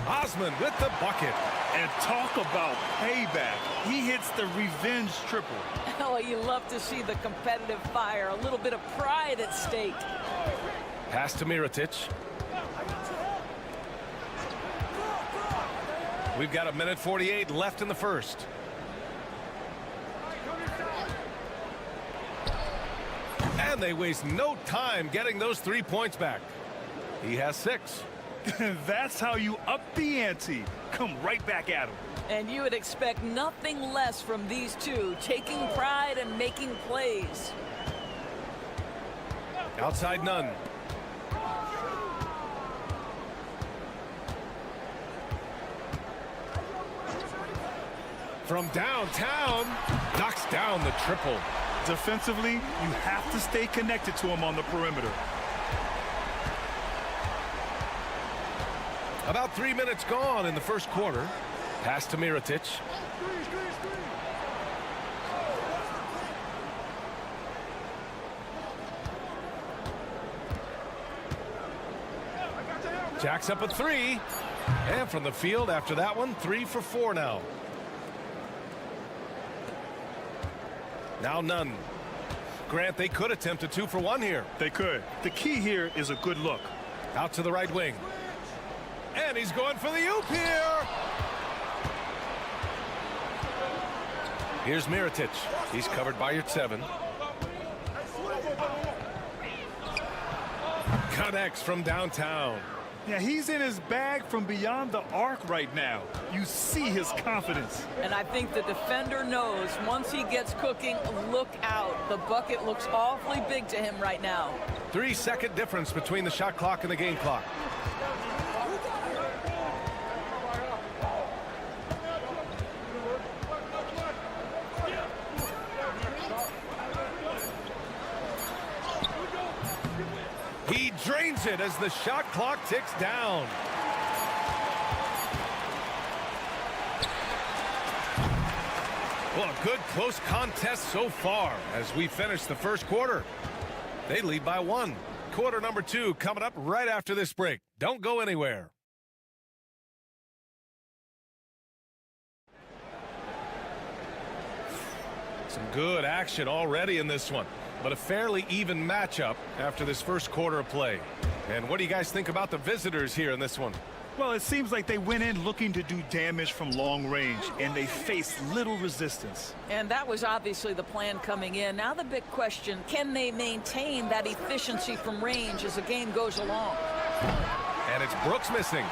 Osman with the bucket. And talk about payback. He hits the revenge triple. Oh, you love to see the competitive fire. A little bit of pride at stake. Pass to Mirotic. We've got 1:48 left in the first. And they waste no time getting those 3 points back. He has 6. That's how you up the ante. Come right back at him. And you would expect nothing less from these two, taking pride and making plays. Outside, none. From downtown, knocks down the triple. Defensively, you have to stay connected to him on the perimeter. About 3 minutes gone in the first quarter. Pass to Mirotic. Jacks up a 3. And from the field after that one, 3 for 4 now. Now none. Grant, they could attempt a 2 for 1 here. They could. The key here is a good look. Out to the right wing. And he's going for the oop here. Here's Mirotic. He's covered by Yurtseven. Connects from downtown. Yeah, he's in his bag from beyond the arc right now. You see his confidence. And I think the defender knows once he gets cooking, look out. The bucket looks awfully big to him right now. 3-second difference between the shot clock and the game clock. He drains it as the shot clock ticks down. Well, a good close contest so far as we finish the first quarter. They lead by 1. Quarter number 2 coming up right after this break. Don't go anywhere. Some good action already in this one, but a fairly even matchup after this first quarter of play. And what do you guys think about the visitors here in this one? Well, it seems like they went in looking to do damage from long range, and they faced little resistance. And that was obviously the plan coming in. Now the big question, can they maintain that efficiency from range as the game goes along? And it's Brooks missing.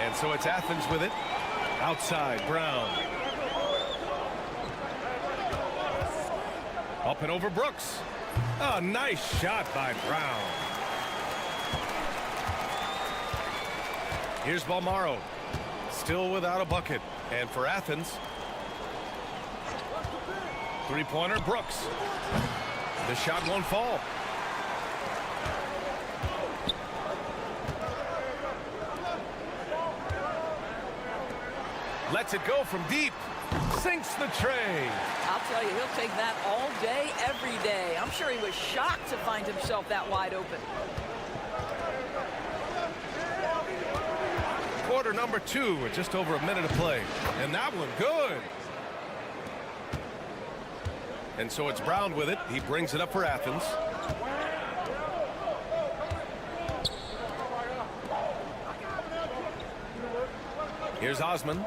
And so it's Athens with it. Outside, Brown. Up and over Brooks. A nice shot by Brown. Here's Balmaro. Still without a bucket. And for Athens, three-pointer Brooks. The shot won't fall. Lets it go from deep. Sinks the tray. I'll tell you, he'll take that all day, every day. I'm sure he was shocked to find himself that wide open. Quarter number 2 with just over a minute to play. And that one good. And so it's Brown with it. He brings it up for Athens. Here's Osman.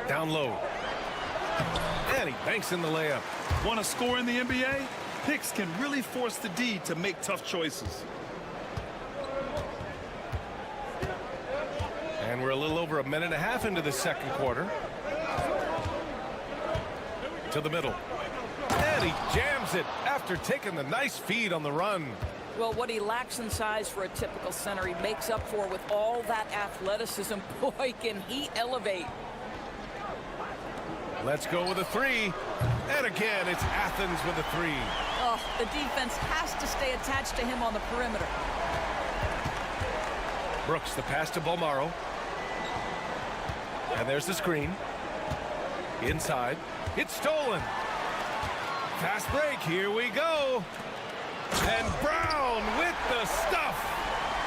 Down low. And he banks in the layup. Want to score in the NBA? Picks can really force the D to make tough choices. And we're a little over a minute and a half into the second quarter. To the middle. And he jams it after taking the nice feed on the run. Well, what he lacks in size for a typical center, he makes up for with all that athleticism. Boy, can he elevate. Let's go with a 3. And again, it's Athens with a 3. Oh, the defense has to stay attached to him on the perimeter. Brooks, the pass to Balmaro. And there's the screen. Inside. It's stolen. Fast break. Here we go. And Brown with the stuff.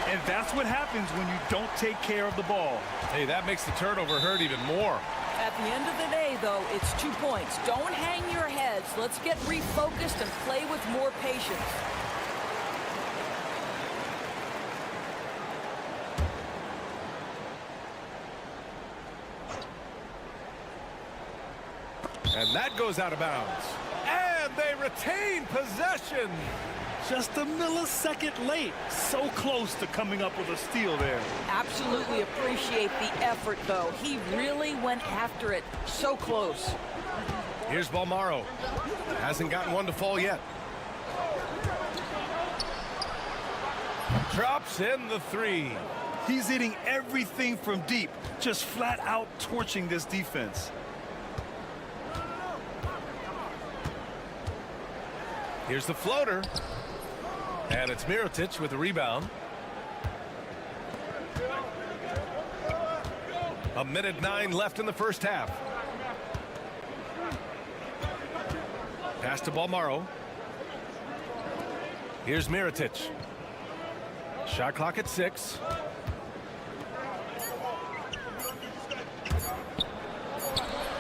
And that's what happens when you don't take care of the ball. Hey, that makes the turnover hurt even more. At the end of the day, though, it's 2 points. Don't hang your heads. Let's get refocused and play with more patience. And that goes out of bounds. And they retain possession. Just a millisecond late. So close to coming up with a steal there. Absolutely appreciate the effort, though. He really went after it. So close. Here's Balmaro. Hasn't gotten one to fall yet. Drops in the 3. He's hitting everything from deep. Just flat out torching this defense. Here's the floater. And it's Mirotic with the rebound. A minute 9 left in the first half. Pass to Balmaro. Here's Mirotic. Shot clock at 6.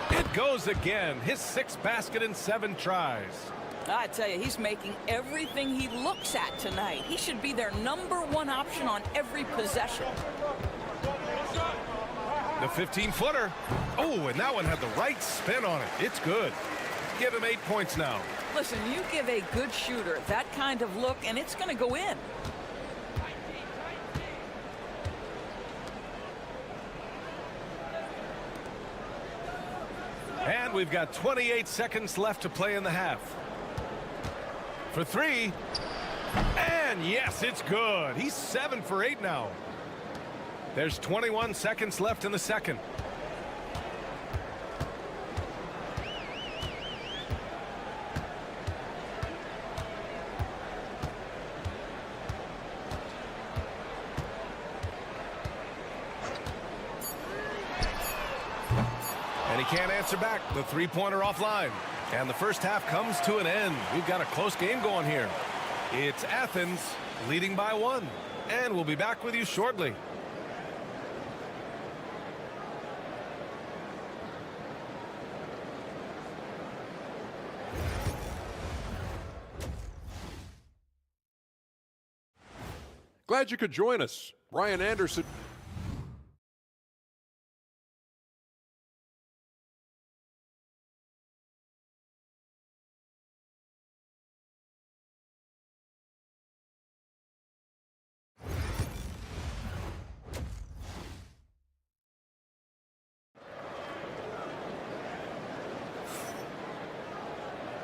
It goes again. His 6th basket in 7 tries. I tell you, he's making everything he looks at tonight. He should be their #1 option on every possession. The 15-footer. Oh, and that one had the right spin on it. It's good. Give him 8 points now. Listen, you give a good shooter that kind of look, and it's going to go in. And we've got 28 seconds left to play in the half. For 3. And yes, it's good. He's 7 for 8 now. There's 21 seconds left in the second. can't answer back. The three-pointer offline. And the first half comes to an end. We've got a close game going here. It's Athens leading by 1. And we'll be back with you shortly. Glad you could join us. Brian Anderson.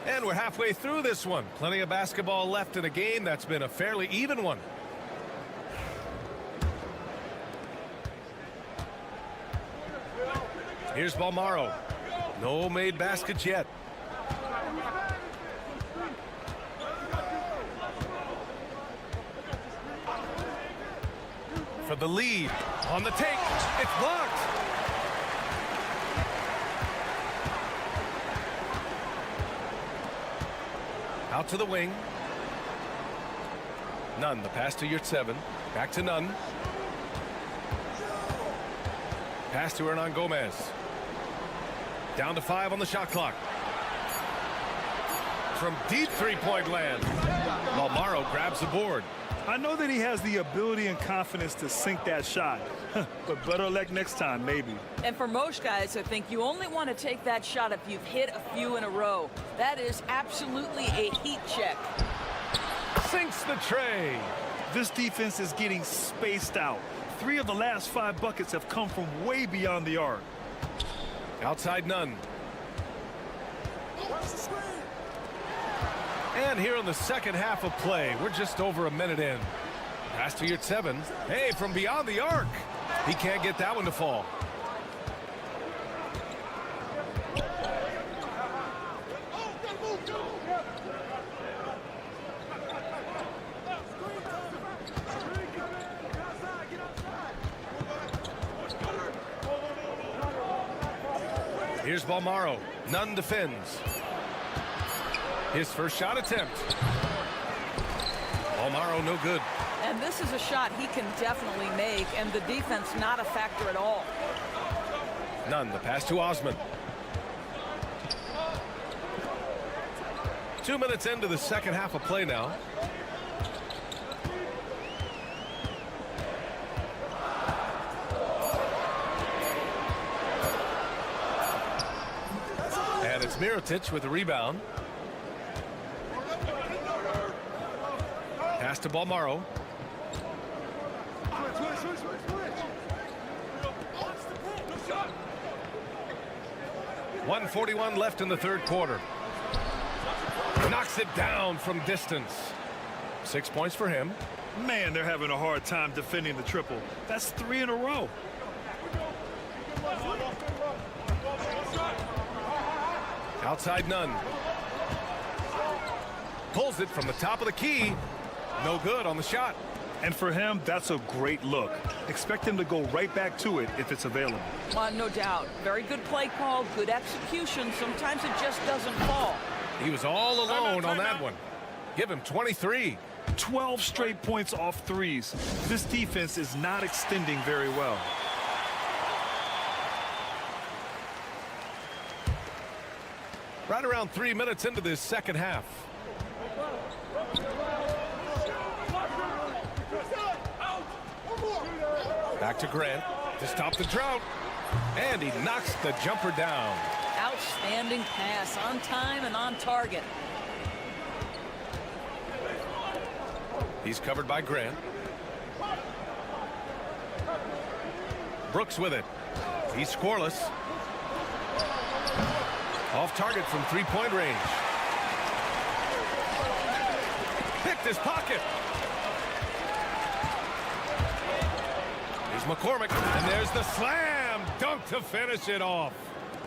And we're halfway through this one. Plenty of basketball left in a game that's been a fairly even one. Here's Balmaro. No made baskets yet. For the lead. On the take. It's blocked. Out to the wing. Nunn, the pass to Yurtseven. Back to Nunn. Pass to Hernan Gomez. Down to 5 on the shot clock. From deep three-point land. Balmaro grabs the board. I know that he has the ability and confidence to sink that shot. But better luck next time, maybe. And for most guys, I think you only want to take that shot if you've hit a few in a row. That is absolutely a heat check. Sinks the tray. This defense is getting spaced out. 3 of the last 5 buckets have come from way beyond the arc. Outside Nunn. And here in the second half of play, we're just over a minute in. Pass to Yurtseven. Hey, from beyond the arc. He can't get that one to fall. Here's Balmaro. Nunn defends. His first shot attempt. Balmaro no good. And this is a shot he can definitely make, and the defense not a factor at all. Nunn, the pass to Osman. 2 minutes into the second half of play now. And it's Mirotic with the rebound. Pass to Balmaro. 1:41 left in the third quarter. Knocks it down from distance. 6 points for him. Man, they're having a hard time defending the triple. That's 3 in a row. Outside Nunn. Pulls it from the top of the key. No good on the shot. And for him, that's a great look. Expect him to go right back to it if it's available. No doubt. Very good play call, good execution. Sometimes it just doesn't fall. He was all alone on that one. Give him 23. 12 straight points off threes. This defense is not extending very well. Right around 3 minutes into this second half. Back to Grant to stop the drought. And he knocks the jumper down. Outstanding pass, on time and on target. He's covered by Grant. Brooks with it. He's scoreless. Off target from three-point range. Picked his pocket. Here's McCormick, and there's the slam dunk to finish it off.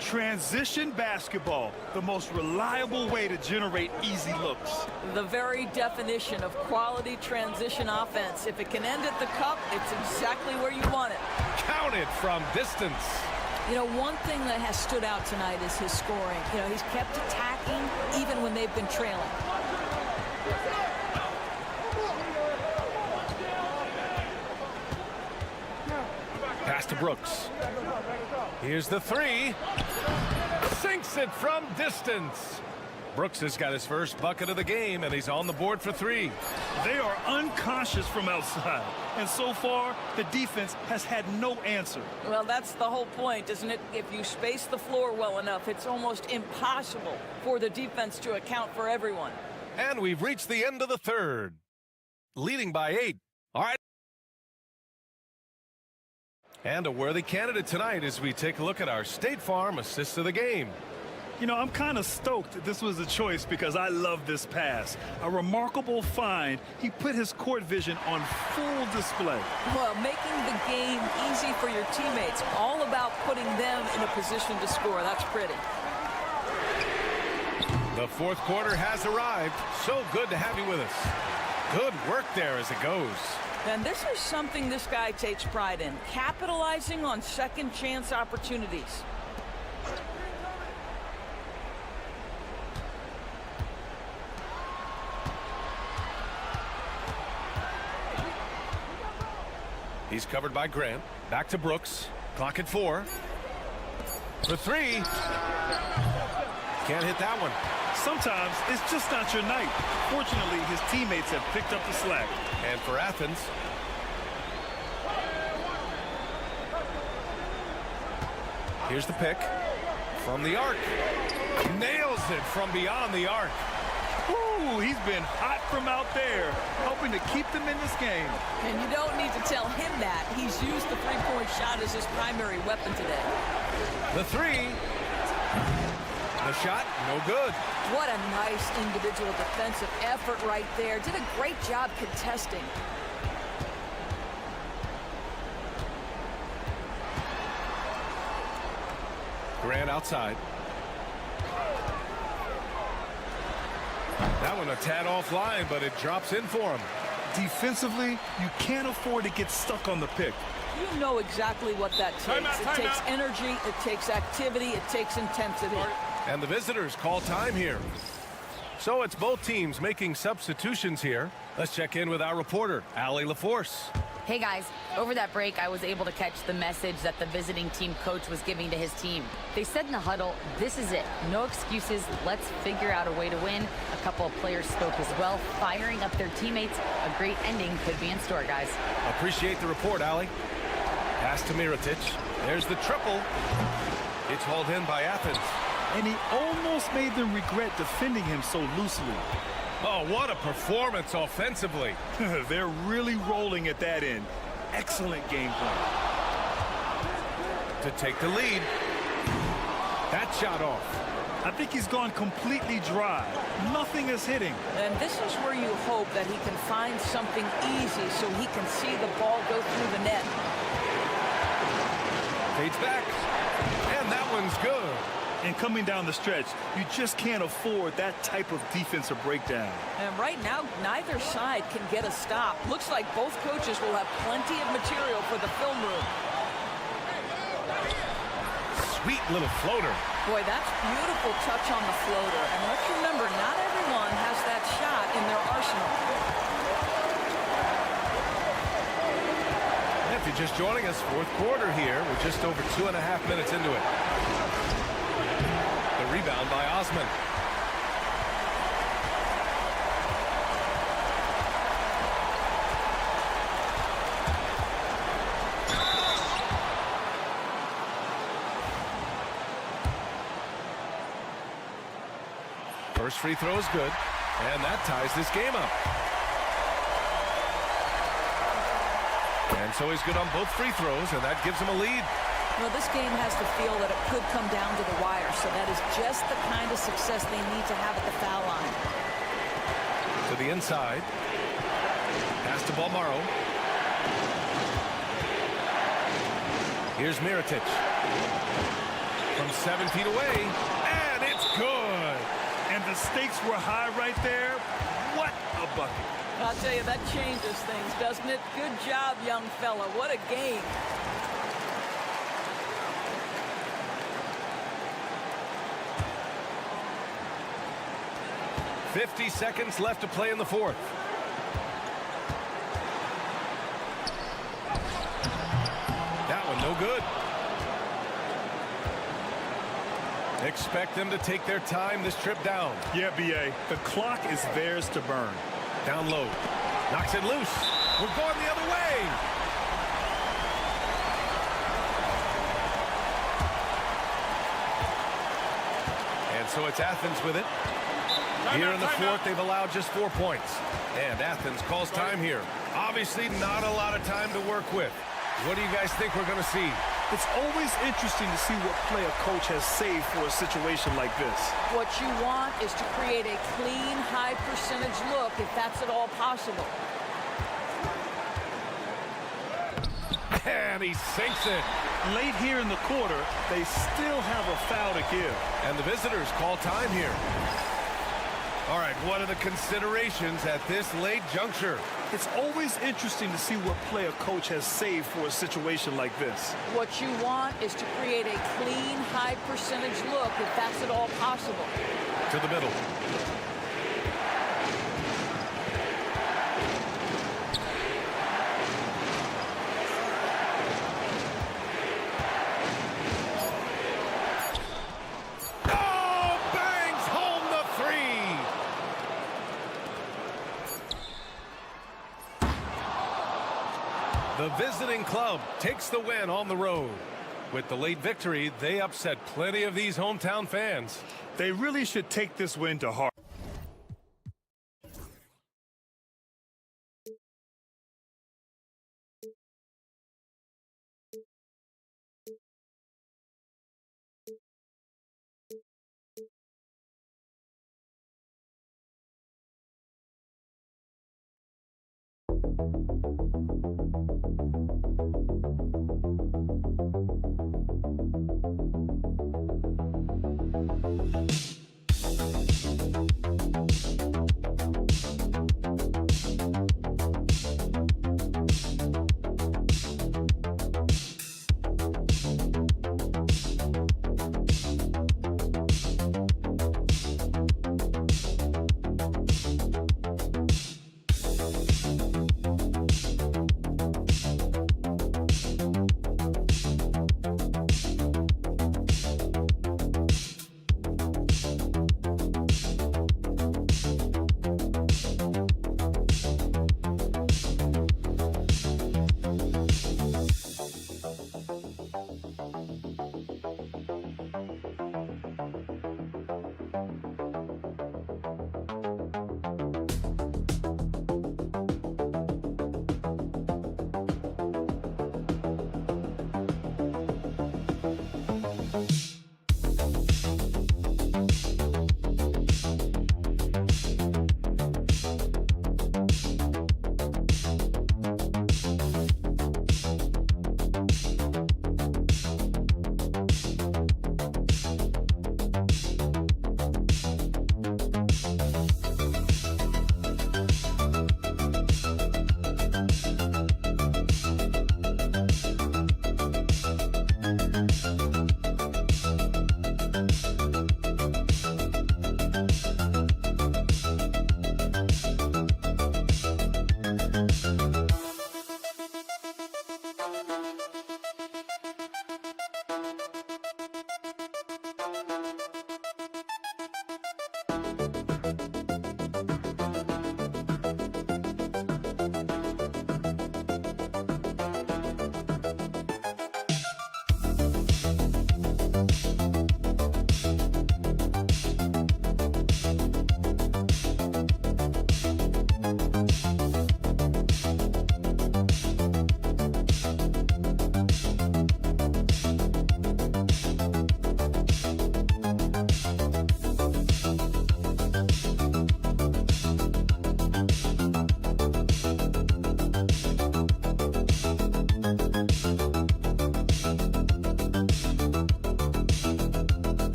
Transition basketball, the most reliable way to generate easy looks. The very definition of quality transition offense. If it can end at the cup, it's exactly where you want it. Counted from distance. You know, one thing that has stood out tonight is his scoring. You know, he's kept attacking even when they've been trailing. Pass to Brooks. Here's the three. Sinks it from distance. Brooks has got his first bucket of the game, and he's on the board for three. They are unconscious from outside, and so far the defense has had no answer. Well, that's the whole point, isn't it? If you space the floor well enough, it's almost impossible for the defense to account for everyone. And we've reached the end of the third. Leading by 8. All right. And a worthy candidate tonight as we take a look at our State Farm assist of the game. You know, I'm kind of stoked that this was a choice because I love this pass. A remarkable find. He put his court vision on full display. Well, making the game easy for your teammates. All about putting them in a position to score. That's pretty. The fourth quarter has arrived. So good to have you with us. Good work there as it goes. And this is something this guy takes pride in. Capitalizing on second chance opportunities. He's covered by Grant. Back to Brooks. Clock at 4. For 3. Can't hit that one. Sometimes it's just not your night. Fortunately, his teammates have picked up the slack. And for Athens. Here's the pick. From the arc. Nails it from beyond the arc. Ooh, he's been hot from out there, hoping to keep them in this game. And you don't need to tell him that. He's used the three-point shot as his primary weapon today. The 3. The shot, no good. What a nice individual defensive effort right there. Did a great job contesting. Grant outside. That one a tad offline, but it drops in for him. Defensively, you can't afford to get stuck on the pick. You know exactly what that takes. It takes energy, it takes activity, it takes intensity. And the visitors call time here. So it's both teams making substitutions here. Let's check in with our reporter, Allie LaForce. Hey guys, over that break I was able to catch the message that the visiting team coach was giving to his team. They said in the huddle, this is it. No excuses. Let's figure out a way to win. A couple of players spoke as well, firing up their teammates. A great ending could be in store, guys. Appreciate the report, Allie. Pass to Mirotic. There's the triple. It's hauled in by Athens. And he almost made them regret defending him so loosely. Oh, what a performance offensively. They're really rolling at that end. Excellent game plan. To take the lead. That shot off. I think he's gone completely dry. Nothing is hitting. And this is where you hope that he can find something easy so he can see the ball go through the net. Fades back. And that one's good. And coming down the stretch, you just can't afford that type of defensive breakdown. And right now, neither side can get a stop. Looks like both coaches will have plenty of material for the film room. Sweet little floater. Boy, that's beautiful touch on the floater. And let's remember, not everyone has that shot in their arsenal. If you're just joining us, fourth quarter here. We're just over 2.5 minutes into it. The rebound by Osman. First free throw is good, and that ties this game up. And so he's good on both free throws, and that gives him a lead. Well, this game has the feel that it could come down to the wire, so that is just the kind of success they need to have at the foul line. To the inside. Pass to Balmaro. Here's Mirotic. From 7 feet away, and it's good. And the stakes were high right there. What a bucket. I'll tell you, that changes things, doesn't it? Good job, young fella. What a game. 50 seconds left to play in the fourth. That one no good. Expect them to take their time this trip down. Yeah, B.A. The clock is theirs to burn. Down low. Knocks it loose. We're going the other way. And so it's Athens with it. Here in the fourth, they've allowed just 4 points. And Athens calls time here. Obviously not a lot of time to work with. What do you guys think we're going to see? It's always interesting to see what play a coach has saved for a situation like this. What you want is to create a clean, high percentage look, if that's at all possible. And he sinks it. Late here in the quarter, they still have a foul to give. And the visitors call time here. All right, what are the considerations at this late juncture? It's always interesting to see what play a coach has saved for a situation like this. What you want is to create a clean, high percentage look, if that's at all possible. To the middle. The visiting club takes the win on the road. With the late victory, they upset plenty of these hometown fans. They really should take this win to heart.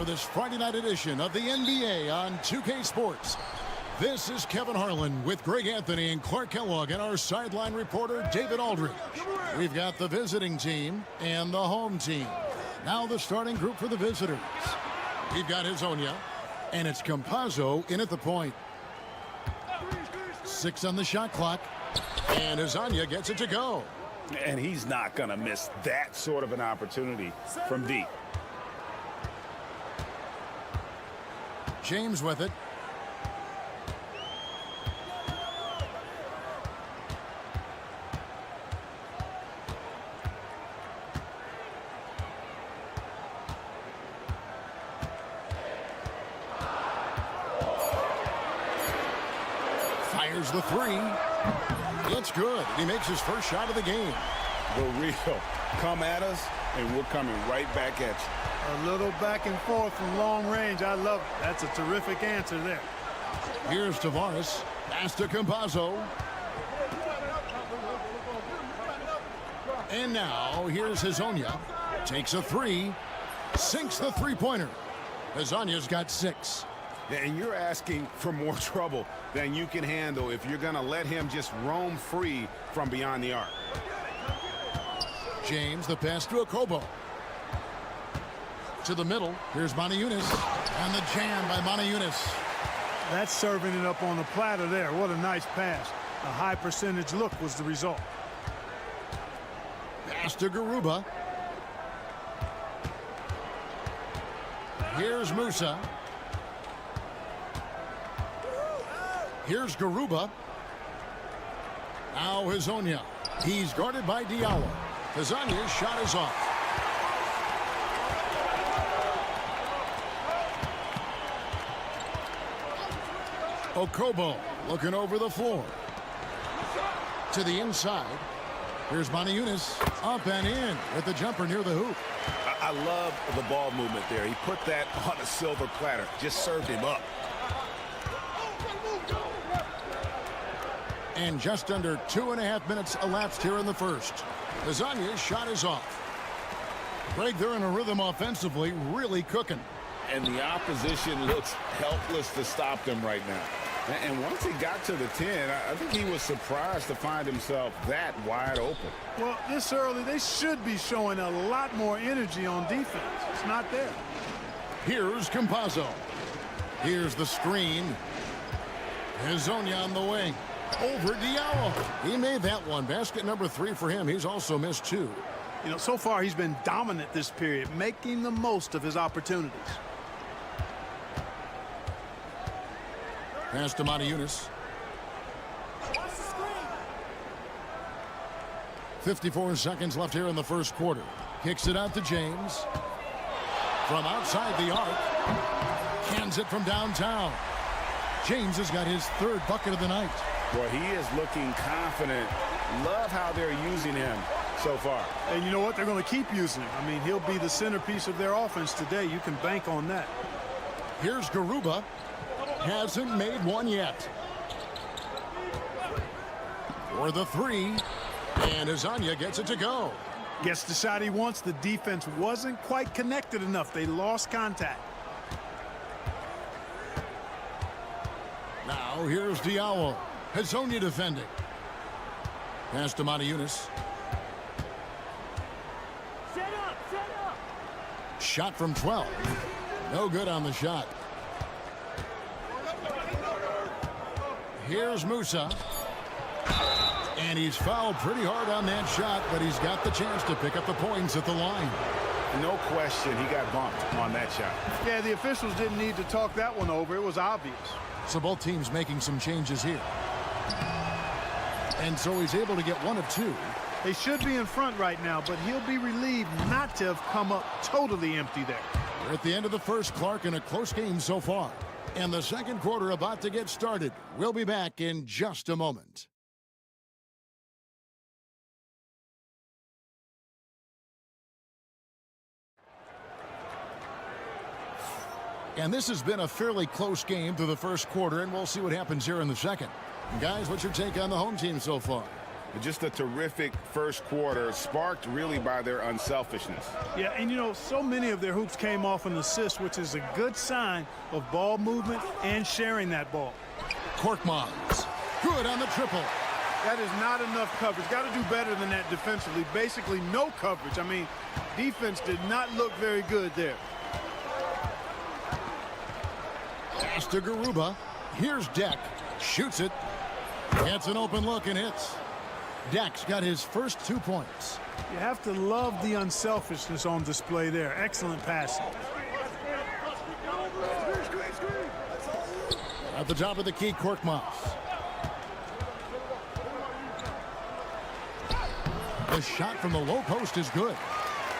This Friday night edition of the NBA on 2K Sports. This is Kevin Harlan with Greg Anthony and Clark Kellogg and our sideline reporter David Aldridge. We've got the visiting team and the home team. Now the starting group for the visitors. We've got Hezonja, and it's Campazzo in at the point. 6 on the shot clock, and Hezonja gets it to go. And he's not going to miss that sort of an opportunity from deep. James with it. Fires the three. It's good. He makes his first shot of the game. The real come at us, and we're coming right back at you. A little back and forth from long range. I love it. That's a terrific answer there. Here's Tavares. Pass to Campazzo. And now here's Hezonja. Takes a three. Sinks the three-pointer. Hezonja's got 6. And you're asking for more trouble than you can handle if you're going to let him just roam free from beyond the arc. James, the pass to Okobo. To the middle. Here's Manajunas. And the jam by Manajunas. That's serving it up on the platter there. What a nice pass. A high percentage look was the result. Pass to Garuba. Here's Musa. Here's Garuba. Now Hezonja. He's guarded by Diallo. Hezonja's shot is off. Okobo looking over the floor. To the inside. Here's Manajunas. Up and in with the jumper near the hoop. I love the ball movement there. He put that on a silver platter. Just served him up. And just under 2.5 minutes elapsed here in the first. Hezonja's shot is off. Greg, they're in a rhythm offensively, really cooking. And the opposition looks helpless to stop them right now. And once he got to the 10, I think he was surprised to find himself that wide open. Well, this early, they should be showing a lot more energy on defense. It's not there. Here's Campazzo. Here's the screen. Hezonja on the wing. Over Diallo. He made that one. Basket number 3 for him. He's also missed 2. You know, so far he's been dominant this period, making the most of his opportunities. Pass to Motiejunas. 54 seconds left here in the first quarter. Kicks it out to James. From outside the arc. Cans it from downtown. James has got his 3rd bucket of the night. Boy, he is looking confident. Love how they're using him so far. And you know what? They're going to keep using him. I mean, he'll be the centerpiece of their offense today. You can bank on that. Here's Garuba. Hasn't made one yet. For the 3. And Hezonja gets it to go. Gets the shot he wants. The defense wasn't quite connected enough. They lost contact. Now here's Diallo. Hezonja defending. Pass to Motiejunas. Shot from 12. No good on the shot. Here's Musa. And he's fouled pretty hard on that shot, but he's got the chance to pick up the points at the line. No question he got bumped on that shot. Yeah, the officials didn't need to talk that one over. It was obvious. So both teams making some changes here. And so he's able to get 1 of 2. They should be in front right now, but he'll be relieved not to have come up totally empty there. We're at the end of the first, Clark, in a close game so far. And the second quarter about to get started. We'll be back in just a moment. And this has been a fairly close game through the first quarter, and we'll see what happens here in the second. Guys, what's your take on the home team so far? Just a terrific first quarter, sparked really by their unselfishness. Yeah, and you know, so many of their hoops came off an assist, which is a good sign of ball movement and sharing that ball. Korkmaz, good on the triple. That is not enough coverage. Got to do better than that defensively. Basically no coverage. I mean, defense did not look very good there. Pass to Garuba. Here's Deck. Shoots it. Gets an open look and hits. Deck's got his first 2 points. You have to love the unselfishness on display there. Excellent passing. At the top of the key, Korkmaz. The shot from the low post is good.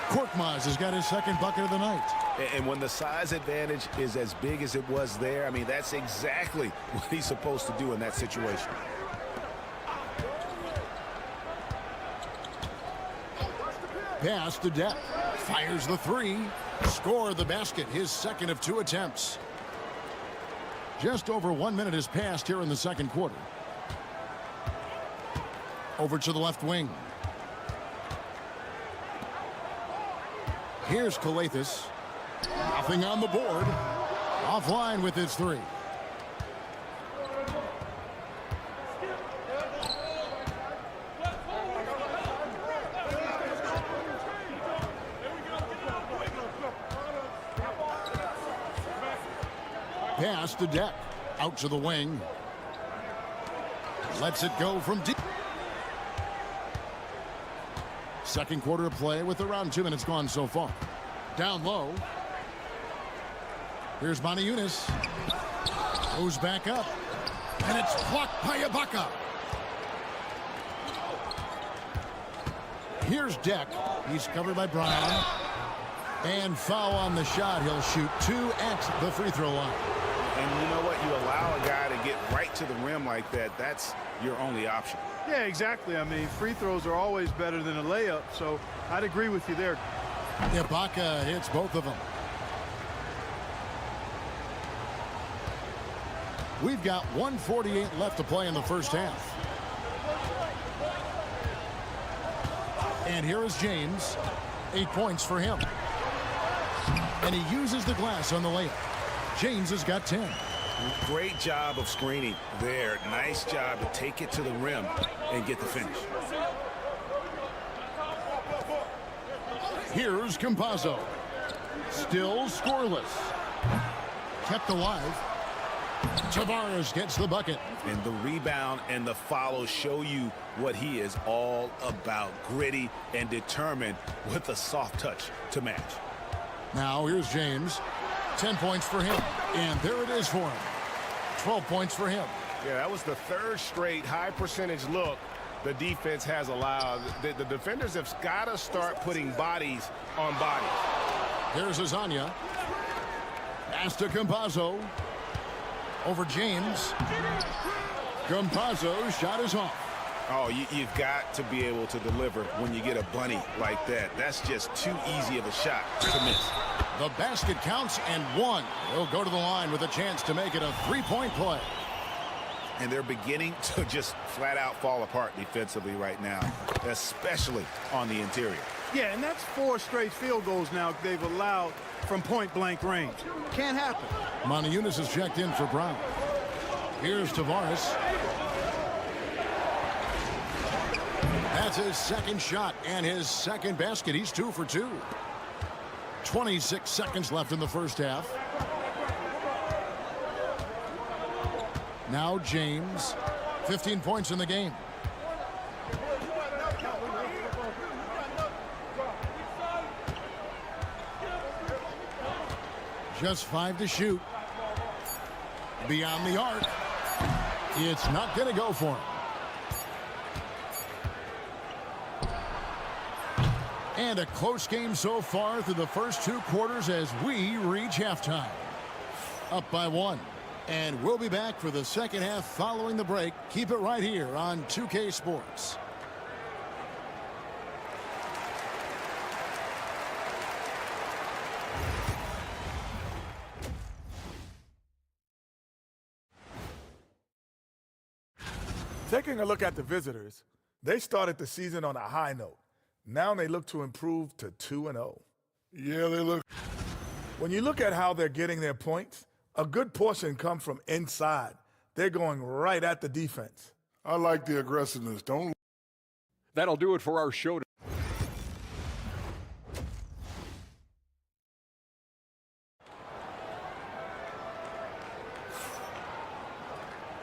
Korkmaz has got his 2nd bucket of the night. And when the size advantage is as big as it was there, I mean, that's exactly what he's supposed to do in that situation. Pass to Depp. Fires the 3. Score the basket. His 2nd of 2 attempts. Just over 1 minute has passed here in the second quarter. Over to the left wing. Here's Calathes. Nothing on the board. Offline with his 3. Pass to Deck. Out to the wing. Lets it go from deep. Second quarter of play with around 2 minutes gone so far. Down low. Here's Motiejunas. Goes back up. And it's blocked by Ibaka. Here's Deck. He's covered by Brown. And foul on the shot. He'll shoot 2 at the free throw line. And you know what? You allow a guy to get right to the rim like that. That's your only option. Yeah, exactly. I mean, free throws are always better than a layup, so I'd agree with you there. Ibaka hits both of them. We've got 1:48 left to play in the first half. And here is James. 8 points for him. And he uses the glass on the layup. James has got 10. Great job of screening there. Nice job to take it to the rim and get the finish. Here's Campazzo. Still scoreless. Kept alive. Tavares gets the bucket. And the rebound and the follow show you what he is all about. Gritty and determined with a soft touch to match. Now here's James. 10 points for him. And there it is for him. 12 points for him. Yeah, that was the third straight high percentage look the defense has allowed. The defenders have got to start putting bodies on bodies. Here's Azania. Pass to Campazzo. Over James. Campazzo's shot is off. Oh, you've got to be able to deliver when you get a bunny like that. That's just too easy of a shot to miss. The basket counts and one. He'll go to the line with a chance to make it a three-point play. And they're beginning to just flat out fall apart defensively right now, especially on the interior. Yeah, and that's 4 straight field goals now they've allowed from point-blank range. Can't happen. Moniunas is checked in for Brown. Here's Tavares. That's his second shot and his second basket. He's 2 for 2. 26 seconds left in the first half. Now James. 15 points in the game. Just 5 to shoot. Beyond the arc. It's not going to go for him. And a close game so far through the first 2 quarters as we reach halftime. Up by 1. And we'll be back for the second half following the break. Keep it right here on 2K Sports. Taking a look at the visitors, they started the season on a high note. Now they look to improve to 2-0. Yeah, they look. When you look at how they're getting their points, a good portion come from inside. They're going right at the defense. I like the aggressiveness. That'll do it for our show.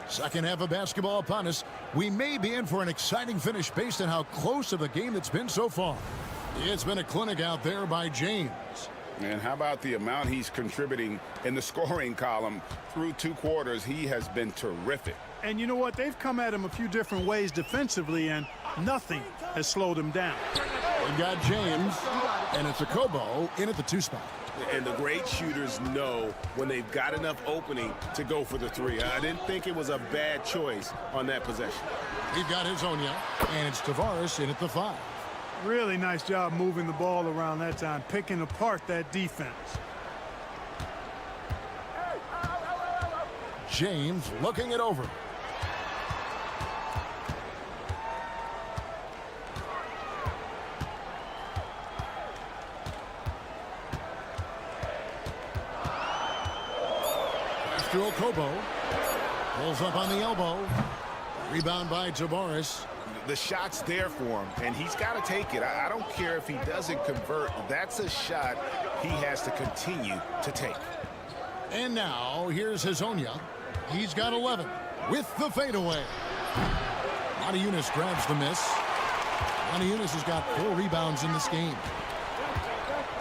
Second half of basketball upon us. We may be in for an exciting finish based on how close of a game it's been so far. It's been a clinic out there by James. And how about the amount he's contributing in the scoring column through 2 quarters? He has been terrific. And you know what? They've come at him a few different ways defensively, and nothing has slowed him down. We've got James, and it's a Kobo in at the 2 spot. And the great shooters know when they've got enough opening to go for the 3. I didn't think it was a bad choice on that possession. We've got Hazonia, and it's Tavares in at the 5. Really nice job moving the ball around that time, picking apart that defense. James looking it over. Astro Kobo pulls up on the elbow. Rebound by Tavares. The shot's there for him, and he's got to take it. I don't care if he doesn't convert. That's a shot he has to continue to take. And now, here's Hazonia. He's got 11 with the fadeaway. Moniunas grabs the miss. Moniunas has got 4 rebounds in this game.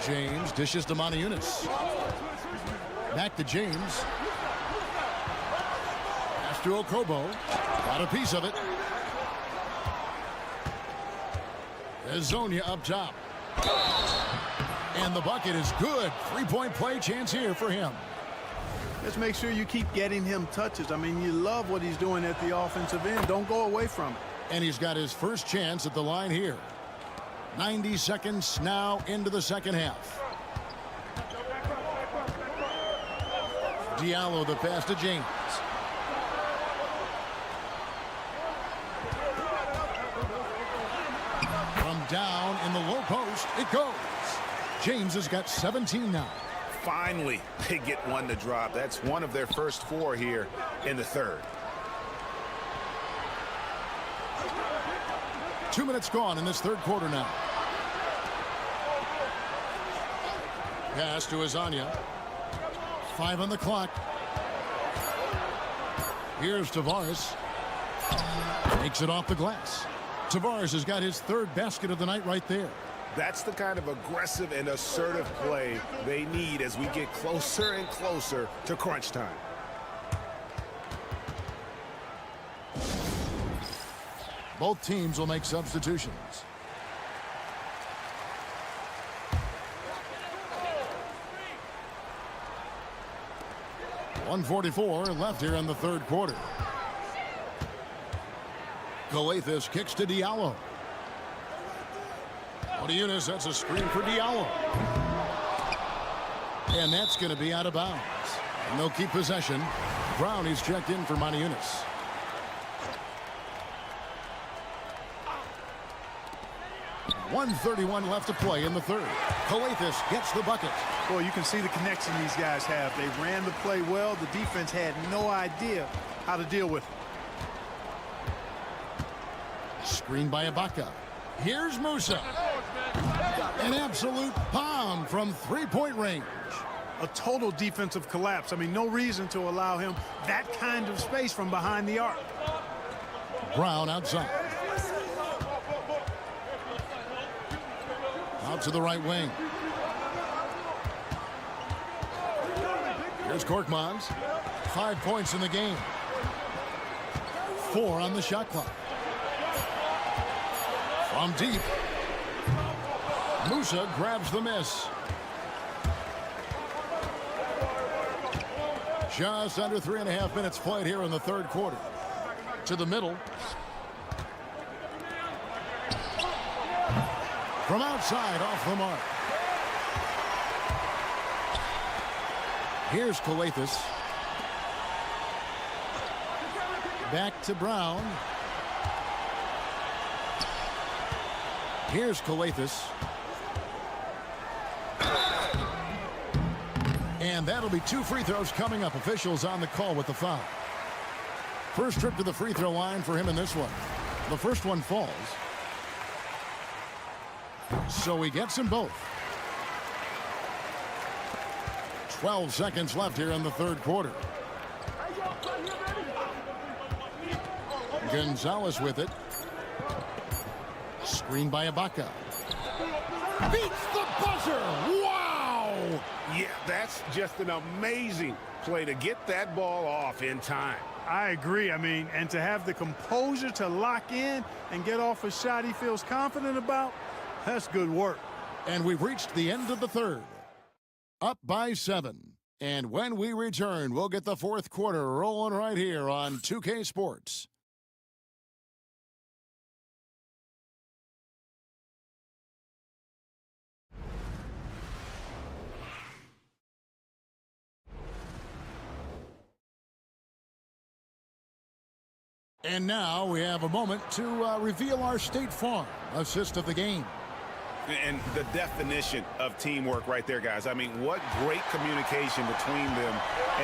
James dishes to Moniunas. Back to James. Astro Kobo got a piece of it. Hazonia up top. And the bucket is good. 3-point play chance here for him. Just make sure you keep getting him touches. I mean, you love what he's doing at the offensive end. Don't go away from it. And he's got his first chance at the line here. 90 seconds now into the second half. Diallo the pass to James. From down in the low post, it goes. James has got 17 now. finally they get one to drop. That's one of their first 4 here in the third. 2 minutes gone in this third quarter now. Pass to Azania. 5 on the clock. Here's Tavares. Takes it off the glass. Tavares has got his 3rd basket of the night right there. That's the kind of aggressive and assertive play they need as we get closer and closer to crunch time. Both teams will make substitutions. .144 left here in the third quarter. Calathes kicks to Diallo. Odiunas, that's a screen for Diallo. And that's going to be out of bounds. And they'll keep possession. Brown, he's checked in for Odiunas. .131 left to play in the third. Calathes gets the bucket. Boy, you can see the connection these guys have. They ran the play well. The defense had no idea how to deal with it. Screen by Ibaka. Here's Musa. An absolute bomb from three-point range. A total defensive collapse. I mean, no reason to allow him that kind of space from behind the arc. Brown outside. Out to the right wing. Here's Korkmaz. 5 points in the game. 4 on the shot clock. From deep. Musa grabs the miss. Just under 3.5 minutes played here in the third quarter. To the middle. From outside, off the mark. Here's Calathes. Back to Brown. Here's Calathes. And that'll be 2 free throws coming up. Officials on the call with the foul. First trip to the free throw line for him in this one. The first one falls. So he gets them both. 12 seconds left here in the third quarter. Gonzalez with it. Screen by Ibaka. Beats the buzzer. Wow! Yeah, that's just an amazing play to get that ball off in time. I agree. I mean, and to have the composure to lock in and get off a shot he feels confident about, that's good work. And we've reached the end of the third. Up by 7. And when we return, we'll get the fourth quarter rolling right here on 2K Sports. And now we have a moment to reveal our State Farm assist of the game. And the definition of teamwork right there, guys. I mean, what great communication between them,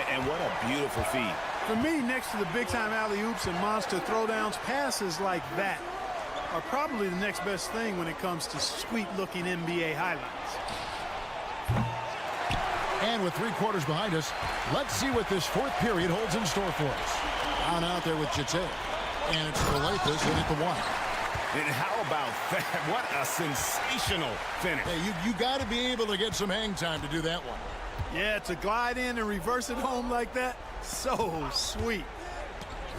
and what a beautiful feed. For me, next to the big-time alley-oops and monster throwdowns, passes like that are probably the next best thing when it comes to sweet-looking NBA highlights. And with 3 quarters behind us, let's see what this fourth period holds in store for us. Down out there with Jete. And it's Calathes in at the 1. And how about that? What a sensational finish. Hey, you got to be able to get some hang time to do that one. Yeah, to glide in and reverse it home like that, so sweet.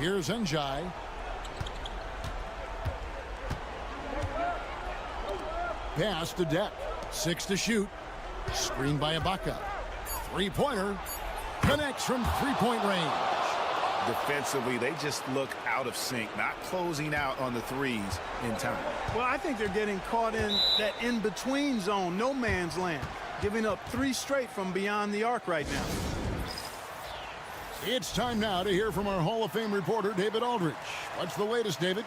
Here's Njai. Pass to Deck. 6 to shoot. Screen by Ibaka. 3-pointer. Connects from 3-point range. Defensively, they just look out of sync, not closing out on the threes in time. Well, I think they're getting caught in that in-between zone, no man's land, giving up 3 straight from beyond the arc right now. It's time now to hear from our Hall of Fame reporter, David Aldridge. What's the latest, David?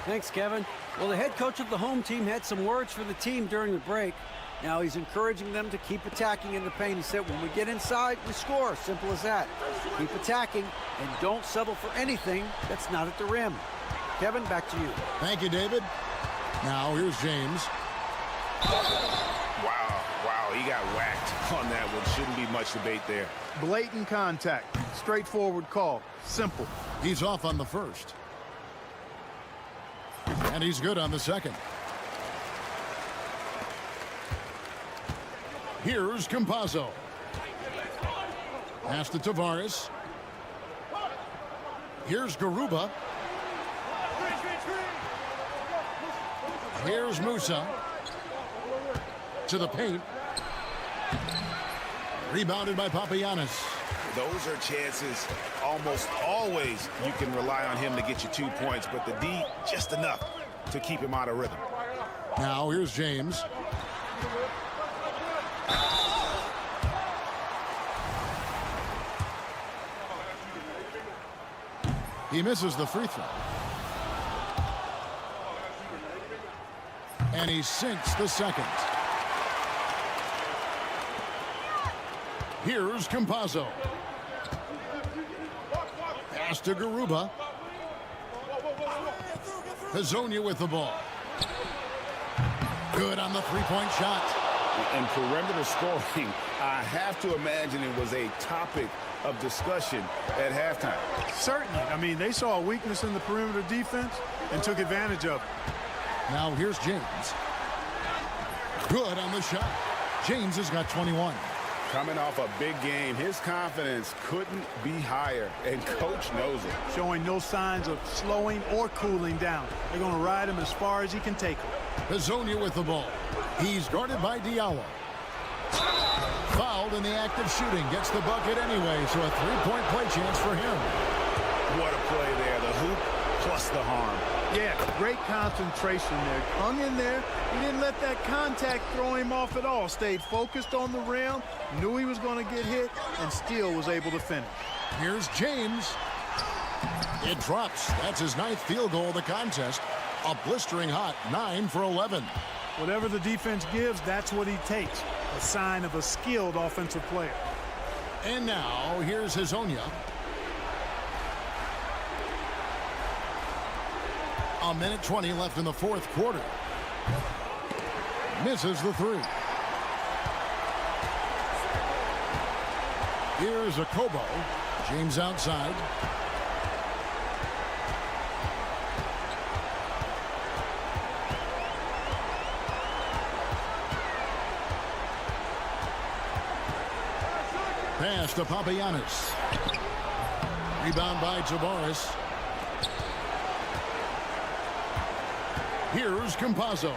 Thanks, Kevin. Well, the head coach of the home team had some words for the team during the break. Now he's encouraging them to keep attacking in the paint. He said, when we get inside, we score. Simple as that. Keep attacking and don't settle for anything that's not at the rim. Kevin, back to you. Thank you, David. Now here's James. Wow, he got whacked on that one. Shouldn't be much debate there. Blatant contact. Straightforward call. Simple. He's off on the first. And he's good on the second. Here's Campazzo. Pass to Tavares. Here's Garuba. Here's Musa. To the paint. Rebounded by Papagiannis. Those are chances almost always you can rely on him to get you 2 points, but the D just enough to keep him out of rhythm. Now here's James. He misses the free throw. And he sinks the second. Here's Campazzo. Pass to Garuba. Hazonia with the ball. Good on the three-point shot. And perimeter scoring, I have to imagine it was a topic of discussion at halftime. Certainly. I mean, they saw a weakness in the perimeter defense and took advantage of it. Now here's James. Good on the shot. James has got 21. Coming off a big game, his confidence couldn't be higher, and coach knows it. Showing no signs of slowing or cooling down. They're going to ride him as far as he can take him. Hazonia with the ball. He's guarded by Diallo. Fouled in the act of shooting. Gets the bucket anyway, so a three-point play chance for him. What a play there. The hoop plus the harm. Yeah, great concentration there. Hung in there. He didn't let that contact throw him off at all. Stayed focused on the rim, knew he was going to get hit, and still was able to finish. Here's James. It drops. That's his 9th field goal of the contest. A blistering hot 9 for 11. Whatever the defense gives, that's what he takes. A sign of a skilled offensive player. And now, here's Hazonia. A minute 20 left in the fourth quarter. Misses the three. Here's Akobo. James outside. Pass to Papagiannis. Rebound by Tavares. Here's Campazzo.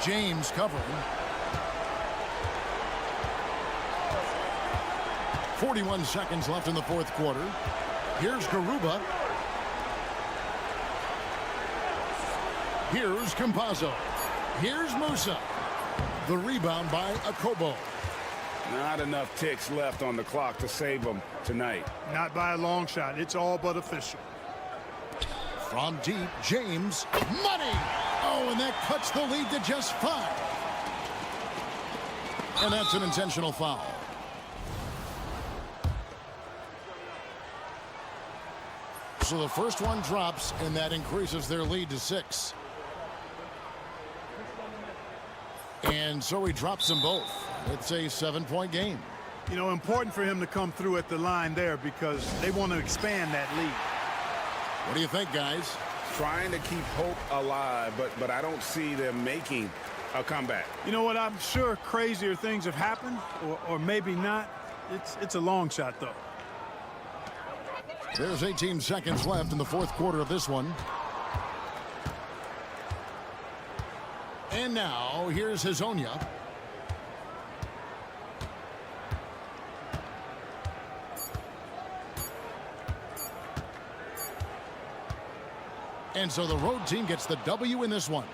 James covering. 41 seconds left in the fourth quarter. Here's Garuba. Here's Campazzo. Here's Musa. The rebound by Akobo. Not enough ticks left on the clock to save them tonight. Not by a long shot. It's all but official. From deep, James. Money! Oh, and that cuts the lead to just 5. And that's an intentional foul. So the first one drops, and that increases their lead to 6. And so he drops them both. It's a 7-point game. You know, important for him to come through at the line there because they want to expand that lead. What do you think, guys? Trying to keep hope alive, but I don't see them making a comeback. You know what? I'm sure crazier things have happened, or maybe not. It's a long shot, though. There's 18 seconds left in the fourth quarter of this one. And now, here's Hazonia. And so the road team gets the W in this one.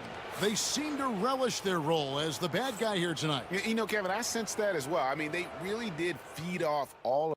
They seem to relish their role as the bad guy here tonight. You know, Kevin, I sense that as well. I mean, they really did feed off all of